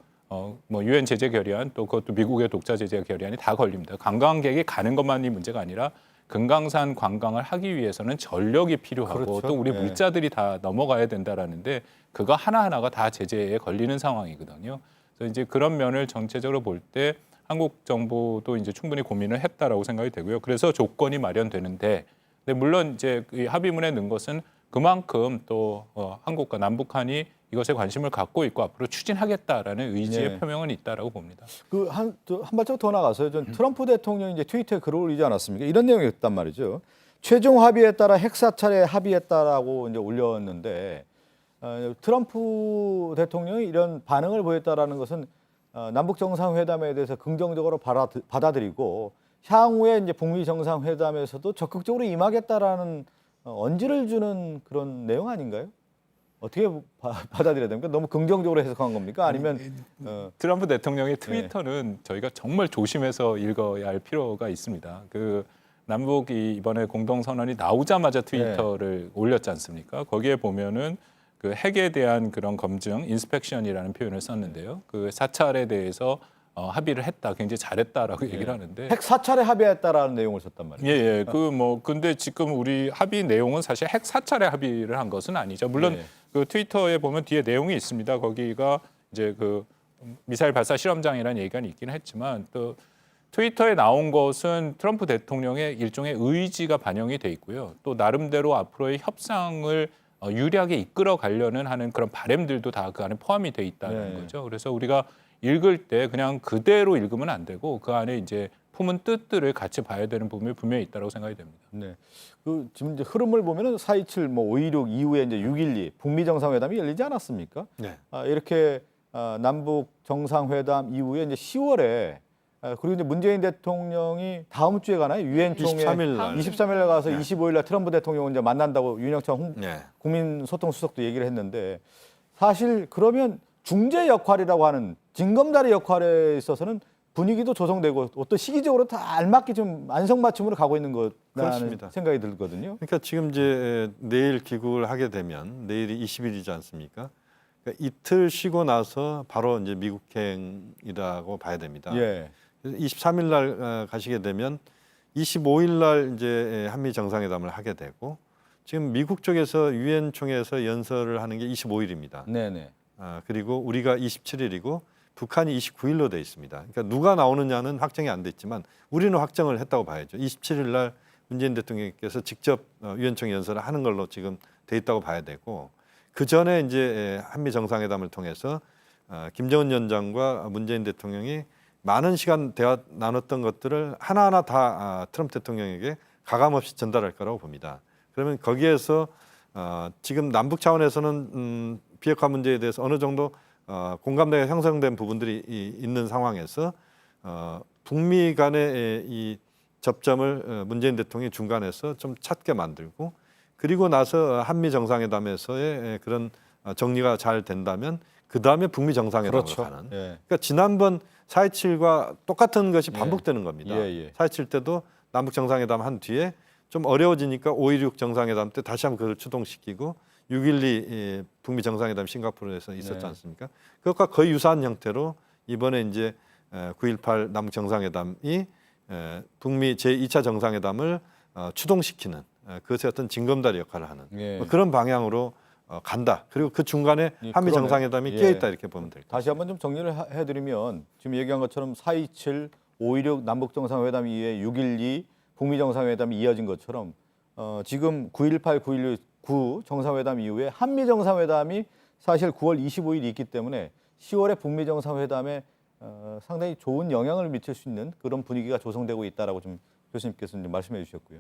[SPEAKER 8] 뭐 유엔 제재 결의안 또 그것도 미국의 독자 제재 결의안이 다 걸립니다. 관광객이 가는 것만이 문제가 아니라 금강산 관광을 하기 위해서는 전력이 필요하고 또 우리 물자들이 다 넘어가야 된다라는데 그거 하나하나가 다 제재에 걸리는 상황이거든요. 그래서 이제 그런 면을 전체적으로 볼 때 한국 정부도 이제 충분히 고민을 했다라고 생각이 되고요. 그래서 조건이 마련되는데, 근데 물론 이제 이 합의문에 넣은 것은 그만큼 또 한국과 남북한이 이것에 관심을 갖고 있고 앞으로 추진하겠다라는 의지의 표명은 있다라고 봅니다.
[SPEAKER 1] 그 한 발짝 더 나가서요. 전 트럼프 대통령이 이제 트위터에 글을 올리지 않았습니까? 이런 내용이 있단 말이죠. 최종 합의에 따라 핵 사찰에 합의했다라고 이제 올렸는데 트럼프 대통령이 이런 반응을 보였다라는 것은 남북 정상회담에 대해서 긍정적으로 받아들이고 향후에 이제 북미 정상회담에서도 적극적으로 임하겠다라는 언지를 주는 그런 내용 아닌가요? 어떻게 받아들여야 됩니까? 너무 긍정적으로 해석한 겁니까? 아니면
[SPEAKER 8] 트럼프 대통령의 트위터는 저희가 정말 조심해서 읽어야 할 필요가 있습니다. 그 남북이 이번에 공동선언이 나오자마자 트위터를 올렸지 않습니까? 거기에 보면은 그 핵에 대한 그런 검증, 인스펙션이라는 표현을 썼는데요. 그 사찰에 대해서 합의를 했다, 굉장히 잘했다라고 얘기를 하는데
[SPEAKER 1] 핵 사찰에 합의했다라는 내용을 썼단 말이에요.
[SPEAKER 8] 예, 그 뭐 근데 지금 우리 합의 내용은 사실 핵 사찰에 합의를 한 것은 아니죠. 물론 그 트위터에 보면 뒤에 내용이 있습니다. 거기가 이제 그 미사일 발사 실험장이라는 얘기가 있긴 했지만 또 트위터에 나온 것은 트럼프 대통령의 일종의 의지가 반영이 돼 있고요. 또 나름대로 앞으로의 협상을 유리하게 이끌어 가려는 하는 그런 바람들도 다 그 안에 포함이 돼 있다는 거죠. 그래서 우리가 읽을 때 그냥 그대로 읽으면 안 되고 그 안에 이제 품은 뜻들을 같이 봐야 되는 부분이 분명히 있다고 생각이 됩니다.
[SPEAKER 1] 네. 그 지금 이제 흐름을 보면은 4.27, 뭐 5.16 이후에 이제 6.12 북미 정상회담이 열리지 않았습니까? 이렇게 남북 정상회담 이후에 이제 10월에 그리고 이제 문재인 대통령이 다음 주에 가나요? 유엔 총회
[SPEAKER 14] 23일 날.
[SPEAKER 1] 23일 날 가서
[SPEAKER 14] 네.
[SPEAKER 1] 25일 날 트럼프 대통령을 이제 만난다고 윤영찬
[SPEAKER 14] 네.
[SPEAKER 1] 국민소통수석도 얘기를 했는데 사실 그러면 중재 역할이라고 하는 징검다리 역할에 있어서는 분위기도 조성되고 어떤 시기적으로 다 알맞게 좀 안성맞춤으로 가고 있는 것라는
[SPEAKER 14] 그렇습니다.
[SPEAKER 1] 생각이 들거든요.
[SPEAKER 14] 그러니까 지금 이제 내일 귀국을 하게 되면 내일이 20일이지 않습니까? 그러니까 이틀 쉬고 나서 바로 이제 미국행이라고 봐야 됩니다.
[SPEAKER 1] 예.
[SPEAKER 14] 23일 날 가시게 되면 25일 날 이제 한미 정상회담을 하게 되고 지금 미국 쪽에서 유엔 총회에서 연설을 하는 게 25일입니다.
[SPEAKER 1] 네네.
[SPEAKER 14] 그리고 우리가 27일이고 북한이 29일로 돼 있습니다. 그러니까 누가 나오느냐는 확정이 안 됐지만 우리는 확정을 했다고 봐야죠. 27일 날 문재인 대통령께서 직접 유엔 총회 연설을 하는 걸로 지금 돼 있다고 봐야 되고 그 전에 이제 한미 정상회담을 통해서 김정은 위원장과 문재인 대통령이 많은 시간 대화 나눴던 것들을 하나하나 다 트럼프 대통령에게 가감없이 전달할 거라고 봅니다. 그러면 거기에서 지금 남북 차원에서는 비핵화 문제에 대해서 어느 정도 공감대가 형성된 부분들이 있는 상황에서 북미 간의 이 접점을 문재인 대통령이 중간에서 좀 찾게 만들고 그리고 나서 한미 정상회담에서의 그런 정리가 잘 된다면 그 다음에 북미 정상회담으로
[SPEAKER 1] 그렇죠.
[SPEAKER 14] 가는.
[SPEAKER 1] 예.
[SPEAKER 14] 그러니까 지난번 4.27과 똑같은 것이 반복되는 겁니다.
[SPEAKER 1] 예.
[SPEAKER 14] 4.27 때도 남북 정상회담 한 뒤에 좀 어려워지니까 5.16 정상회담 때 다시 한번 그걸 추동시키고 6.12 북미 정상회담 싱가포르에서 있었지
[SPEAKER 1] 네.
[SPEAKER 14] 않습니까? 그것과 거의 유사한 형태로 이번에 이제 9.18 남북 정상회담이 북미 제2차 정상회담을 추동시키는 그것의 어떤 징검다리 역할을 하는
[SPEAKER 1] 예.
[SPEAKER 14] 뭐 그런 방향으로 간다. 그리고 그 중간에
[SPEAKER 1] 예,
[SPEAKER 14] 한미
[SPEAKER 1] 그러네요.
[SPEAKER 14] 정상회담이
[SPEAKER 1] 예.
[SPEAKER 14] 끼어 있다 이렇게 보면 될 것 같습니다.
[SPEAKER 1] 다시 한번 좀 정리를 해드리면 지금 얘기한 것처럼 4.27, 5.16 남북 정상회담 이후에 6.12 북미 정상회담이 이어진 것처럼 지금 9.18, 9.19 정상회담 이후에 한미 정상회담이 사실 9월 25일이 있기 때문에 10월에 북미 정상회담에 상당히 좋은 영향을 미칠 수 있는 그런 분위기가 조성되고 있다라고 좀 교수님께서 좀 말씀해 주셨고요.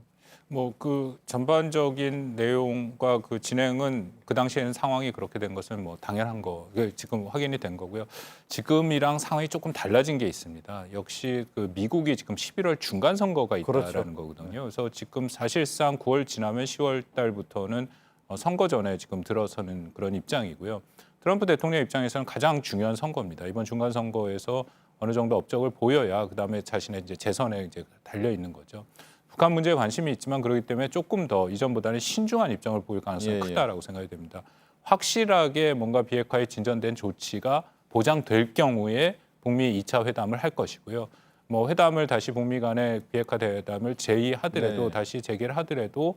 [SPEAKER 8] 뭐 그 전반적인 내용과 그 진행은 그 당시에는 상황이 그렇게 된 것은 뭐 당연한 거 지금 확인이 된 거고요. 지금이랑 상황이 조금 달라진 게 있습니다. 역시 그 미국이 지금 11월 중간 선거가 있다라는
[SPEAKER 1] 그렇죠.
[SPEAKER 8] 거거든요. 그래서 지금 사실상 9월 지나면 10월 달부터는 선거 전에 지금 들어서는 그런 입장이고요. 트럼프 대통령 입장에서는 가장 중요한 선거입니다. 이번 중간 선거에서 어느 정도 업적을 보여야 그다음에 자신의 이제 재선에 이제 달려 있는 거죠. 북한 문제에 관심이 있지만 그렇기 때문에 조금 더 이전보다는 신중한 입장을 보일 가능성이
[SPEAKER 1] 예.
[SPEAKER 8] 크다라고 생각이 됩니다. 확실하게 뭔가 비핵화에 진전된 조치가 보장될 경우에 북미 2차 회담을 할 것이고요. 뭐 회담을 다시 북미 간의 비핵화 대회담을 제의하더라도
[SPEAKER 1] 네.
[SPEAKER 8] 다시 재개를 하더라도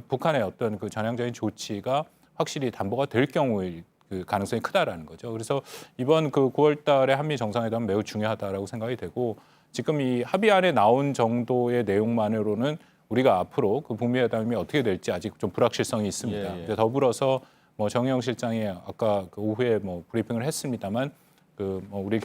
[SPEAKER 8] 북한의 어떤 그 전향적인 조치가 확실히 담보가 될 경우일 그 가능성이 크다라는 거죠. 그래서 이번 그 9월 달에 한미 정상회담은 매우 중요하다라고 생각이 되고 지금 이 합의안에 나온 정도의 내용만으로는 우리가 앞으로 그 북미 회담이 어떻게 될지 아직 좀 불확실성이 있습니다.
[SPEAKER 1] 예.
[SPEAKER 8] 이제 더불어서 뭐 정의용 실장이 아까 그 오후에 뭐 브리핑을 했습니다만 그 뭐 우리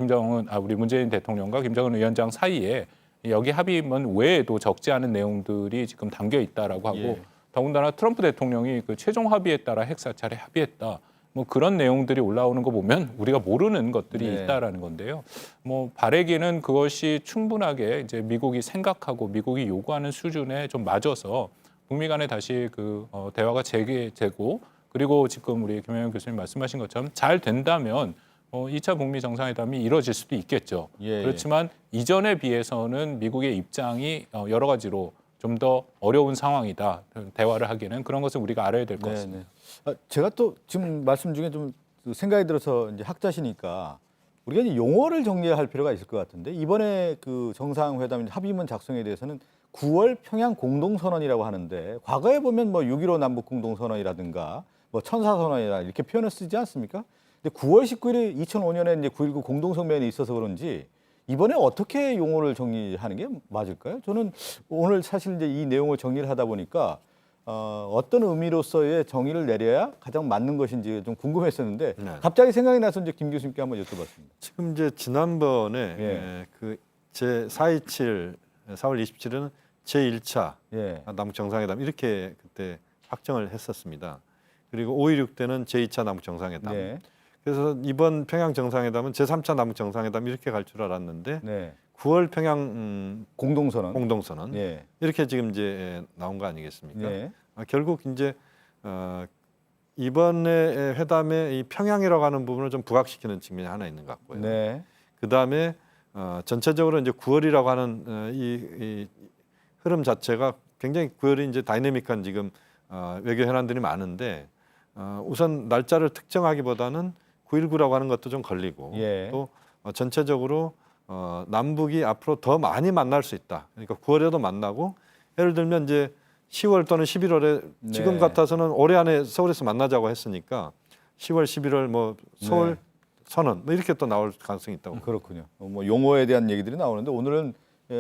[SPEAKER 8] 문재인 대통령과 김정은 위원장 사이에 여기 합의문 외에도 적지 않은 내용들이 지금 담겨 있다라고 하고
[SPEAKER 1] 예.
[SPEAKER 8] 더군다나 트럼프 대통령이 그 최종 합의에 따라 핵사찰에 합의했다. 뭐 그런 내용들이 올라오는 거 보면 우리가 모르는 것들이
[SPEAKER 1] 네.
[SPEAKER 8] 있다라는 건데요. 뭐 바라기는 그것이 충분하게 이제 미국이 생각하고 미국이 요구하는 수준에 좀 맞아서 북미 간에 다시 그 대화가 재개되고 그리고 지금 우리 김영현 교수님 말씀하신 것처럼 잘 된다면 2차 북미 정상회담이 이뤄질 수도 있겠죠.
[SPEAKER 1] 예.
[SPEAKER 8] 그렇지만 이전에 비해서는 미국의 입장이 여러 가지로 좀 더 어려운 상황이다. 대화를 하기에는 그런 것을 우리가 알아야 될 것 같습니다.
[SPEAKER 1] 제가 또 지금 말씀 중에 좀 생각이 들어서 이제 학자시니까 우리가 이제 용어를 정리할 필요가 있을 것 같은데 이번에 그 정상회담 합의문 작성에 대해서는 9월 평양 공동선언이라고 하는데 과거에 보면 뭐 6.15 남북 공동선언이라든가 뭐 천사선언이라 이렇게 표현을 쓰지 않습니까? 근데 9월 19일에 2005년에 이제 9.19 공동성명이 있어서 그런지 이번에 어떻게 용어를 정리하는 게 맞을까요? 저는 오늘 사실 이제 이 내용을 정리를 하다 보니까 어떤 의미로서의 정의를 내려야 가장 맞는 것인지 좀 궁금했었는데
[SPEAKER 14] 네.
[SPEAKER 1] 갑자기 생각이 나서 이제 김 교수님께 한번 여쭤봤습니다.
[SPEAKER 14] 지금 이제 지난번에
[SPEAKER 1] 예.
[SPEAKER 14] 그 제 4.27 4월 27일은 제1차
[SPEAKER 1] 예.
[SPEAKER 14] 남북 정상회담 이렇게 그때 확정을 했었습니다. 그리고 5.16 때는 제2차 남북 정상회담.
[SPEAKER 1] 네.
[SPEAKER 14] 그래서 이번 평양 정상회담은 제3차 남북 정상회담 이렇게 갈 줄 알았는데
[SPEAKER 1] 네.
[SPEAKER 14] 9월 평양
[SPEAKER 1] 공동선언
[SPEAKER 14] 예. 이렇게 지금 이제 나온 거 아니겠습니까?
[SPEAKER 1] 예.
[SPEAKER 14] 결국 이제 이번에 회담에 이 평양이라고 하는 부분을 좀 부각시키는 측면이 하나 있는 것 같고요.
[SPEAKER 1] 네.
[SPEAKER 14] 그 다음에 전체적으로 이제 9월이라고 하는 이 흐름 자체가 굉장히 9월이 이제 다이내믹한 지금 외교 현안들이 많은데 우선 날짜를 특정하기보다는 9.19라고 하는 것도 좀 걸리고
[SPEAKER 1] 예.
[SPEAKER 14] 또 전체적으로 남북이 앞으로 더 많이 만날 수 있다. 그러니까 9월에도 만나고 예를 들면 이제 10월 또는 11월에 지금
[SPEAKER 1] 네.
[SPEAKER 14] 같아서는 올해 안에 서울에서 만나자고 했으니까 10월, 11월 뭐 서울
[SPEAKER 1] 네.
[SPEAKER 14] 선언 뭐 이렇게 또 나올 가능성이 있다고.
[SPEAKER 1] 그렇군요. 뭐 용어에 대한 얘기들이 나오는데 오늘은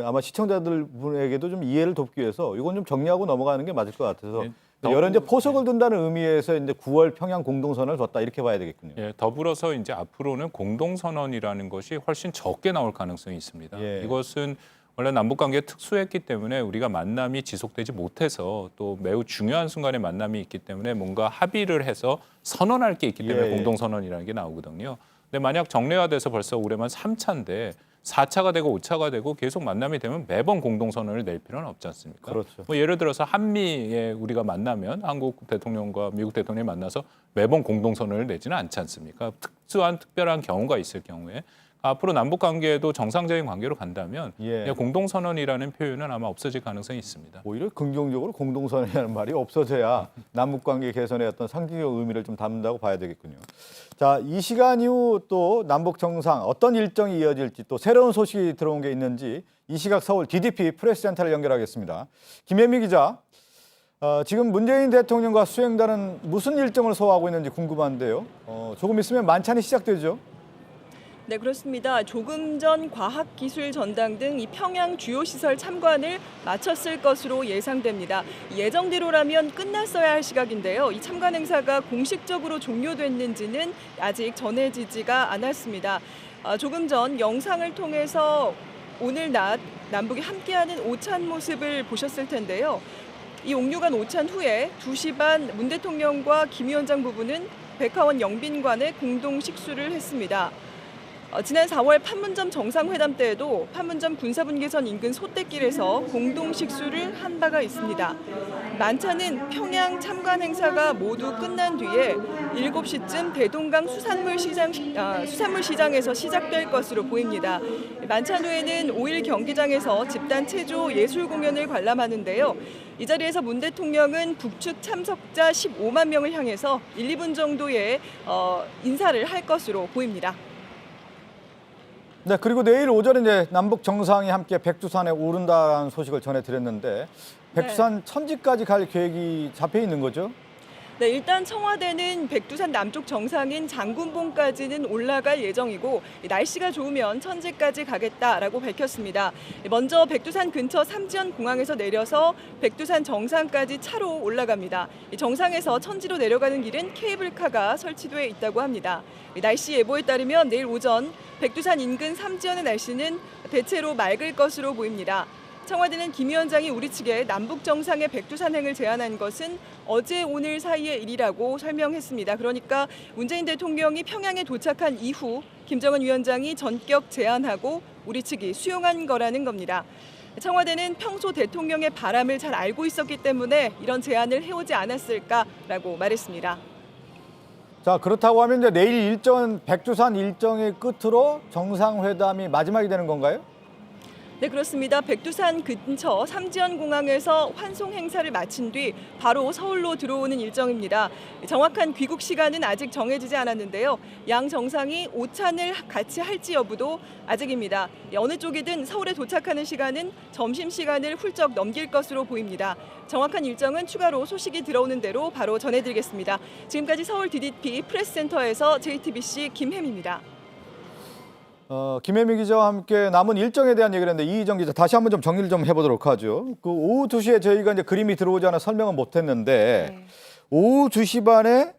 [SPEAKER 1] 아마 시청자들 분에게도 좀 이해를 돕기 위해서 이건 좀 정리하고 넘어가는 게 맞을 것 같아서 여러 이제 포석을 둔다는 의미에서 이제 9월 평양 공동선언을 뒀다 이렇게 봐야 되겠군요.
[SPEAKER 8] 예, 더불어서 이제 앞으로는 공동선언이라는 것이 훨씬 적게 나올 가능성이 있습니다.
[SPEAKER 1] 예.
[SPEAKER 8] 이것은 원래 남북 관계가 특수했기 때문에 우리가 만남이 지속되지 못해서 또 매우 중요한 순간에 만남이 있기 때문에 뭔가 합의를 해서 선언할 게 있기 때문에
[SPEAKER 1] 예.
[SPEAKER 8] 공동선언이라는 게 나오거든요. 근데 만약 정례화돼서 벌써 올해만 3차인데 4차가 되고 5차가 되고 계속 만남이 되면 매번 공동선언을 낼 필요는 없지 않습니까?
[SPEAKER 1] 그렇죠.
[SPEAKER 8] 뭐 예를 들어서 한미에 우리가 만나면 한국 대통령과 미국 대통령이 만나서 매번 공동선언을 내지는 않지 않습니까? 특별한 경우가 있을 경우에 앞으로 남북 관계도 정상적인 관계로 간다면
[SPEAKER 1] 예.
[SPEAKER 8] 그냥 공동선언이라는 표현은 아마 없어질 가능성이 있습니다.
[SPEAKER 1] 오히려 긍정적으로 공동선언이라는 말이 없어져야 남북관계 개선의 어떤 상징적 의미를 좀 담는다고 봐야 되겠군요. 자, 이 시간 이후 또 남북 정상 어떤 일정이 이어질지 또 새로운 소식이 들어온 게 있는지 이 시각 서울 DDP 프레스센터를 연결하겠습니다. 김혜미 기자, 지금 문재인 대통령과 수행단은 무슨 일정을 소화하고 있는지 궁금한데요. 조금 있으면 만찬이 시작되죠.
[SPEAKER 9] 네, 그렇습니다. 조금 전 과학기술 전당 등 이 평양 주요 시설 참관을 마쳤을 것으로 예상됩니다. 예정대로라면 끝났어야 할 시각인데요. 이 참관 행사가 공식적으로 종료됐는지는 아직 전해지지가 않았습니다. 조금 전 영상을 통해서 오늘 낮 남북이 함께하는 오찬 모습을 보셨을 텐데요. 이 옥류관 오찬 후에 2시 반 문 대통령과 김 위원장 부부는 백화원 영빈관에 공동 식수를 했습니다. 지난 4월 판문점 정상회담 때에도 판문점 군사분계선 인근 소떼길에서 공동 식수를 한 바가 있습니다. 만찬은 평양 참관 행사가 모두 끝난 뒤에 7시쯤 대동강 수산물시장에서 시작될 것으로 보입니다. 만찬 후에는 5일 경기장에서 집단 체조 예술 공연을 관람하는데요. 이 자리에서 문 대통령은 북측 참석자 15만 명을 향해서 1, 2분 정도의 인사를 할 것으로 보입니다.
[SPEAKER 1] 네, 그리고 내일 오전에 이제 남북 정상이 함께 백두산에 오른다는 소식을 전해드렸는데 백두산 천지까지 갈 계획이 잡혀 있는 거죠?
[SPEAKER 9] 네, 일단 청와대는 백두산 남쪽 정상인 장군봉까지는 올라갈 예정이고 날씨가 좋으면 천지까지 가겠다라고 밝혔습니다. 먼저 백두산 근처 삼지연 공항에서 내려서 백두산 정상까지 차로 올라갑니다. 정상에서 천지로 내려가는 길은 케이블카가 설치돼 있다고 합니다. 날씨 예보에 따르면 내일 오전 백두산 인근 삼지연의 날씨는 대체로 맑을 것으로 보입니다. 청와대는 김 위원장이 우리 측에 남북 정상의 백두산행을 제안한 것은 어제 오늘 사이의 일이라고 설명했습니다. 그러니까 문재인 대통령이 평양에 도착한 이후 김정은 위원장이 전격 제안하고 우리 측이 수용한 거라는 겁니다. 청와대는 평소 대통령의 바람을 잘 알고 있었기 때문에 이런 제안을 해오지 않았을까라고 말했습니다.
[SPEAKER 1] 자, 그렇다고 하면 이제 내일 일정은 백두산 일정의 끝으로 정상회담이 마지막이 되는 건가요?
[SPEAKER 9] 네, 그렇습니다. 백두산 근처 삼지연 공항에서 환송 행사를 마친 뒤 바로 서울로 들어오는 일정입니다. 정확한 귀국 시간은 아직 정해지지 않았는데요. 양 정상이 오찬을 같이 할지 여부도 아직입니다. 어느 쪽이든 서울에 도착하는 시간은 점심시간을 훌쩍 넘길 것으로 보입니다. 정확한 일정은 추가로 소식이 들어오는 대로 바로 전해드리겠습니다. 지금까지 서울 DDP 프레스센터에서 JTBC 김혜미입니다.
[SPEAKER 1] 김혜미 기자와 함께 남은 일정에 대한 얘기를 했는데 이희정 기자 다시 한번 좀 정리를 좀 해보도록 하죠. 그 오후 2시에 저희가 이제 그림이 들어오지 않아 설명은 못했는데 오후 2시 반에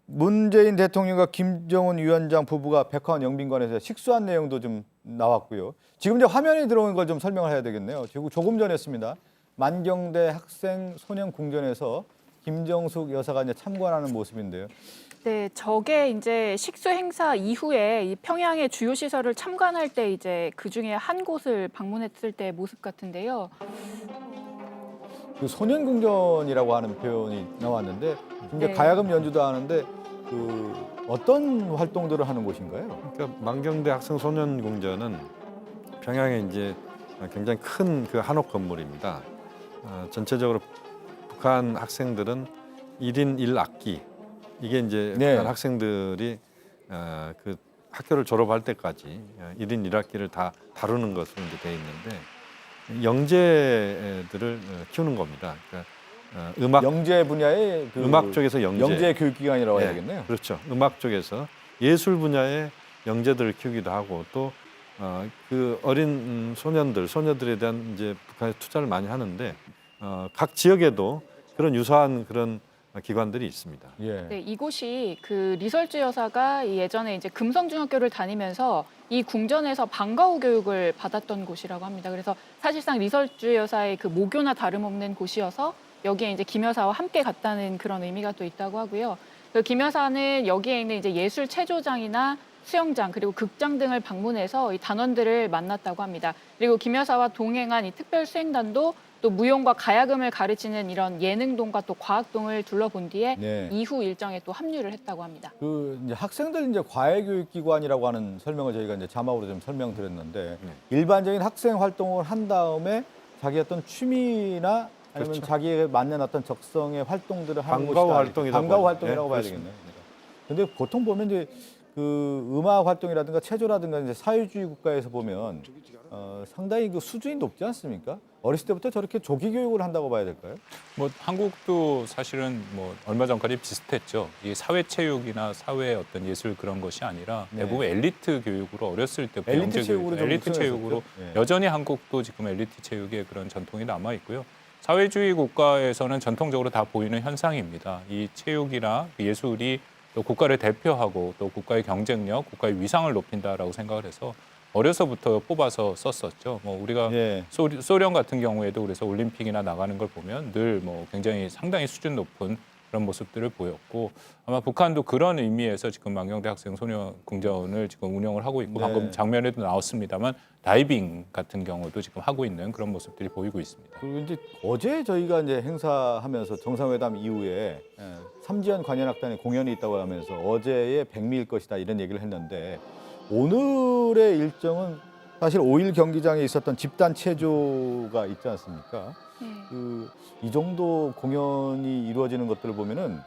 [SPEAKER 1] 문재인 대통령과 김정은 위원장 부부가 백화원 영빈관에서 식수한 내용도 좀 나왔고요. 지금 이제 화면에 들어온 걸 좀 설명을 해야 되겠네요. 조금 전에 했습니다. 만경대 학생 소년 궁전에서 김정숙 여사가 이제 참관하는 모습인데요.
[SPEAKER 6] 네, 저게 이제 식수 행사 이후에 이 평양의 주요 시설을 참관할 때 이제 그 중에 한 곳을 방문했을 때 모습 같은데요.
[SPEAKER 1] 그 소년궁전이라고 하는 표현이 나왔는데 이제
[SPEAKER 6] 네.
[SPEAKER 1] 가야금 연주도 하는데 그 어떤 활동들을 하는 곳인가요?
[SPEAKER 14] 그러니까 만경대 학생 소년궁전은 평양에 이제 굉장히 큰 그 한옥 건물입니다. 전체적으로 북한 학생들은 1인 1악기 이게 이제
[SPEAKER 1] 네.
[SPEAKER 14] 북한 학생들이 그 학교를 졸업할 때까지 1인 1악기를 다 다루는 것으로 이제 돼 있는데 영재들을 키우는 겁니다. 그러니까 음악
[SPEAKER 1] 영재 분야의 그
[SPEAKER 14] 음악 쪽에서
[SPEAKER 1] 영재 교육기관이라고
[SPEAKER 14] 네,
[SPEAKER 1] 해야겠네요.
[SPEAKER 14] 그렇죠. 음악 쪽에서 예술 분야의 영재들을 키우기도 하고 또 그 어린 소년들, 소녀들에 대한 이제 북한에 투자를 많이 하는데 각 지역에도 그런 유사한 그런 기관들이 있습니다.
[SPEAKER 1] 예.
[SPEAKER 6] 네, 이곳이 그 리설주 여사가 예전에 이제 금성중학교를 다니면서 이 궁전에서 방과후 교육을 받았던 곳이라고 합니다. 그래서 사실상 리설주 여사의 그 모교나 다름없는 곳이어서 여기에 이제 김 여사와 함께 갔다는 그런 의미가 또 있다고 하고요. 그 김 여사는 여기에 있는 이제 예술 체조장이나 수영장 그리고 극장 등을 방문해서 이 단원들을 만났다고 합니다. 그리고 김 여사와 동행한 이 특별 수행단도 또 무용과 가야금을 가르치는 이런 예능동과 또 과학동을 둘러본 뒤에
[SPEAKER 1] 네.
[SPEAKER 6] 이후 일정에 또 합류를 했다고 합니다.
[SPEAKER 1] 그 이제 학생들 이제 과외교육기관이라고 하는 설명을 저희가 이제 자막으로 좀 설명드렸는데 일반적인 학생 활동을 한 다음에 자기 어떤 취미나 아니면
[SPEAKER 14] 그렇죠.
[SPEAKER 1] 자기에 맞는 어떤 적성의 활동들을 하는
[SPEAKER 14] 방과후
[SPEAKER 1] 곳이다.
[SPEAKER 14] 활동이라고
[SPEAKER 1] 방과후
[SPEAKER 14] 하죠.
[SPEAKER 1] 활동이라고
[SPEAKER 14] 예,
[SPEAKER 1] 봐야
[SPEAKER 14] 그렇습니다.
[SPEAKER 1] 되겠네요. 근데 보통 보면 이제 그 음악 활동이라든가 체조라든가 이제 사회주의 국가에서 보면 상당히 그 수준이 높지 않습니까? 어렸을 때부터 저렇게 조기 교육을 한다고 봐야 될까요?
[SPEAKER 8] 뭐 한국도 사실은 뭐 얼마 전까지 비슷했죠. 이 사회체육이나 사회 어떤 예술 그런 것이 아니라
[SPEAKER 1] 네.
[SPEAKER 8] 대부분 엘리트 교육으로 어렸을 때부터
[SPEAKER 1] 엘리트
[SPEAKER 8] 영재
[SPEAKER 1] 체육으로
[SPEAKER 8] 교육,
[SPEAKER 1] 좀
[SPEAKER 8] 엘리트
[SPEAKER 1] 육성했었죠.
[SPEAKER 8] 체육으로
[SPEAKER 1] 네.
[SPEAKER 8] 여전히 한국도 지금 엘리트 체육의 그런 전통이 남아 있고요. 사회주의 국가에서는 전통적으로 다 보이는 현상입니다. 이 체육이나 예술이 또 국가를 대표하고 또 국가의 경쟁력, 국가의 위상을 높인다라고 생각을 해서 어려서부터 뽑아서 썼었죠. 뭐 우리가
[SPEAKER 1] 예.
[SPEAKER 8] 소련 같은 경우에도 그래서 올림픽이나 나가는 걸 보면 늘 뭐 굉장히 상당히 수준 높은 그런 모습들을 보였고 아마 북한도 그런 의미에서 지금 만경대 학생 소녀궁전을 지금 운영을 하고 있고
[SPEAKER 1] 네.
[SPEAKER 8] 방금 장면에도 나왔습니다만 다이빙 같은 경우도 지금 하고 있는 그런 모습들이 보이고 있습니다.
[SPEAKER 1] 그리고 이제 어제 저희가 이제 행사하면서 정상회담 이후에 삼지연 관현악단의 공연이 있다고 하면서 어제의 백미일 것이다 이런 얘기를 했는데 오늘의 일정은 사실 5일 경기장에 있었던 집단 체조가 있지 않습니까? 이 정도 공연이 이루어지는 것들을 보면은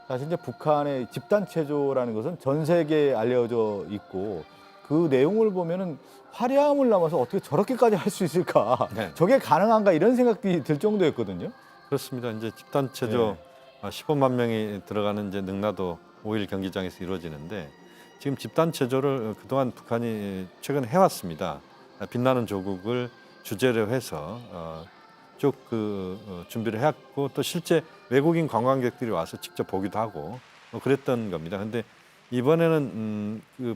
[SPEAKER 1] 사실 이제 북한의 집단 체조라는 것은 전 세계에 알려져 있고 그 내용을 보면은 화려함을 넘어서 어떻게 저렇게까지 할 수 있을까?
[SPEAKER 14] 네.
[SPEAKER 1] 저게 가능한가 이런 생각이 들 정도였거든요.
[SPEAKER 14] 그렇습니다. 이제 집단 체조 15만 명이 들어가는 이제 능라도 5일 경기장에서 이루어지는데 지금 집단 체조를 그동안 북한이 최근 해왔습니다. 빛나는 조국을 주제로 해서 쭉 준비를 해왔고 또 실제 외국인 관광객들이 와서 직접 보기도 하고 그랬던 겁니다. 근데 이번에는 그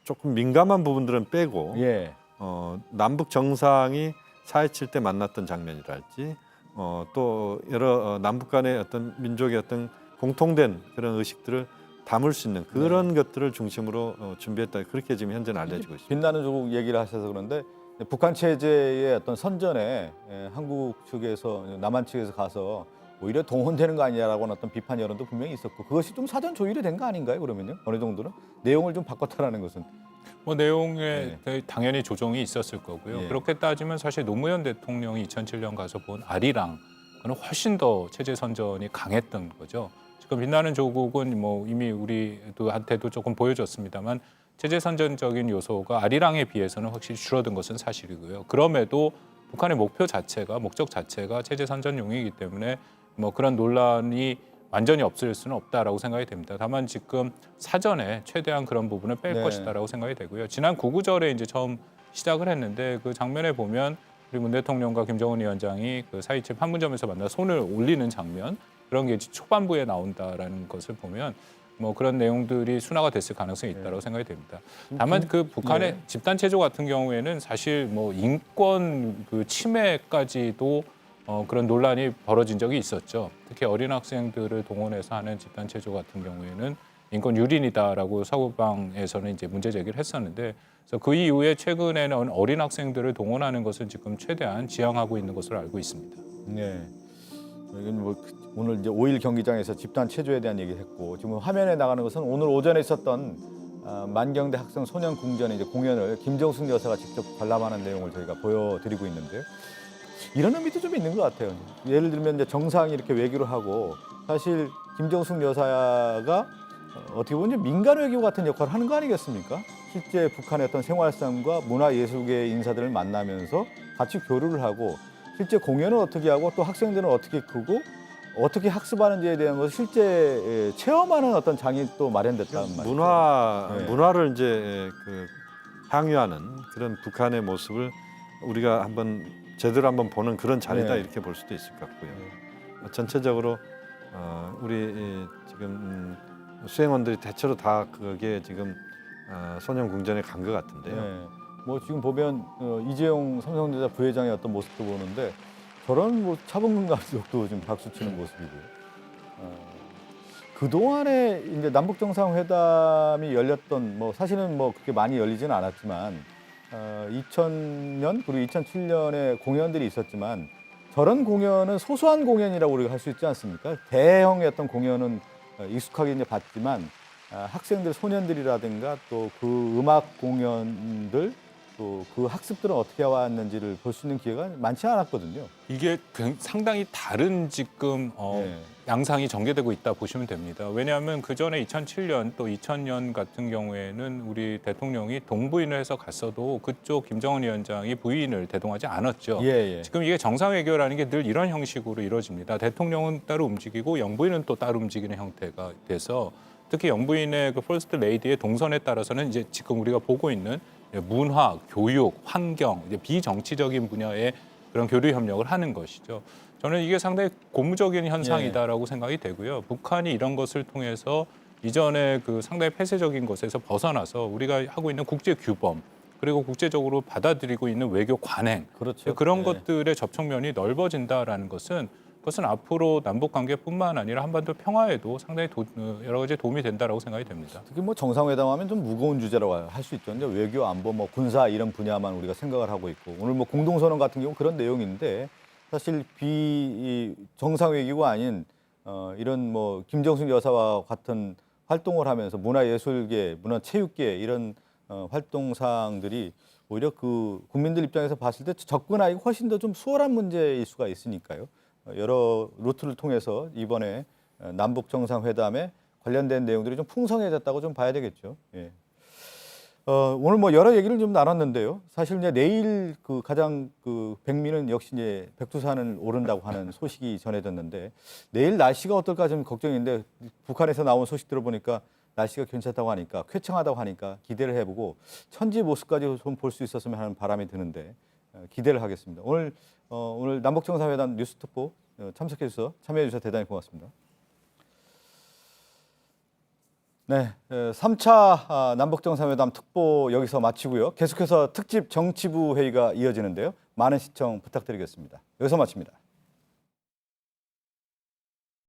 [SPEAKER 14] 조금 민감한 부분들은 빼고
[SPEAKER 1] 예.
[SPEAKER 14] 남북 정상이 4.27 때 만났던 장면이랄지 또 여러 남북 간의 어떤 민족의 어떤 공통된 그런 의식들을 담을 수 있는 그런 것들을 중심으로 준비했다. 그렇게 지금 현재는 알려지고 있습니다.
[SPEAKER 1] 빛나는 조국 얘기를 하셔서 그런데 북한 체제의 어떤 선전에 한국 측에서 남한 측에서 가서 오히려 동원되는 거 아니냐라고 하는 어떤 비판 여론도 분명히 있었고 그것이 좀 사전 조율이 된 거 아닌가요? 그러면요? 어느 정도는 내용을 좀 바꿨다라는 것은
[SPEAKER 8] 뭐 내용에 당연히 조정이 있었을 거고요.
[SPEAKER 1] 예.
[SPEAKER 8] 그렇게 따지면 사실 노무현 대통령이 2007년 가서 본 아리랑 그는 훨씬 더 체제 선전이 강했던 거죠. 지금 빛나는 조국은 뭐 이미 우리한테도 조금 보여줬습니다만 체제 선전적인 요소가 아리랑에 비해서는 확실히 줄어든 것은 사실이고요. 그럼에도 북한의 목적 자체가 체제 선전용이기 때문에 뭐 그런 논란이 완전히 없을 수는 없다라고 생각이 됩니다. 다만 지금 사전에 최대한 그런 부분을 뺄
[SPEAKER 1] 네.
[SPEAKER 8] 것이다라고 생각이 되고요. 지난 구구절에 이제 처음 시작을 했는데 그 장면에 보면 우리 문 대통령과 김정은 위원장이 그 4.27 판문점에서 만나 손을 올리는 장면 그런 게 초반부에 나온다라는 것을 보면 뭐 그런 내용들이 순화가 됐을 가능성이 있다고 생각이 됩니다. 다만 그 북한의 집단 체조 같은 경우에는 사실 뭐 인권 그 침해까지도 그런 논란이 벌어진 적이 있었죠. 특히 어린 학생들을 동원해서 하는 집단 체조 같은 경우에는 인권 유린이다라고 서구방에서는 이제 문제 제기를 했었는데, 그래서 그 이후에 최근에는 어린 학생들을 동원하는 것을 지금 최대한 지양하고 있는 것으로 알고 있습니다.
[SPEAKER 1] 네. 이건 뭐 오늘 이제 5일 경기장에서 집단 체조에 대한 얘기를 했고, 지금 화면에 나가는 것은 오늘 오전에 있었던 만경대 학생 소년 궁전의 이제 공연을 김정숙 여사가 직접 관람하는 내용을 저희가 보여드리고 있는데요. 이런 의미도 좀 있는 것 같아요. 예를 들면 이제 정상이 이렇게 외교를 하고, 사실 김정숙 여사가 어떻게 보면 민간 외교 같은 역할을 하는 거 아니겠습니까? 실제 북한의 어떤 생활상과 문화예술계 인사들을 만나면서 같이 교류를 하고, 실제 공연을 어떻게 하고 또 학생들은 어떻게 크고 어떻게 학습하는지에 대한 것을 실제 체험하는 어떤 장이 또 마련됐다는 말이죠.
[SPEAKER 14] 문화를 이제 그 향유하는 그런 북한의 모습을 우리가 제대로 한번 보는 그런 자리다,
[SPEAKER 1] 네.
[SPEAKER 14] 이렇게 볼 수도 있을 것 같고요. 전체적으로 우리 지금 수행원들이 대체로 다 그게 지금 소년 궁전에 간 것 같은데요.
[SPEAKER 1] 네. 뭐 지금 보면 이재용 삼성전자 부회장의 어떤 모습도 보는데, 저런 뭐 차범근 감독도 지금 박수 치는 모습이고요. 그 동안에 이제 남북 정상회담이 열렸던, 뭐 사실은 뭐 그렇게 많이 열리지는 않았지만 2000년 그리고 2007년에 공연들이 있었지만, 저런 공연은 소소한 공연이라고 우리가 할 수 있지 않습니까? 대형의 어떤 공연은 익숙하게 이제 봤지만, 학생들, 소년들이라든가 또 그 음악 공연들, 또 그 학습들은 어떻게 왔는지를 볼 수 있는 기회가 많지 않았거든요.
[SPEAKER 8] 이게 상당히 다른 지금 양상이 전개되고 있다 보시면 됩니다. 왜냐하면 그 전에 2007년 또 2000년 같은 경우에는 우리 대통령이 동부인을 해서 갔어도 그쪽 김정은 위원장이 부인을 대동하지 않았죠. 지금 이게 정상외교라는 게 늘 이런 형식으로 이루어집니다. 대통령은 따로 움직이고 영부인은 또 따로 움직이는 형태가 돼서, 특히 영부인의 그 퍼스트 레이디의 동선에 따라서는 이제 지금 우리가 보고 있는 문화, 교육, 환경, 이제 비정치적인 분야의 그런 교류 협력을 하는 것이죠. 저는 이게 상당히 고무적인 현상이다라고 생각이 되고요. 북한이 이런 것을 통해서 이전에 그 상당히 폐쇄적인 것에서 벗어나서 우리가 하고 있는 국제 규범, 그리고 국제적으로 받아들이고 있는 외교 관행, 그런 것들의 접촉면이 넓어진다라는 그것은 앞으로 남북 관계뿐만 아니라 한반도 평화에도 상당히 여러 가지 도움이 된다라고 생각이 됩니다.
[SPEAKER 1] 특히 뭐 정상회담하면 좀 무거운 주제라고 할 수 있죠. 근데 외교, 안보, 뭐 군사 이런 분야만 우리가 생각을 하고 있고, 오늘 뭐 공동선언 같은 경우 그런 내용인데, 사실 정상외교가 아닌 이런 뭐 김정숙 여사와 같은 활동을 하면서 문화예술계, 문화체육계 이런 활동상들이 오히려 그 국민들 입장에서 봤을 때 접근하기 훨씬 더 좀 수월한 문제일 수가 있으니까요. 여러 루트를 통해서 이번에 남북 정상회담에 관련된 내용들이 좀 풍성해졌다고 좀 봐야 되겠죠. 예. 오늘 뭐 여러 얘기를 좀 나눴는데요. 사실 이제 내일 그 가장 그 백미는 역시 이제 백두산을 오른다고 하는 소식이 전해졌는데, 내일 날씨가 어떨까 좀 걱정인데, 북한에서 나온 소식 들어보니까 날씨가 괜찮다고 하니까, 쾌청하다고 하니까 기대를 해보고 천지 모습까지 좀 볼 수 있었으면 하는 바람이 드는데 기대를 하겠습니다. 오늘 남북 정상회담 뉴스특보 참석해 주셔서 참여해 주셔서 대단히 고맙습니다. 네, 3차 남북 정상회담 특보 여기서 마치고요. 계속해서 특집 정치부 회의가 이어지는데요. 많은 시청 부탁드리겠습니다. 여기서 마칩니다.